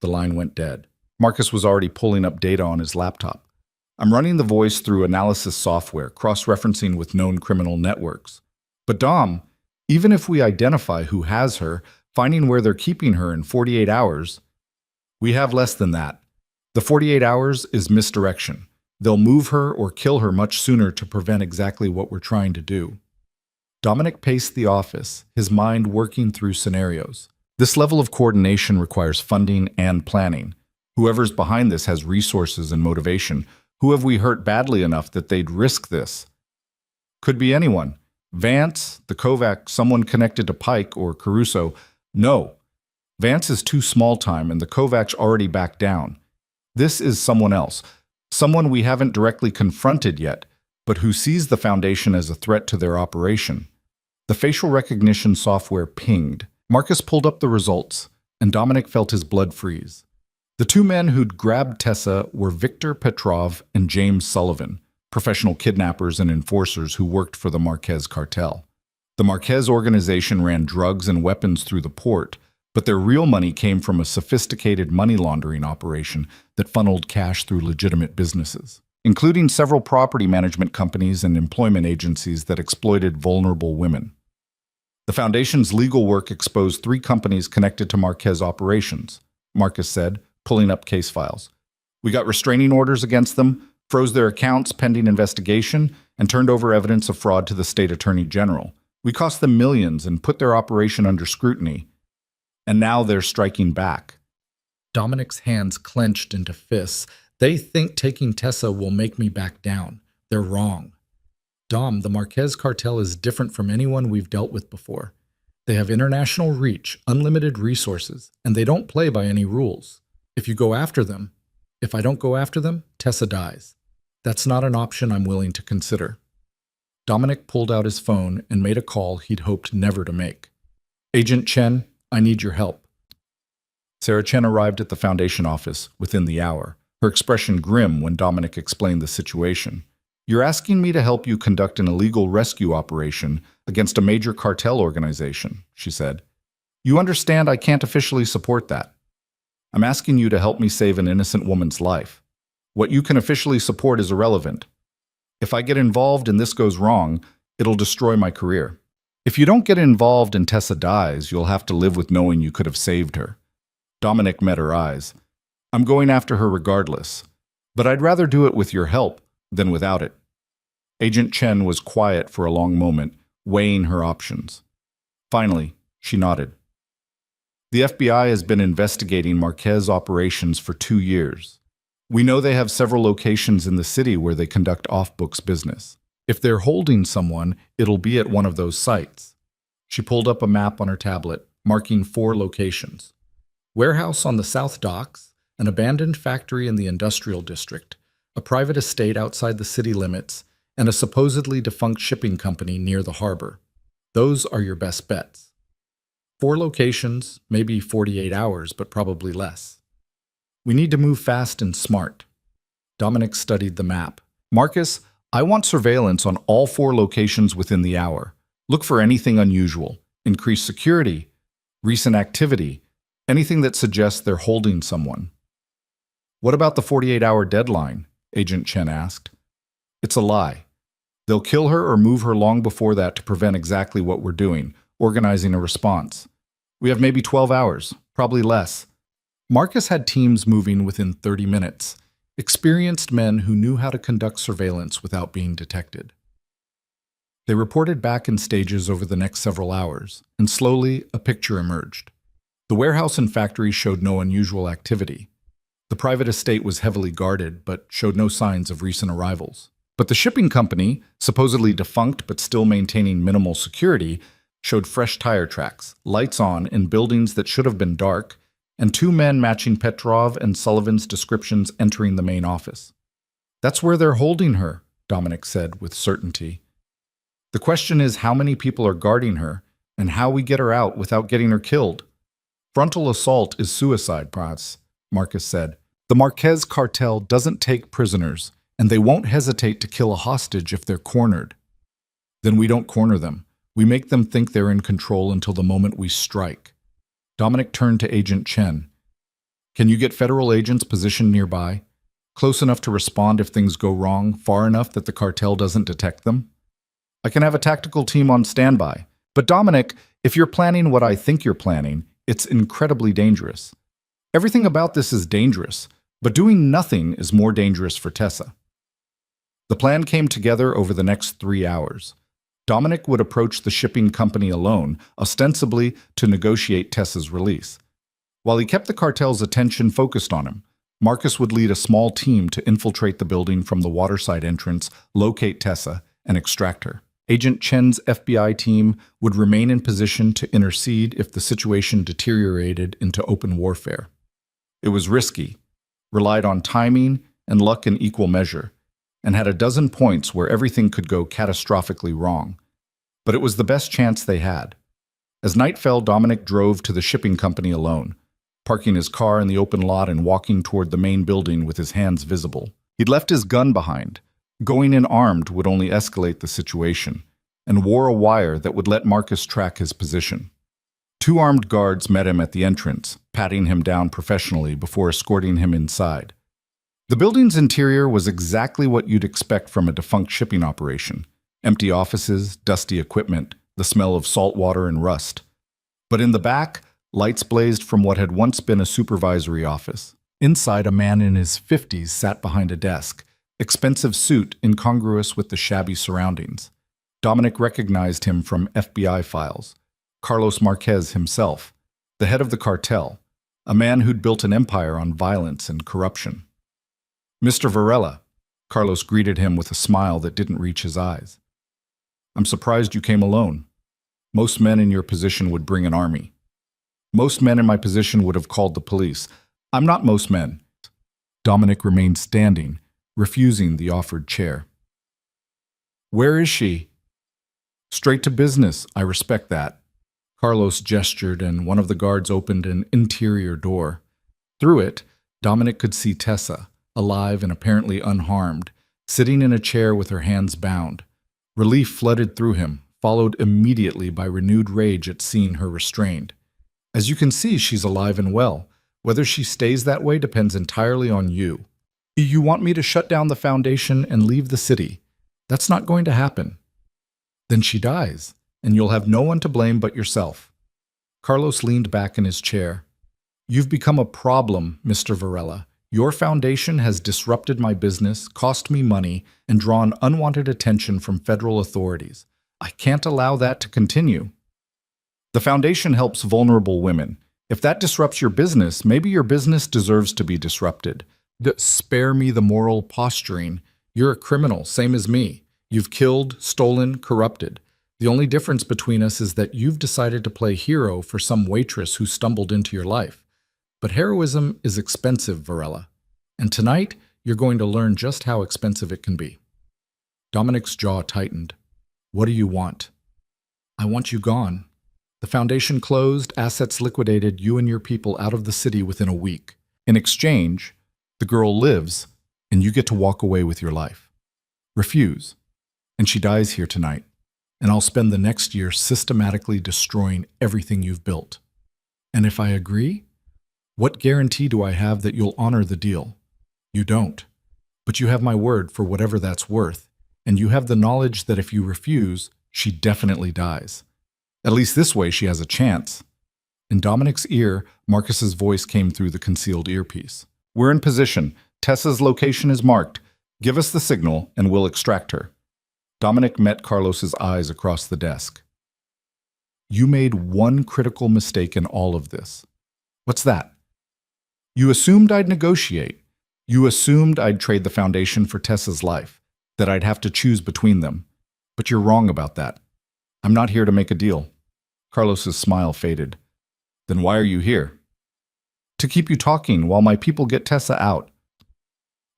The line went dead. Marcus was already pulling up data on his laptop. I'm running the voice through analysis software, cross-referencing with known criminal networks. But Dom, even if we identify who has her, Finding where they're keeping her in 48 hours. We have less than that. The 48 hours is misdirection. They'll move her or kill her much sooner to prevent exactly what we're trying to do. Dominic paced the office, his mind working through scenarios. This level of coordination requires funding and planning. Whoever's behind this has resources and motivation. Who have we hurt badly enough that they'd risk this? Could be anyone. Vance, the Kovac, someone connected to Pike or Caruso. No. Vance is too small time and the Kovac's already backed down. This is someone else. Someone we haven't directly confronted yet, but who sees the Foundation as a threat to their operation. The facial recognition software pinged. Marcus pulled up the results, and Dominic felt his blood freeze. The two men who'd grabbed Tessa were Victor Petrov and James Sullivan, professional kidnappers and enforcers who worked for the Marquez cartel. The Marquez organization ran drugs and weapons through the port, but their real money came from a sophisticated money laundering operation that funneled cash through legitimate businesses, including several property management companies and employment agencies that exploited vulnerable women. The Foundation's legal work exposed 3 companies connected to Marquez operations, Marcus said, pulling up case files. We got restraining orders against them, froze their accounts pending investigation, and turned over evidence of fraud to the state attorney general. We cost them millions and put their operation under scrutiny. And now they're striking back. Dominic's hands clenched into fists. They think taking Tessa will make me back down. They're wrong. Dom, the Marquez cartel is different from anyone we've dealt with before. They have international reach, unlimited resources, and they don't play by any rules. If you go after them, if I don't go after them, Tessa dies. That's not an option I'm willing to consider. Dominic pulled out his phone and made a call he'd hoped never to make. Agent Chen, I need your help. Sarah Chen arrived at the Foundation office within the hour, her expression grim when Dominic explained the situation. You're asking me to help you conduct an illegal rescue operation against a major cartel organization, she said. You understand I can't officially support that. I'm asking you to help me save an innocent woman's life. What you can officially support is irrelevant. If I get involved and this goes wrong, it'll destroy my career. If you don't get involved and Tessa dies, you'll have to live with knowing you could have saved her. Dominic met her eyes. I'm going after her regardless, but I'd rather do it with your help than without it. Agent Chen was quiet for a long moment, weighing her options. Finally, she nodded. The FBI has been investigating Marquez operations for 2 years. We know they have several locations in the city where they conduct off-books business. If they're holding someone, it'll be at one of those sites. She pulled up a map on her tablet, marking 4 locations. Warehouse on the South Docks, an abandoned factory in the industrial district, a private estate outside the city limits, and a supposedly defunct shipping company near the harbor. Those are your best bets. 4 locations, maybe 48 hours, but probably less. We need to move fast and smart. Dominic studied the map. Marcus, I want surveillance on all 4 locations within the hour. Look for anything unusual, increased security, recent activity, anything that suggests they're holding someone. What about the 48-hour deadline? Agent Chen asked. It's a lie. They'll kill her or move her long before that to prevent exactly what we're doing, organizing a response. We have maybe 12 hours, probably less. Marcus had teams moving within 30 minutes, experienced men who knew how to conduct surveillance without being detected. They reported back in stages over the next several hours, and slowly a picture emerged. The warehouse and factory showed no unusual activity. The private estate was heavily guarded, but showed no signs of recent arrivals. But the shipping company, supposedly defunct but still maintaining minimal security, showed fresh tire tracks, lights on in buildings that should have been dark, and 2 men matching Petrov and Sullivan's descriptions entering the main office. That's where they're holding her, Dominic said with certainty. The question is how many people are guarding her, and how we get her out without getting her killed. Frontal assault is suicide, Pras, Marcus said. The Marquez cartel doesn't take prisoners, and they won't hesitate to kill a hostage if they're cornered. Then we don't corner them. We make them think they're in control until the moment we strike. Dominic turned to Agent Chen. Can you get federal agents positioned nearby, close enough to respond if things go wrong, far enough that the cartel doesn't detect them? I can have a tactical team on standby, But Dominic, if you're planning what I think you're planning, it's incredibly dangerous. Everything about this is dangerous, but doing nothing is more dangerous for Tessa. The plan came together over the next 3 hours. Dominic would approach the shipping company alone, ostensibly to negotiate Tessa's release. While he kept the cartel's attention focused on him, Marcus would lead a small team to infiltrate the building from the waterside entrance, locate Tessa, and extract her. Agent Chen's FBI team would remain in position to intercede if the situation deteriorated into open warfare. It was risky, relied on timing and luck in equal measure, and had a dozen points where everything could go catastrophically wrong. But it was the best chance they had. As night fell, Dominic drove to the shipping company alone, parking his car in the open lot and walking toward the main building with his hands visible. He'd left his gun behind. Going in armed would only escalate the situation, and wore a wire that would let Marcus track his position. 2 armed guards met him at the entrance, patting him down professionally before escorting him inside. The building's interior was exactly what you'd expect from a defunct shipping operation. Empty offices, dusty equipment, the smell of salt water and rust. But in the back, lights blazed from what had once been a supervisory office. Inside, a man in his 50s sat behind a desk, expensive suit incongruous with the shabby surroundings. Dominic recognized him from FBI files. Carlos Marquez himself, the head of the cartel, a man who'd built an empire on violence and corruption. "Mr. Varela," Carlos greeted him with a smile that didn't reach his eyes. "I'm surprised you came alone. Most men in your position would bring an army. Most men in my position would have called the police. I'm not most men." Dominic remained standing, refusing the offered chair. "Where is she?" "Straight to business. I respect that." Carlos gestured, and one of the guards opened an interior door. Through it, Dominic could see Tessa, alive and apparently unharmed, sitting in a chair with her hands bound. Relief flooded through him, followed immediately by renewed rage at seeing her restrained. "As you can see, she's alive and well. Whether she stays that way depends entirely on you. You want me to shut down the foundation and leave the city. That's not going to happen. Then she dies, and you'll have no one to blame but yourself." Carlos leaned back in his chair. "You've become a problem, Mr. Varela. Your foundation has disrupted my business, cost me money, and drawn unwanted attention from federal authorities. I can't allow that to continue." "The foundation helps vulnerable women. If that disrupts your business, maybe your business deserves to be disrupted. Spare me the moral posturing. You're a criminal, same as me. You've killed, stolen, corrupted. The only difference between us is that you've decided to play hero for some waitress who stumbled into your life. But heroism is expensive, Varela. And tonight, you're going to learn just how expensive it can be." Dominic's jaw tightened. "What do you want?" "I want you gone. The foundation closed, assets liquidated, you and your people out of the city within a week. In exchange, the girl lives, and you get to walk away with your life. Refuse, and she dies here tonight, and I'll spend the next year systematically destroying everything you've built. And if I agree, what guarantee do I have that you'll honor the deal? You don't, but you have my word for whatever that's worth, and you have the knowledge that if you refuse, she definitely dies. At least this way she has a chance." In Dominic's ear, Marcus's voice came through the concealed earpiece. "We're in position. Tessa's location is marked. Give us the signal, and we'll extract her." Dominic met Carlos's eyes across the desk. "You made one critical mistake in all of this." "What's that?" "You assumed I'd negotiate. You assumed I'd trade the foundation for Tessa's life, that I'd have to choose between them. But you're wrong about that. I'm not here to make a deal." Carlos's smile faded. "Then why are you here?" "To keep you talking while my people get Tessa out."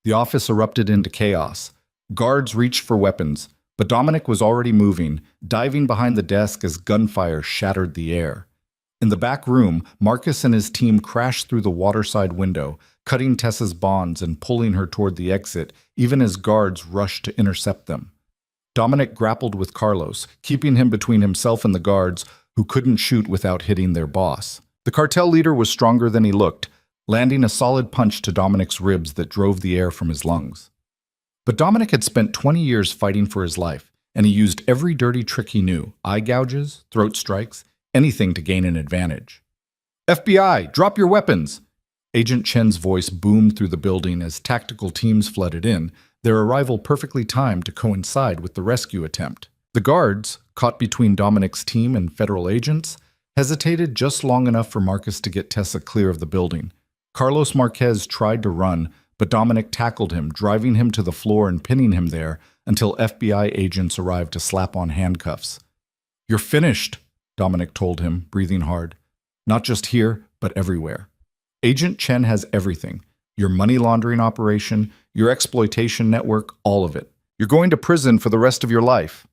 The office erupted into chaos. Guards reached for weapons, but Dominic was already moving, diving behind the desk as gunfire shattered the air. In the back room, Marcus and his team crashed through the waterside window, cutting Tessa's bonds and pulling her toward the exit, even as guards rushed to intercept them. Dominic grappled with Carlos, keeping him between himself and the guards, who couldn't shoot without hitting their boss. The cartel leader was stronger than he looked, landing a solid punch to Dominic's ribs that drove the air from his lungs. But Dominic had spent 20 years fighting for his life, and he used every dirty trick he knew, eye gouges, throat strikes, anything to gain an advantage. FBI, drop your weapons! Agent Chen's voice boomed through the building as tactical teams flooded in, their arrival perfectly timed to coincide with the rescue attempt. The guards, caught between Dominic's team and federal agents, hesitated just long enough for Marcus to get Tessa clear of the building. Carlos Marquez tried to run, but Dominic tackled him, driving him to the floor and pinning him there until FBI agents arrived to slap on handcuffs. "You're finished," Dominic told him, breathing hard. "Not just here, but everywhere. Agent Chen has everything. Your money laundering operation, your exploitation network, all of it. You're going to prison for the rest of your life."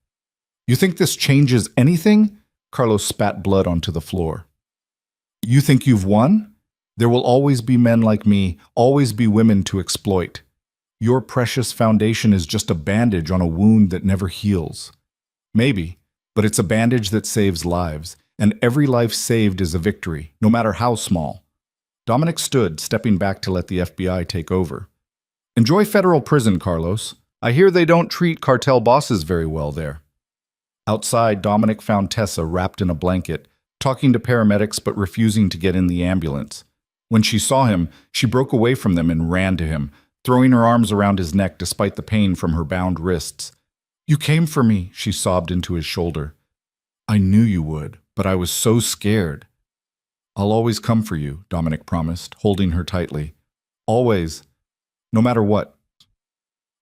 "You think this changes anything?" Carlos spat blood onto the floor. "You think you've won? There will always be men like me, always be women to exploit. Your precious foundation is just a bandage on a wound that never heals. Maybe, but it's a bandage that saves lives, and every life saved is a victory, no matter how small." Dominic stood, stepping back to let the FBI take over. "Enjoy federal prison, Carlos. I hear they don't treat cartel bosses very well there." Outside, Dominic found Tessa wrapped in a blanket, talking to paramedics but refusing to get in the ambulance. When she saw him, she broke away from them and ran to him, throwing her arms around his neck despite the pain from her bound wrists. "You came for me," she sobbed into his shoulder. "I knew you would, but I was so scared." "I'll always come for you," Dominic promised, holding her tightly. "Always. No matter what.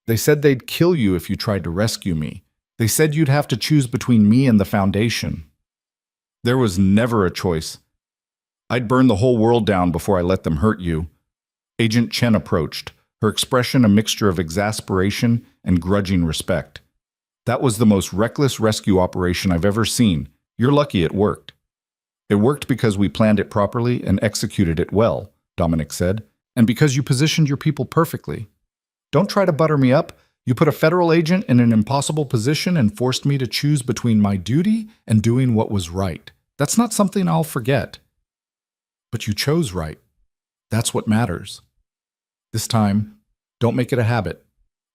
They said they'd kill you if you tried to rescue me. They said you'd have to choose between me and the Foundation. There was never a choice. I'd burn the whole world down before I let them hurt you." Agent Chen approached, her expression a mixture of exasperation and grudging respect. "That was the most reckless rescue operation I've ever seen. You're lucky it worked." "It worked because we planned it properly and executed it well," Dominic said, "and because you positioned your people perfectly. Don't try to butter me up. You put a federal agent in an impossible position and forced me to choose between my duty and doing what was right. That's not something I'll forget. But you chose right. That's what matters. This time, don't make it a habit."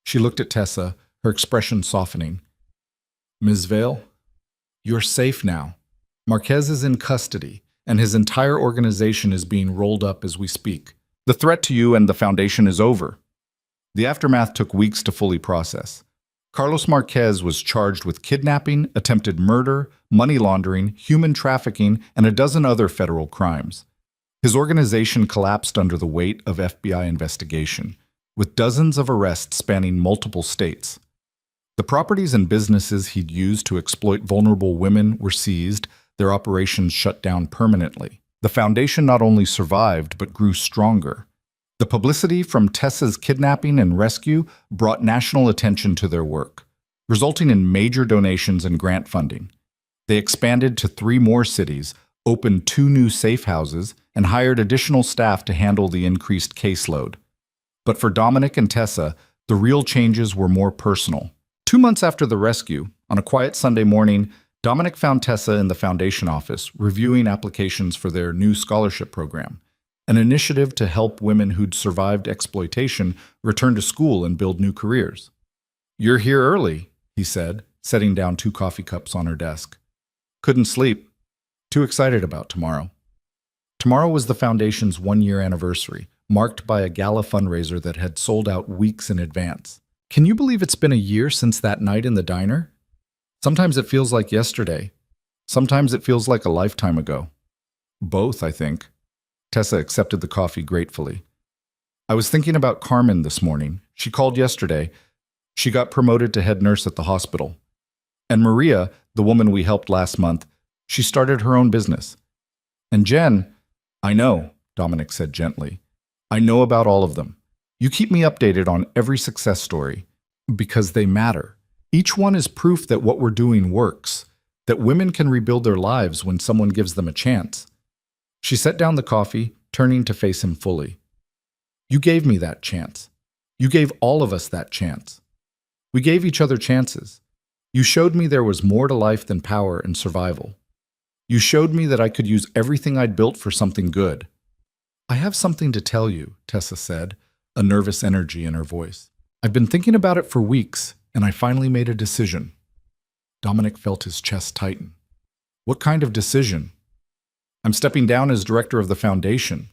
She looked at Tessa, her expression softening. "Ms. Vale, you're safe now. Marquez is in custody, and his entire organization is being rolled up as we speak. The threat to you and the Foundation is over." The aftermath took weeks to fully process. Carlos Marquez was charged with kidnapping, attempted murder, money laundering, human trafficking, and a dozen other federal crimes. His organization collapsed under the weight of FBI investigation, with dozens of arrests spanning multiple states. The properties and businesses he'd used to exploit vulnerable women were seized, their operations shut down permanently. The Foundation not only survived, but grew stronger. The publicity from Tessa's kidnapping and rescue brought national attention to their work, resulting in major donations and grant funding. They expanded to 3 more cities, opened 2 new safe houses, and hired additional staff to handle the increased caseload. But for Dominic and Tessa, the real changes were more personal. 2 months after the rescue, on a quiet Sunday morning, Dominic found Tessa in the Foundation office, reviewing applications for their new scholarship program, an initiative to help women who'd survived exploitation return to school and build new careers. "You're here early," he said, setting down 2 coffee cups on her desk. "Couldn't sleep. Too excited about tomorrow." Tomorrow was the Foundation's 1-year anniversary, marked by a gala fundraiser that had sold out weeks in advance. Can you believe it's been a year since that night in the diner? Sometimes it feels like yesterday. Sometimes it feels like a lifetime ago. Both, I think. Tessa accepted the coffee gratefully. "I was thinking about Carmen this morning. She called yesterday. She got promoted to head nurse at the hospital. And Maria, the woman we helped last month, she started her own business. And Jen—" "I know," Dominic said gently. "I know about all of them. You keep me updated on every success story. Because they matter. Each one is proof that what we're doing works, that women can rebuild their lives when someone gives them a chance." She set down the coffee, turning to face him fully. "You gave me that chance. You gave all of us that chance. We gave each other chances. You showed me there was more to life than power and survival. You showed me that I could use everything I'd built for something good." "I have something to tell you," Tessa said, a nervous energy in her voice. "I've been thinking about it for weeks, and I finally made a decision." Dominic felt his chest tighten. What kind of decision? I'm stepping down as director of the foundation.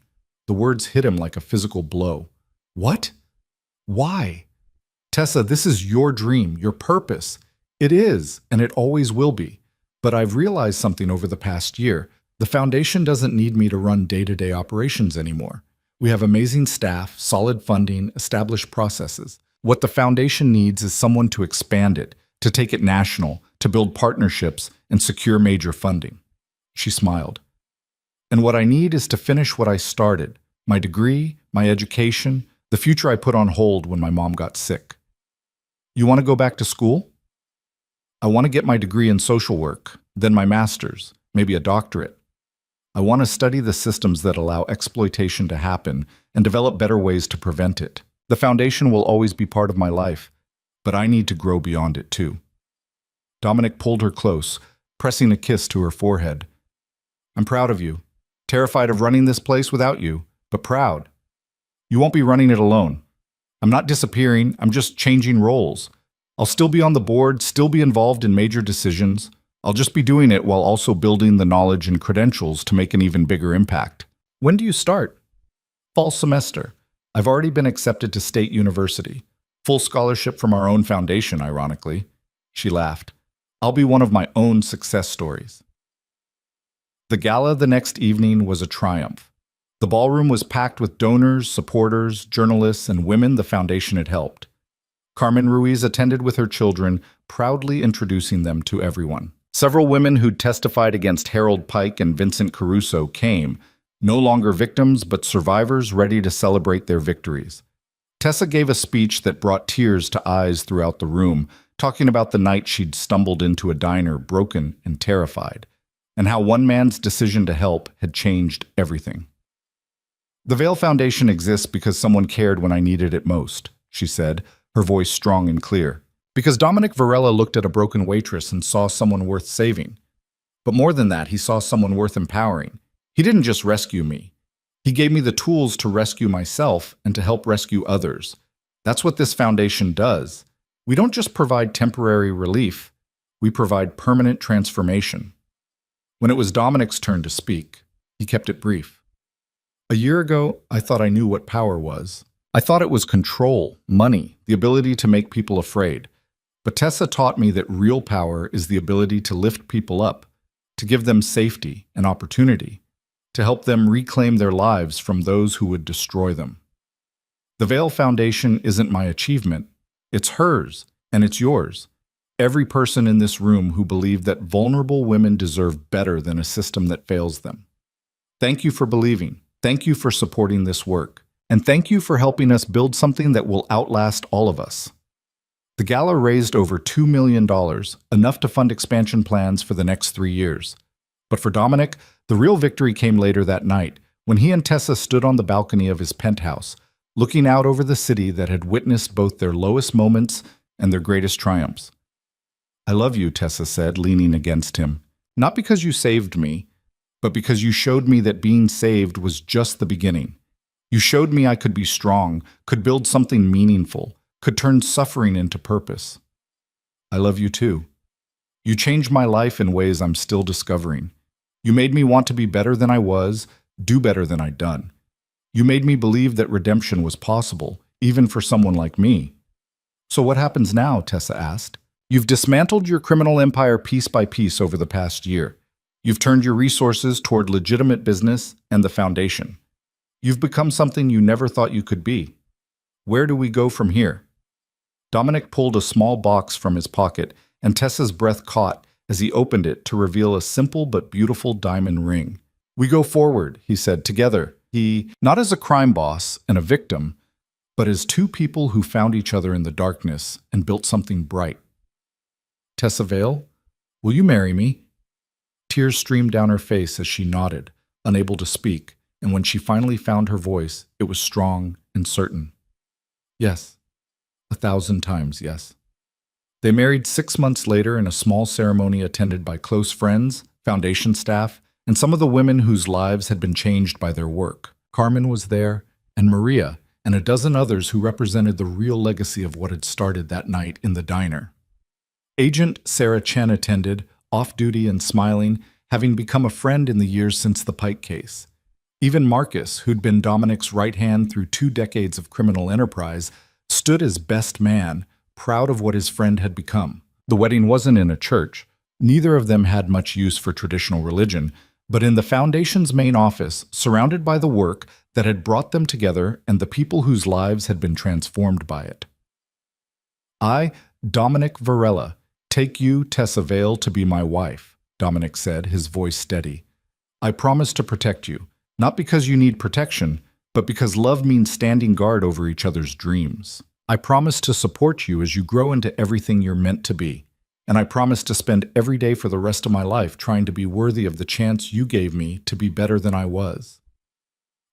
The words hit him like a physical blow. What? Why? Tessa, this is your dream, your purpose. It is, and it always will be. But I've realized something over the past year. The foundation doesn't need me to run day-to-day operations anymore. We have amazing staff, solid funding, established processes. What the foundation needs is someone to expand it, to take it national, to build partnerships, and secure major funding. She smiled. And what I need is to finish what I started, my degree, my education, the future I put on hold when my mom got sick. You want to go back to school? I want to get my degree in social work, then my master's, maybe a doctorate. I want to study the systems that allow exploitation to happen and develop better ways to prevent it. The foundation will always be part of my life, but I need to grow beyond it too. Dominic pulled her close, pressing a kiss to her forehead. I'm proud of you. Terrified of running this place without you, but proud. You won't be running it alone. I'm not disappearing, I'm just changing roles. I'll still be on the board, still be involved in major decisions. I'll just be doing it while also building the knowledge and credentials to make an even bigger impact. When do you start? Fall semester. I've already been accepted to State University. Full scholarship from our own foundation, ironically. She laughed. I'll be one of my own success stories. The gala the next evening was a triumph. The ballroom was packed with donors, supporters, journalists, and women the foundation had helped. Carmen Ruiz attended with her children, proudly introducing them to everyone. Several women who'd testified against Harold Pike and Vincent Caruso came, no longer victims but survivors ready to celebrate their victories. Tessa gave a speech that brought tears to eyes throughout the room, talking about the night she'd stumbled into a diner broken and terrified, and how one man's decision to help had changed everything. The Vail Foundation exists because someone cared when I needed it most, she said, her voice strong and clear. Because Dominic Varela looked at a broken waitress and saw someone worth saving. But more than that, he saw someone worth empowering. He didn't just rescue me. He gave me the tools to rescue myself and to help rescue others. That's what this foundation does. We don't just provide temporary relief. We provide permanent transformation. When it was Dominic's turn to speak, he kept it brief. A year ago, I thought I knew what power was. I thought it was control, money, the ability to make people afraid. But Tessa taught me that real power is the ability to lift people up, to give them safety and opportunity, to help them reclaim their lives from those who would destroy them. The Vail Foundation isn't my achievement. It's hers, and it's yours. Every person in this room who believed that vulnerable women deserve better than a system that fails them. Thank you for believing. Thank you for supporting this work. And thank you for helping us build something that will outlast all of us. The gala raised over $2 million, enough to fund expansion plans for the next 3 years. But for Dominic, the real victory came later that night, when he and Tessa stood on the balcony of his penthouse, looking out over the city that had witnessed both their lowest moments and their greatest triumphs. I love you, Tessa said, leaning against him. Not because you saved me, but because you showed me that being saved was just the beginning. You showed me I could be strong, could build something meaningful, could turn suffering into purpose. I love you too. You changed my life in ways I'm still discovering. You made me want to be better than I was, do better than I'd done. You made me believe that redemption was possible, even for someone like me. So what happens now? Tessa asked. You've dismantled your criminal empire piece by piece over the past year. You've turned your resources toward legitimate business and the foundation. You've become something you never thought you could be. Where do we go from here? Dominic pulled a small box from his pocket, and Tessa's breath caught as he opened it to reveal a simple but beautiful diamond ring. We go forward, he said, together. Not as a crime boss and a victim, but as two people who found each other in the darkness and built something bright. Tessa Vail, will you marry me? Tears streamed down her face as she nodded, unable to speak, and when she finally found her voice, it was strong and certain. Yes. 1,000 times, yes. They married 6 months later in a small ceremony attended by close friends, foundation staff, and some of the women whose lives had been changed by their work. Carmen was there, and Maria, and a dozen others who represented the real legacy of what had started that night in the diner. Agent Sarah Chen attended, off-duty and smiling, having become a friend in the years since the Pike case. Even Marcus, who'd been Dominic's right hand through 2 decades of criminal enterprise, stood as best man, proud of what his friend had become. The wedding wasn't in a church. Neither of them had much use for traditional religion, but in the Foundation's main office, surrounded by the work that had brought them together and the people whose lives had been transformed by it. I, Dominic Varela, take you, Tessa Vale, to be my wife, Dominic said, his voice steady. I promise to protect you, not because you need protection, but because love means standing guard over each other's dreams. I promise to support you as you grow into everything you're meant to be. And I promise to spend every day for the rest of my life trying to be worthy of the chance you gave me to be better than I was.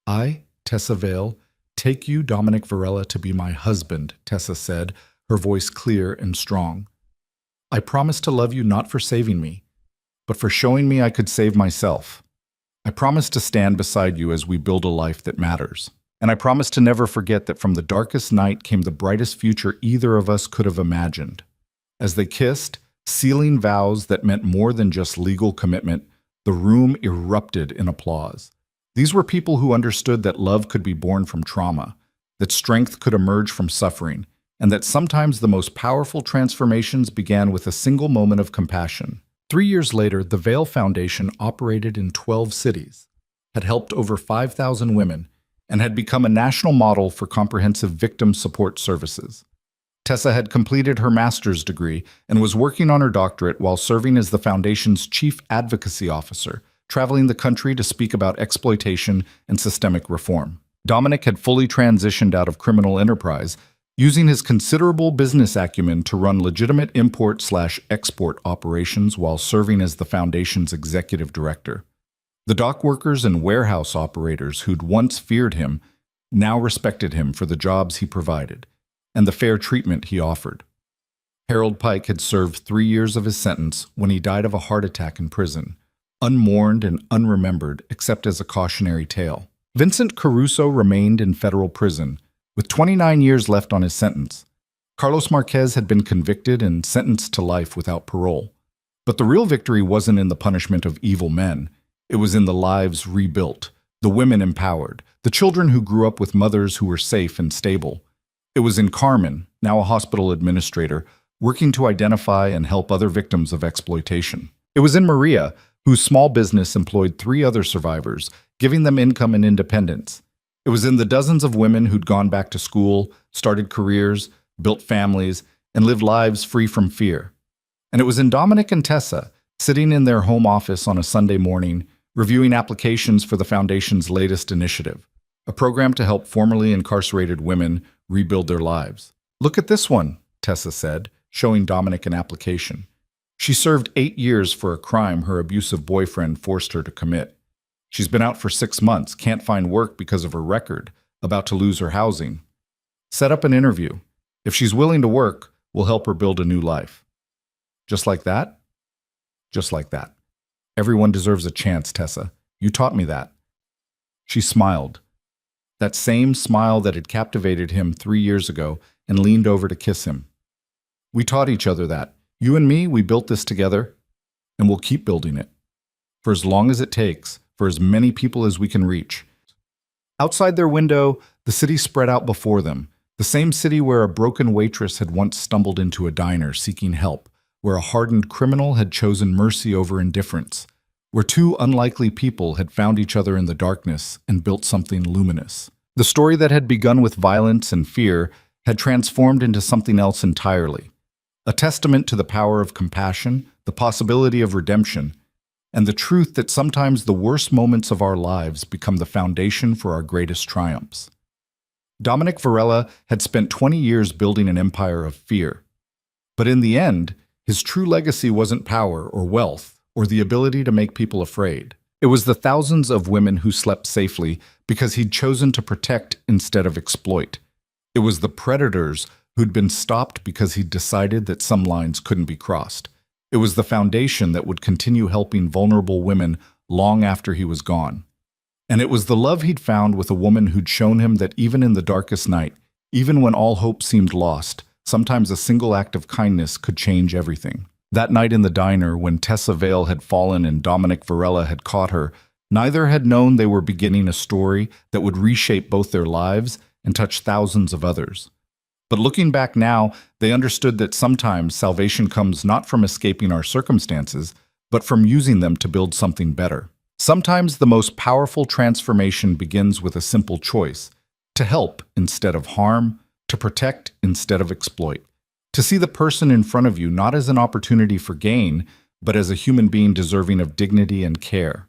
I, Tessa Vale, take you, Dominic Varela, to be my husband, Tessa said, her voice clear and strong. I promise to love you not for saving me, but for showing me I could save myself. I promise to stand beside you as we build a life that matters. And I promise to never forget that from the darkest night came the brightest future either of us could have imagined. As they kissed, sealing vows that meant more than just legal commitment, the room erupted in applause. These were people who understood that love could be born from trauma, that strength could emerge from suffering, and that sometimes the most powerful transformations began with a single moment of compassion. 3 years later, the Vale Foundation operated in 12 cities, had helped over 5,000 women, and had become a national model for comprehensive victim support services. Tessa had completed her master's degree and was working on her doctorate while serving as the Foundation's chief advocacy officer, traveling the country to speak about exploitation and systemic reform. Dominic had fully transitioned out of criminal enterprise, using his considerable business acumen to run legitimate import/export operations while serving as the Foundation's executive director. The dock workers and warehouse operators who'd once feared him now respected him for the jobs he provided and the fair treatment he offered. Harold Pike had served 3 years of his sentence when he died of a heart attack in prison, unmourned and unremembered except as a cautionary tale. Vincent Caruso remained in federal prison, with 29 years left on his sentence. Carlos Marquez had been convicted and sentenced to life without parole. But the real victory wasn't in the punishment of evil men. It was in the lives rebuilt, the women empowered, the children who grew up with mothers who were safe and stable. It was in Carmen, now a hospital administrator, working to identify and help other victims of exploitation. It was in Maria, whose small business employed 3 other survivors, giving them income and independence. It was in the dozens of women who'd gone back to school, started careers, built families, and lived lives free from fear. And it was in Dominic and Tessa, sitting in their home office on a Sunday morning, reviewing applications for the Foundation's latest initiative, a program to help formerly incarcerated women rebuild their lives. Look at this one, Tessa said, showing Dominic an application. She served 8 years for a crime her abusive boyfriend forced her to commit. She's been out for 6 months, can't find work because of her record, about to lose her housing. Set up an interview. If she's willing to work, we'll help her build a new life. Just like that? Just like that. Everyone deserves a chance, Tessa. You taught me that. She smiled. That same smile that had captivated him 3 years ago, and leaned over to kiss him. We taught each other that. You and me, we built this together, and we'll keep building it. For as long as it takes, for as many people as we can reach. Outside their window, the city spread out before them, the same city where a broken waitress had once stumbled into a diner seeking help, where a hardened criminal had chosen mercy over indifference, where 2 unlikely people had found each other in the darkness and built something luminous. The story that had begun with violence and fear had transformed into something else entirely, a testament to the power of compassion, the possibility of redemption, and the truth that sometimes the worst moments of our lives become the foundation for our greatest triumphs. Dominic Varela had spent 20 years building an empire of fear. But in the end, his true legacy wasn't power or wealth or the ability to make people afraid. It was the thousands of women who slept safely because he'd chosen to protect instead of exploit. It was the predators who'd been stopped because he'd decided that some lines couldn't be crossed. It was the foundation that would continue helping vulnerable women long after he was gone. And it was the love he'd found with a woman who'd shown him that even in the darkest night, even when all hope seemed lost, Sometimes a single act of kindness could change everything. That night in the diner, when Tessa Vale had fallen and Dominic Varela had caught her, neither had known they were beginning a story that would reshape both their lives and touch thousands of others. But looking back now, they understood that sometimes salvation comes not from escaping our circumstances, but from using them to build something better. Sometimes the most powerful transformation begins with a simple choice: to help instead of harm, to protect instead of exploit, to see the person in front of you not as an opportunity for gain, but as a human being deserving of dignity and care.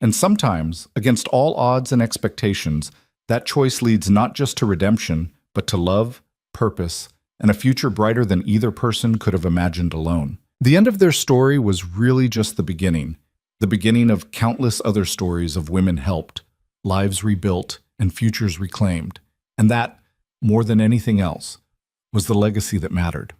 And sometimes, against all odds and expectations, that choice leads not just to redemption, but to love, purpose, and a future brighter than either person could have imagined alone. The end of their story was really just the beginning of countless other stories of women helped, lives rebuilt, and futures reclaimed. And that, more than anything else, was the legacy that mattered.